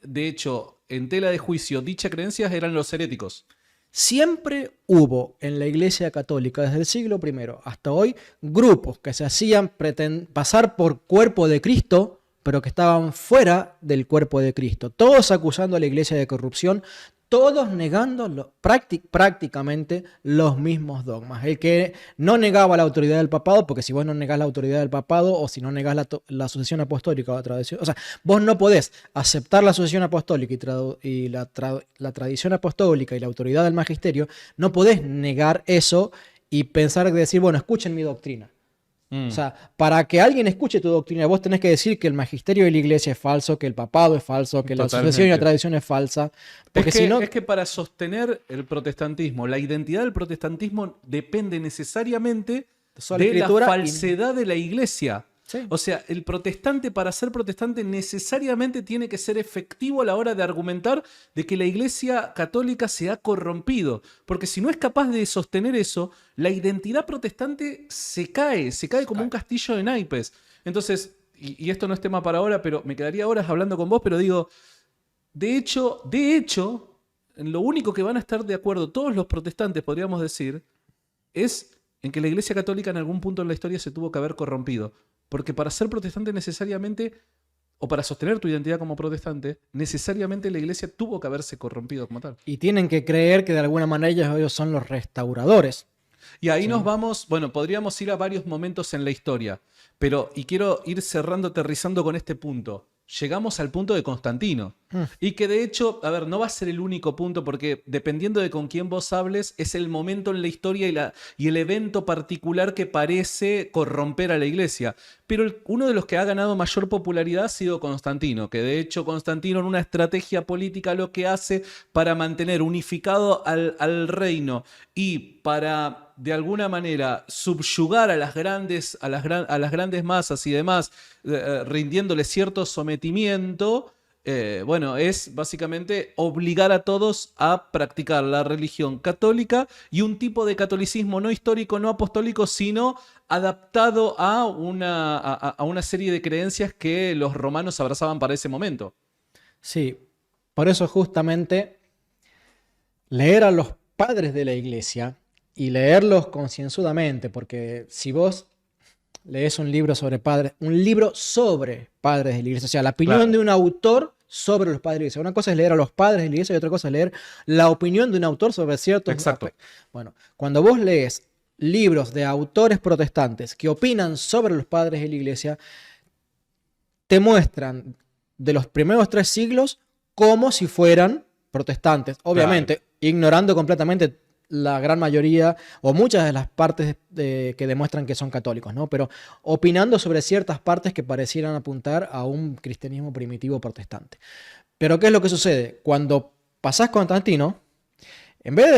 de hecho, en tela de juicio dicha creencia eran los heréticos. Siempre hubo en la Iglesia Católica, desde el siglo I hasta hoy, grupos que se hacían pasar por cuerpo de Cristo, pero que estaban fuera del cuerpo de Cristo. Todos acusando a la Iglesia de corrupción, todos negando prácticamente los mismos dogmas. El que no negaba la autoridad del papado, porque si vos no negás la autoridad del papado o si no negás la sucesión apostólica o la tradición, o sea, vos no podés aceptar la sucesión apostólica y la tradición apostólica y la autoridad del magisterio, no podés negar eso y pensar de decir, bueno, escuchen mi doctrina. O sea, para que alguien escuche tu doctrina, vos tenés que decir que el magisterio de la iglesia es falso, que el papado es falso, que la sucesión y la tradición es falsa. Porque es que para sostener el protestantismo, la identidad del protestantismo depende necesariamente de la falsedad de la iglesia. Sí. O sea, el protestante, para ser protestante, necesariamente tiene que ser efectivo a la hora de argumentar de que la Iglesia Católica se ha corrompido. Porque si no es capaz de sostener eso, la identidad protestante se cae como un castillo de naipes. Entonces, y esto no es tema para ahora, pero me quedaría horas hablando con vos, pero digo, de hecho, en lo único que van a estar de acuerdo todos los protestantes, podríamos decir, es en que la Iglesia Católica en algún punto en la historia se tuvo que haber corrompido. Porque para ser protestante necesariamente, o para sostener tu identidad como protestante, necesariamente la Iglesia tuvo que haberse corrompido como tal. Y tienen que creer que de alguna manera ellos son los restauradores. Y ahí Sí. nos vamos, bueno, podríamos ir a varios momentos en la historia, pero, y quiero ir cerrando, aterrizando con este punto. Llegamos al punto de Constantino. Y que de hecho, a ver, no va a ser el único punto porque dependiendo de con quién vos hables, es el momento en la historia y el evento particular que parece corromper a la iglesia. Pero uno de los que ha ganado mayor popularidad ha sido Constantino, que de hecho Constantino en una estrategia política lo que hace para mantener unificado al reino y para de alguna manera subyugar a las grandes masas y demás, rindiéndole cierto sometimiento, bueno, es básicamente obligar a todos a practicar la religión católica y un tipo de catolicismo no histórico, no apostólico, sino adaptado a una serie de creencias que los romanos abrazaban para ese momento. Sí, por eso justamente leer a los padres de la iglesia y leerlos concienzudamente, porque si vos lees un libro sobre padres de la iglesia, o sea, la opinión Claro. de un autor sobre los padres de la iglesia. Una cosa es leer a los padres de la iglesia y otra cosa es leer la opinión de un autor sobre ciertos Exacto. aspectos. Bueno, cuando vos lees libros de autores protestantes que opinan sobre los padres de la iglesia, te muestran de los primeros 3 siglos como si fueran protestantes. Obviamente, ignorando completamente la gran mayoría o muchas de las partes que demuestran que son católicos, ¿no? Pero opinando sobre ciertas partes que parecieran apuntar a un cristianismo primitivo protestante. Pero ¿qué es lo que sucede? Cuando pasás Constantino, en vez de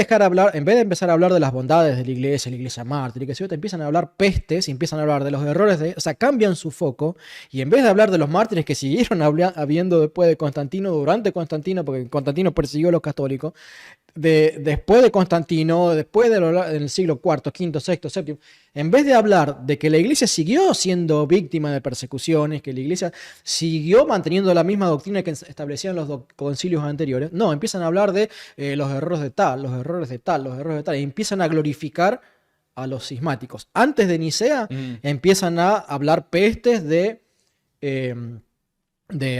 empezar a hablar de las bondades de la iglesia mártir, que te empiezan a hablar pestes, y empiezan a hablar de los errores o sea, cambian su foco, y en vez de hablar de los mártires que siguieron habiendo después de Constantino, durante Constantino, porque Constantino persiguió a los católicos, después de Constantino, después del siglo IV, V, VI, VII, en vez de hablar de que la iglesia siguió siendo víctima de persecuciones, que la iglesia siguió manteniendo la misma doctrina que establecían los concilios anteriores, no, empiezan a hablar de los errores de tal, los errores de tal, los errores de tal, y empiezan a glorificar a los cismáticos. Antes de Nicea, empiezan a hablar pestes de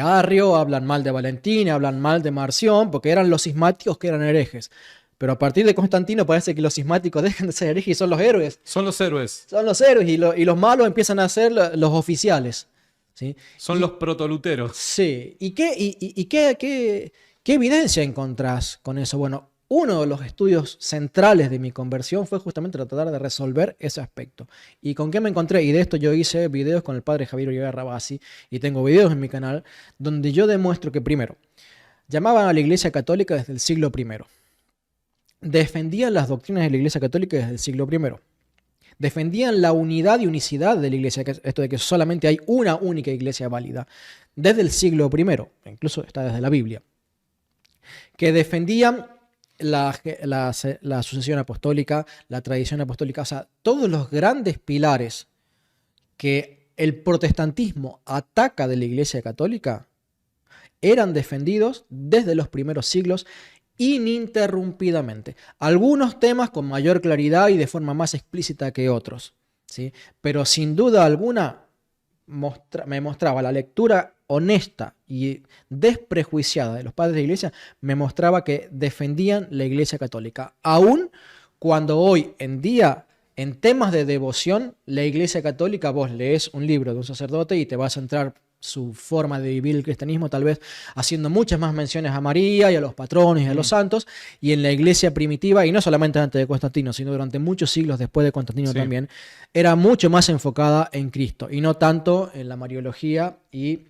Arrio, hablan mal de Valentín, hablan mal de Marción, porque eran los cismáticos que eran herejes. Pero a partir de Constantino parece que los cismáticos dejan de ser herejes y son los héroes. Son los héroes. Son los héroes y los malos empiezan a ser los oficiales. ¿Sí? Son los protoluteros. Sí. ¿Y qué evidencia encontrás con eso? Bueno, uno de los estudios centrales de mi conversión fue justamente tratar de resolver ese aspecto. ¿Y con qué me encontré? Y de esto yo hice videos con el padre Javier Olivera Rabasi y tengo videos en mi canal donde yo demuestro que primero, llamaban a la Iglesia Católica desde el siglo I. Defendían las doctrinas de la Iglesia Católica desde el siglo I. Defendían la unidad y unicidad de la Iglesia, esto de que solamente hay una única Iglesia válida, desde el siglo I, incluso está desde la Biblia. Que defendían la sucesión apostólica, la tradición apostólica, o sea, todos los grandes pilares que el protestantismo ataca de la Iglesia Católica eran defendidos desde los primeros siglos ininterrumpidamente. Algunos temas con mayor claridad y de forma más explícita que otros, ¿sí? Pero sin duda alguna me mostraba la lectura honesta y desprejuiciada de los padres de la iglesia, me mostraba que defendían la Iglesia Católica. Aún cuando hoy en día, en temas de devoción, la Iglesia Católica, vos lees un libro de un sacerdote y te vas a entrar su forma de vivir el cristianismo, tal vez haciendo muchas más menciones a María y a los patrones y a los santos, y en la iglesia primitiva, y no solamente antes de Constantino, sino durante muchos siglos después de Constantino también, era mucho más enfocada en Cristo, y no tanto en la Mariología y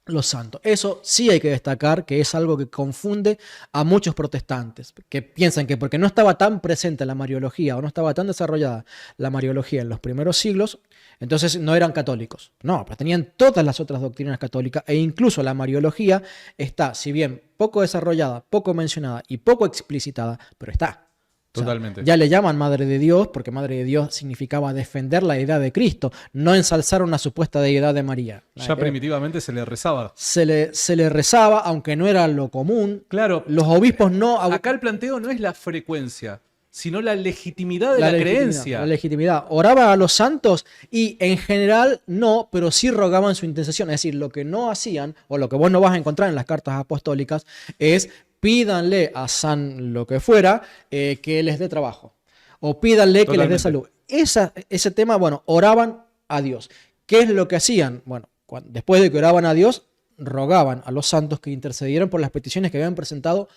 los santos. Eso sí hay que destacar, que es algo que confunde a muchos protestantes, que piensan que porque no estaba tan presente la Mariología o no estaba tan desarrollada la Mariología en los primeros siglos, entonces no eran católicos. No, pero tenían todas las otras doctrinas católicas e incluso la Mariología está, si bien poco desarrollada, poco mencionada y poco explicitada, pero está. O sea, Totalmente. ya le llaman Madre de Dios porque Madre de Dios significaba defender la deidad de Cristo, no ensalzar una supuesta deidad de María. Ya primitivamente se le rezaba. Se le rezaba, aunque no era lo común. Claro, Los obispos no... acá el planteo no es la frecuencia, sino la legitimidad de la legitimidad, creencia. la legitimidad. Oraban a los santos y en general no, pero sí rogaban su intercesión. Es decir, lo que no hacían, o lo que vos no vas a encontrar en las cartas apostólicas, es pídanle a San lo que fuera que les dé trabajo. O pídanle que les dé salud. Ese tema, bueno, oraban a Dios. ¿Qué es lo que hacían? Bueno, después de que oraban a Dios, rogaban a los santos que intercedieran por las peticiones que habían presentado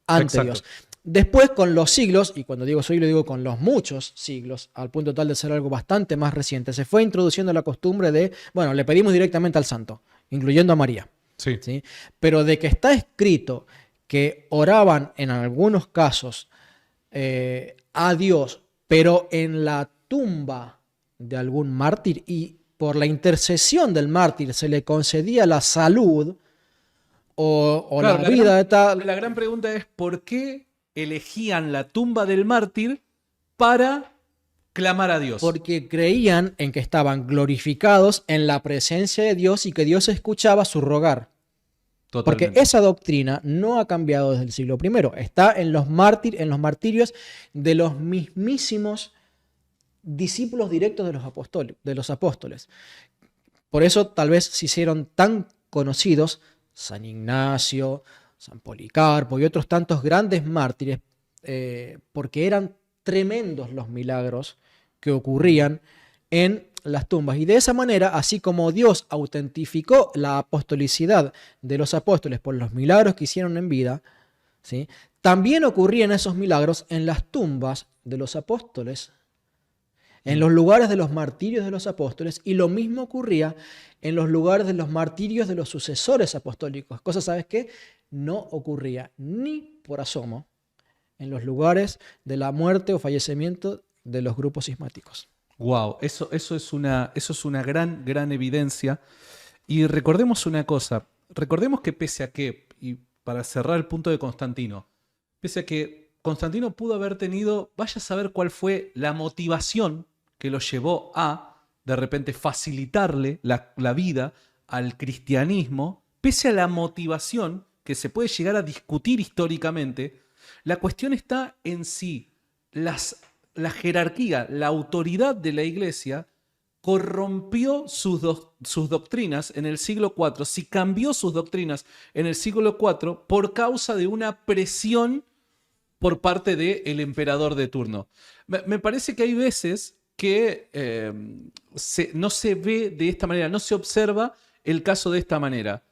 ante Dios. Después, con los siglos, y cuando digo siglo, digo con los muchos siglos, al punto tal de ser algo bastante más reciente, se fue introduciendo la costumbre de, bueno, le pedimos directamente al santo, incluyendo a María. Sí. ¿Sí? Pero de que está escrito que oraban en algunos casos a Dios, pero en la tumba de algún mártir y por la intercesión del mártir se le concedía la salud o claro, la vida de tal. La gran pregunta es ¿por qué elegían la tumba del mártir para clamar a Dios? Porque creían en que estaban glorificados en la presencia de Dios y que Dios escuchaba su rogar. Totalmente. Porque esa doctrina no ha cambiado desde el siglo I. Está en los martirios de los mismísimos discípulos directos de los apóstoles. Por eso tal vez se hicieron tan conocidos San Ignacio, San Policarpo y otros tantos grandes mártires, porque eran tremendos los milagros que ocurrían en las tumbas. Y de esa manera, así como Dios autentificó la apostolicidad de los apóstoles por los milagros que hicieron en vida, ¿sí?, también ocurrían esos milagros en las tumbas de los apóstoles, en los lugares de los martirios de los apóstoles, y lo mismo ocurría en los lugares de los martirios de los sucesores apostólicos. Cosa, ¿sabes qué? No ocurría ni por asomo en los lugares de la muerte o fallecimiento de los grupos cismáticos. Wow, eso es una gran evidencia. Y recordemos una cosa, recordemos que pese a que, y para cerrar el punto de Constantino, pese a que Constantino pudo haber tenido, vaya a saber cuál fue la motivación que lo llevó a, de repente, facilitarle la vida al cristianismo, pese a la motivación que se puede llegar a discutir históricamente, la cuestión está en si la jerarquía, la autoridad de la Iglesia corrompió sus doctrinas en el siglo IV, si cambió sus doctrinas en el siglo IV por causa de una presión por parte del emperador de turno. Me parece que hay veces que no se ve de esta manera, no se observa el caso de esta manera.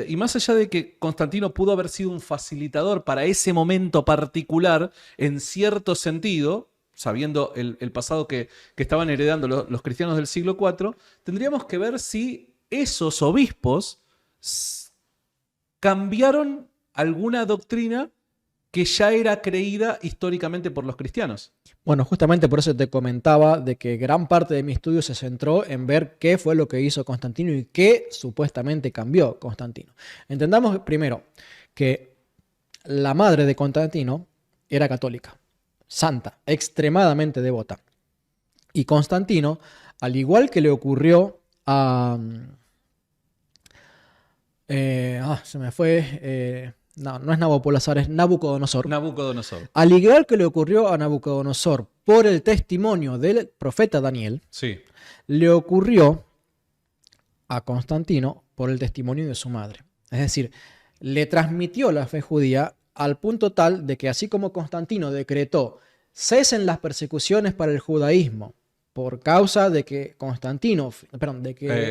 Y más allá de que Constantino pudo haber sido un facilitador para ese momento particular, en cierto sentido, sabiendo el pasado que estaban heredando los cristianos del siglo IV, tendríamos que ver si esos obispos cambiaron alguna doctrina que ya era creída históricamente por los cristianos. Bueno, justamente por eso te comentaba de que gran parte de mi estudio se centró en ver qué fue lo que hizo Constantino y qué supuestamente cambió Constantino. Entendamos primero que la madre de Constantino era católica, santa, extremadamente devota. Y Constantino, al igual que le ocurrió a... se me fue... No es Nabopolassar, es Nabucodonosor. Nabucodonosor. Al igual que le ocurrió a Nabucodonosor por el testimonio del profeta Daniel, sí, le ocurrió a Constantino por el testimonio de su madre. Es decir, le transmitió la fe judía al punto tal de que así como Constantino decretó cesen las persecuciones para el judaísmo por causa de que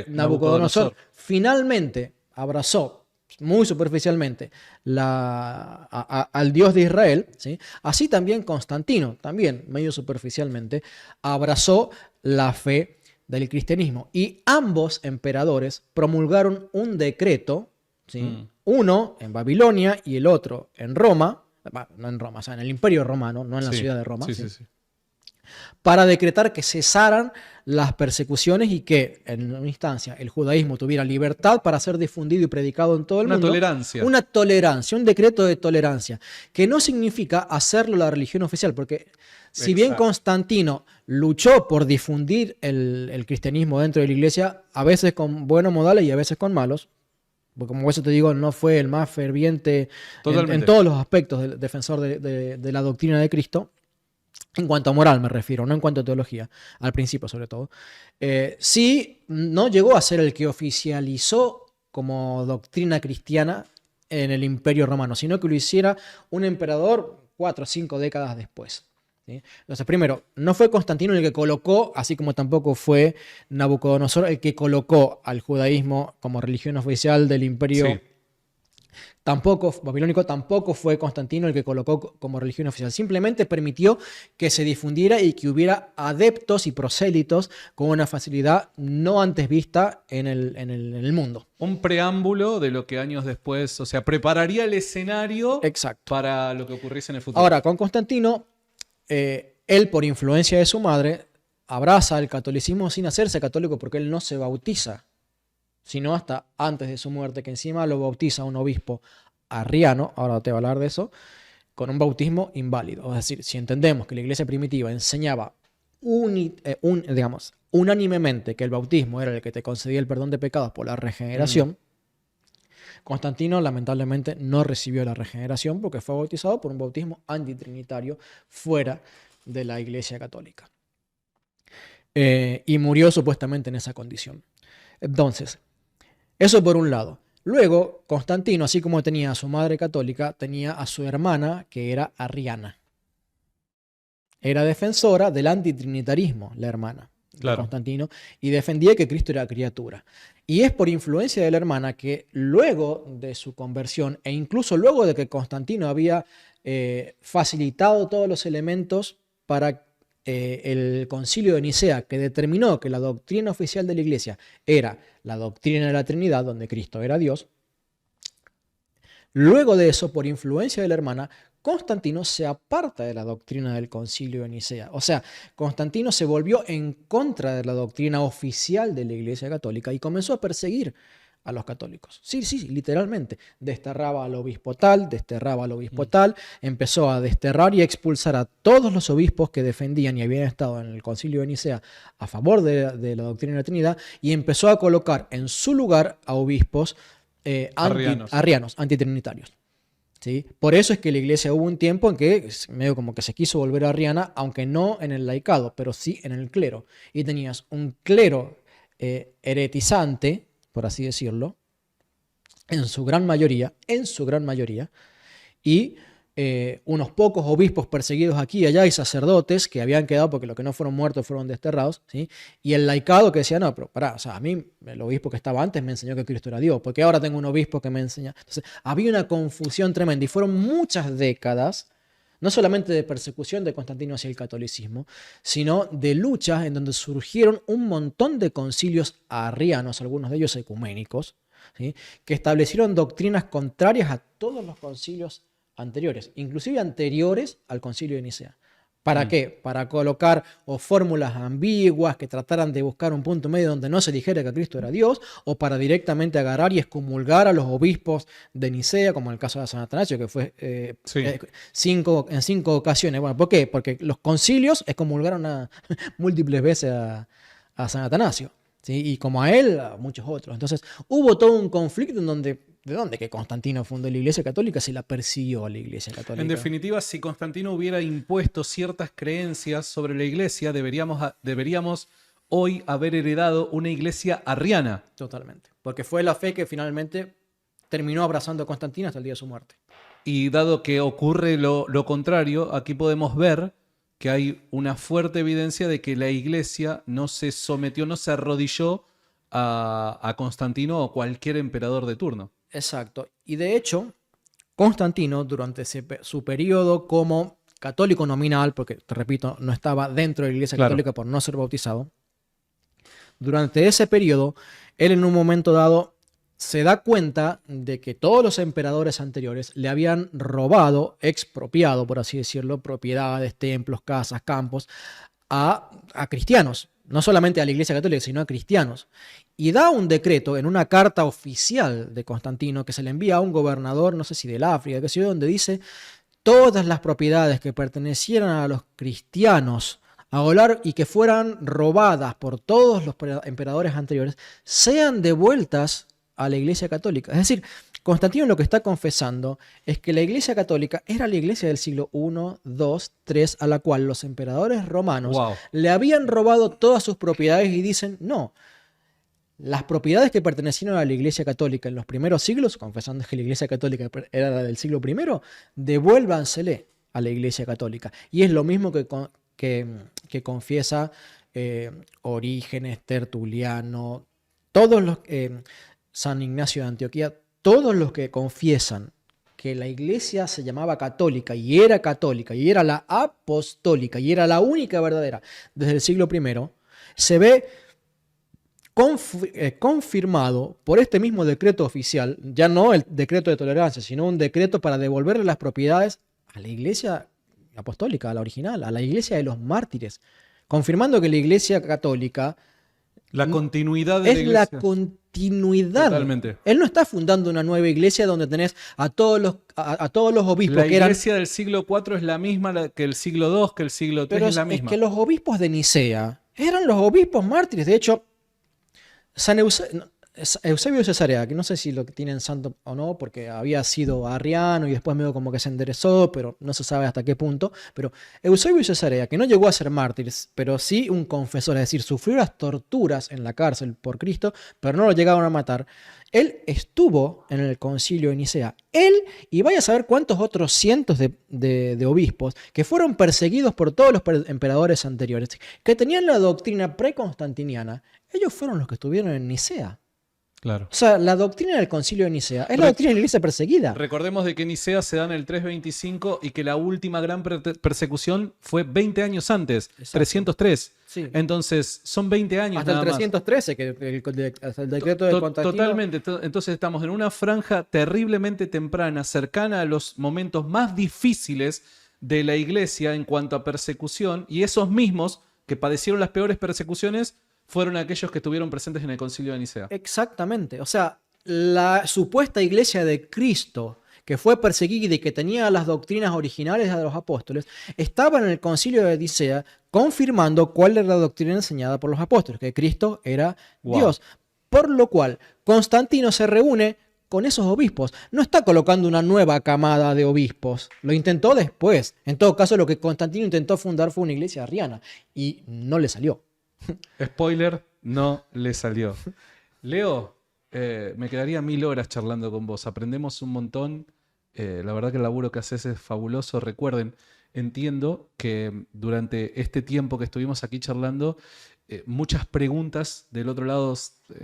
Nabucodonosor finalmente abrazó muy superficialmente al Dios de Israel, ¿sí?, así también Constantino, también medio superficialmente, abrazó la fe del cristianismo. Y ambos emperadores promulgaron un decreto, ¿sí? Uno en Babilonia y el otro en Roma, no en Roma, o sea, en el Imperio Romano, no en la Sí, ciudad de Roma, sí, ¿sí? sí, sí. Para decretar que cesaran las persecuciones y que, en una instancia, el judaísmo tuviera libertad para ser difundido y predicado en todo el Una mundo. tolerancia. Una tolerancia, un decreto de tolerancia, que no significa hacerlo la religión oficial, porque si bien Exacto. Constantino luchó por difundir el cristianismo dentro de la iglesia, a veces con buenos modales y a veces con malos, porque como eso te digo, no fue el más ferviente en Totalmente. todos los aspectos del defensor de la doctrina de Cristo. En cuanto a moral me refiero, no en cuanto a teología, al principio sobre todo. Sí, no llegó a ser el que oficializó como doctrina cristiana en el Imperio Romano, sino que lo hiciera un emperador 4 o 5 décadas después. ¿Sí? Entonces, primero, no fue Constantino el que colocó, así como tampoco fue Nabucodonosor el que colocó al judaísmo como religión oficial del Imperio. Sí. Tampoco, babilónico, tampoco fue Constantino el que colocó como religión oficial. Simplemente permitió que se difundiera y que hubiera adeptos y prosélitos con una facilidad no antes vista en el mundo. Un preámbulo de lo que años después, o sea, prepararía el escenario Exacto. para lo que ocurriese en el futuro. Ahora, con Constantino, él por influencia de su madre abraza el catolicismo sin hacerse católico porque él no se bautiza, sino hasta antes de su muerte, que encima lo bautiza un obispo arriano, ahora te voy a hablar de eso, con un bautismo inválido. Es decir, si entendemos que la iglesia primitiva enseñaba digamos, unánimemente que el bautismo era el que te concedía el perdón de pecados por la regeneración, Constantino lamentablemente no recibió la regeneración porque fue bautizado por un bautismo antitrinitario fuera de la iglesia católica. Y murió supuestamente en esa condición. Entonces, eso por un lado. Luego, Constantino, así como tenía a su madre católica, tenía a su hermana que era arriana. Era defensora del antitrinitarismo, la hermana de Claro. Constantino, y defendía que Cristo era criatura. Y es por influencia de la hermana que luego de su conversión, e incluso luego de que Constantino había facilitado todos los elementos para el concilio de Nicea, que determinó que la doctrina oficial de la iglesia era la doctrina de la Trinidad, donde Cristo era Dios. Luego de eso, por influencia de la hermana, Constantino se aparta de la doctrina del concilio de Nicea. O sea, Constantino se volvió en contra de la doctrina oficial de la Iglesia Católica y comenzó a perseguir a los católicos. Sí, literalmente. Desterraba al obispo tal, desterraba al obispo tal, empezó a desterrar y a expulsar a todos los obispos que defendían y habían estado en el concilio de Nicea a favor de la doctrina de la Trinidad, y empezó a colocar en su lugar a obispos arrianos, antitrinitarios. ¿Sí? Por eso es que la iglesia hubo un tiempo en que medio como que se quiso volver arriana, aunque no en el laicado, pero sí en el clero. Y tenías un clero heretizante, por así decirlo, en su gran mayoría, y unos pocos obispos perseguidos aquí y allá y sacerdotes que habían quedado porque los que no fueron muertos fueron desterrados, ¿sí? Y el laicado que decía, no, pero pará, o sea, a mí el obispo que estaba antes me enseñó que Cristo era Dios, porque ahora tengo un obispo que me enseña. Entonces, había una confusión tremenda y fueron muchas décadas, no solamente de persecución de Constantino hacia el catolicismo, sino de luchas en donde surgieron un montón de concilios arrianos, algunos de ellos ecuménicos, ¿sí? Que establecieron doctrinas contrarias a todos los concilios anteriores, inclusive anteriores al concilio de Nicea. ¿Para qué? Para colocar o fórmulas ambiguas que trataran de buscar un punto medio donde no se dijera que Cristo era Dios, o para directamente agarrar y excomulgar a los obispos de Nicea, como en el caso de San Atanasio, que fue en 5 ocasiones. Bueno, ¿por qué? Porque los concilios excomulgaron múltiples veces a San Atanasio, ¿sí? Y como a él, a muchos otros. Entonces, hubo todo un conflicto en donde ¿de dónde que Constantino fundó la Iglesia Católica? Se la persiguió a la Iglesia Católica. En definitiva, si Constantino hubiera impuesto ciertas creencias sobre la Iglesia, deberíamos hoy haber heredado una Iglesia arriana. Totalmente. Porque fue la fe que finalmente terminó abrazando a Constantino hasta el día de su muerte. Y dado que ocurre lo contrario, aquí podemos ver que hay una fuerte evidencia de que la Iglesia no se sometió, no se arrodilló a Constantino o cualquier emperador de turno. Exacto. Y de hecho, Constantino, durante su periodo como católico nominal, porque te repito, no estaba dentro de la Iglesia Católica por no ser bautizado, Durante ese periodo, él en un momento dado se da cuenta de que todos los emperadores anteriores le habían robado, expropiado, por así decirlo, propiedades, templos, casas, campos, a cristianos. No solamente a la Iglesia Católica, sino a cristianos. Y da un decreto en una carta oficial de Constantino que se le envía a un gobernador, no sé si del África, qué sé yo, donde dice: todas las propiedades que pertenecieran a los cristianos a volar y que fueran robadas por todos los emperadores anteriores sean devueltas a la Iglesia Católica. Es decir, Constantino lo que está confesando es que la Iglesia Católica era la iglesia del siglo I, II, III, a la cual los emperadores romanos Wow. le habían robado todas sus propiedades y dicen: no, las propiedades que pertenecieron a la Iglesia Católica en los primeros siglos, confesando que la Iglesia Católica era la del siglo I, devuélvansele a la Iglesia Católica. Y es lo mismo que confiesa Orígenes, Tertuliano, todos los, San Ignacio de Antioquía, todos los que confiesan que la Iglesia se llamaba católica y era la apostólica y era la única verdadera desde el siglo I, se ve confirmado por este mismo decreto oficial, ya no el decreto de tolerancia, sino un decreto para devolverle las propiedades a la Iglesia apostólica, a la original, a la Iglesia de los mártires, confirmando que la Iglesia católica La continuidad de la es la iglesia. continuidad. Totalmente. Él no está fundando una nueva iglesia donde tenés a todos los obispos La que eran... iglesia del siglo IV es la misma que el siglo II, que el siglo III Pero es la es misma. que los obispos de Nicea eran los obispos mártires. De hecho, Eusebio de Cesarea, que no sé si lo tienen santo o no, porque había sido arriano y después medio como que se enderezó, pero no se sabe hasta qué punto. Pero Eusebio de Cesarea, que no llegó a ser mártir, pero sí un confesor, es decir, sufrió las torturas en la cárcel por Cristo, pero no lo llegaron a matar. Él estuvo en el concilio de Nicea. Él y vaya a saber cuántos otros cientos de obispos que fueron perseguidos por todos los emperadores anteriores, que tenían la doctrina preconstantiniana. Ellos fueron los que estuvieron en Nicea. Claro. O sea, la doctrina del concilio de Nicea es la doctrina de la iglesia perseguida. Recordemos de que Nicea se da en el 325 y que la última gran persecución fue 20 años antes, Exacto. 303. Sí. Entonces, son 20 años Hasta el nada más. 313, hasta el decreto de Constantino. Totalmente. Entonces estamos en una franja terriblemente temprana, cercana a los momentos más difíciles de la iglesia en cuanto a persecución, y esos mismos que padecieron las peores persecuciones fueron aquellos que estuvieron presentes en el concilio de Nicea. Exactamente. O sea, la supuesta iglesia de Cristo, que fue perseguida y que tenía las doctrinas originales de los apóstoles, estaba en el concilio de Nicea confirmando cuál era la doctrina enseñada por los apóstoles, que Cristo era Dios. Por lo cual, Constantino se reúne con esos obispos. No está colocando una nueva camada de obispos. Lo intentó después. En todo caso, lo que Constantino intentó fundar fue una iglesia arriana y no le salió. Spoiler, no le salió. Leo, me quedaría 1000 horas charlando con vos. Aprendemos un montón. La verdad que el laburo que haces es fabuloso. Recuerden, entiendo que durante este tiempo que estuvimos aquí charlando, muchas preguntas del otro lado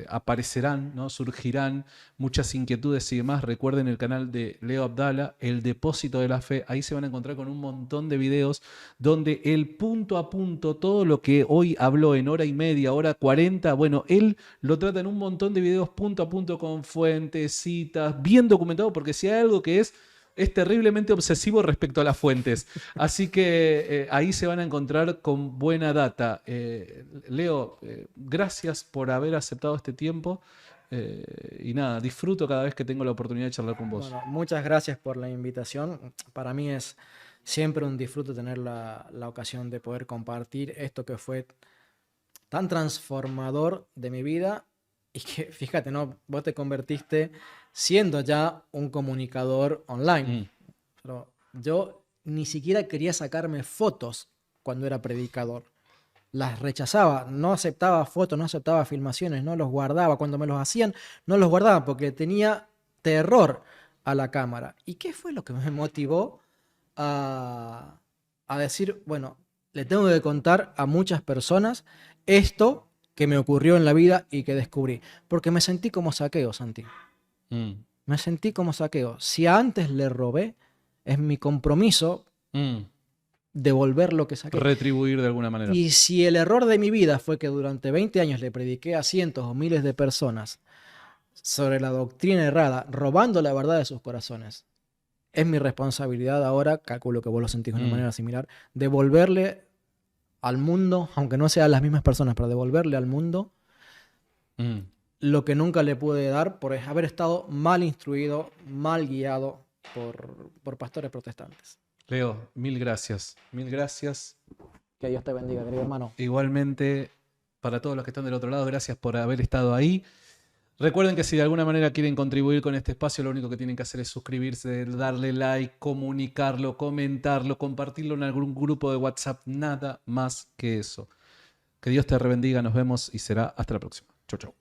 aparecerán, ¿no? Surgirán, muchas inquietudes y demás. Recuerden el canal de Leo Abdala, El Depósito de la Fe. Ahí se van a encontrar con un montón de videos donde el punto a punto, todo lo que hoy habló en hora y media, hora 40, bueno, él lo trata en un montón de videos punto a punto con fuentes, citas, bien documentado, porque si hay algo que es terriblemente obsesivo respecto a las fuentes. Así que ahí se van a encontrar con buena data. Leo, gracias por haber aceptado este tiempo. Y nada, disfruto cada vez que tengo la oportunidad de charlar con vos. Bueno, muchas gracias por la invitación. Para mí es siempre un disfrute tener la ocasión de poder compartir esto que fue tan transformador de mi vida y que, fíjate, ¿no? Vos te convertiste siendo ya un comunicador online. Pero yo ni siquiera quería sacarme fotos cuando era predicador. Las rechazaba, no aceptaba fotos, no aceptaba filmaciones, no los guardaba. Cuando me los hacían, no los guardaba porque tenía terror a la cámara. ¿Y qué fue lo que me motivó a decir, bueno, le tengo que contar a muchas personas esto que me ocurrió en la vida y que descubrí? Porque me sentí como Zaqueo, Santi. Me sentí como Zaqueo. Si antes le robé, es mi compromiso devolver lo que saqué. Retribuir de alguna manera. Y si el error de mi vida fue que durante 20 años le prediqué a cientos o miles de personas sobre la doctrina errada, robando la verdad de sus corazones, es mi responsabilidad ahora, calculo que vos lo sentís de una manera similar, devolverle al mundo, aunque no sean las mismas personas, pero devolverle al mundo lo que nunca le pude dar por haber estado mal instruido, mal guiado por pastores protestantes. Leo, mil gracias. Mil gracias. Que Dios te bendiga, querido hermano. Igualmente, para todos los que están del otro lado, gracias por haber estado ahí. Recuerden que si de alguna manera quieren contribuir con este espacio, lo único que tienen que hacer es suscribirse, darle like, comunicarlo, comentarlo, compartirlo en algún grupo de WhatsApp. Nada más que eso. Que Dios te rebendiga. Nos vemos y será hasta la próxima. Chau, chau.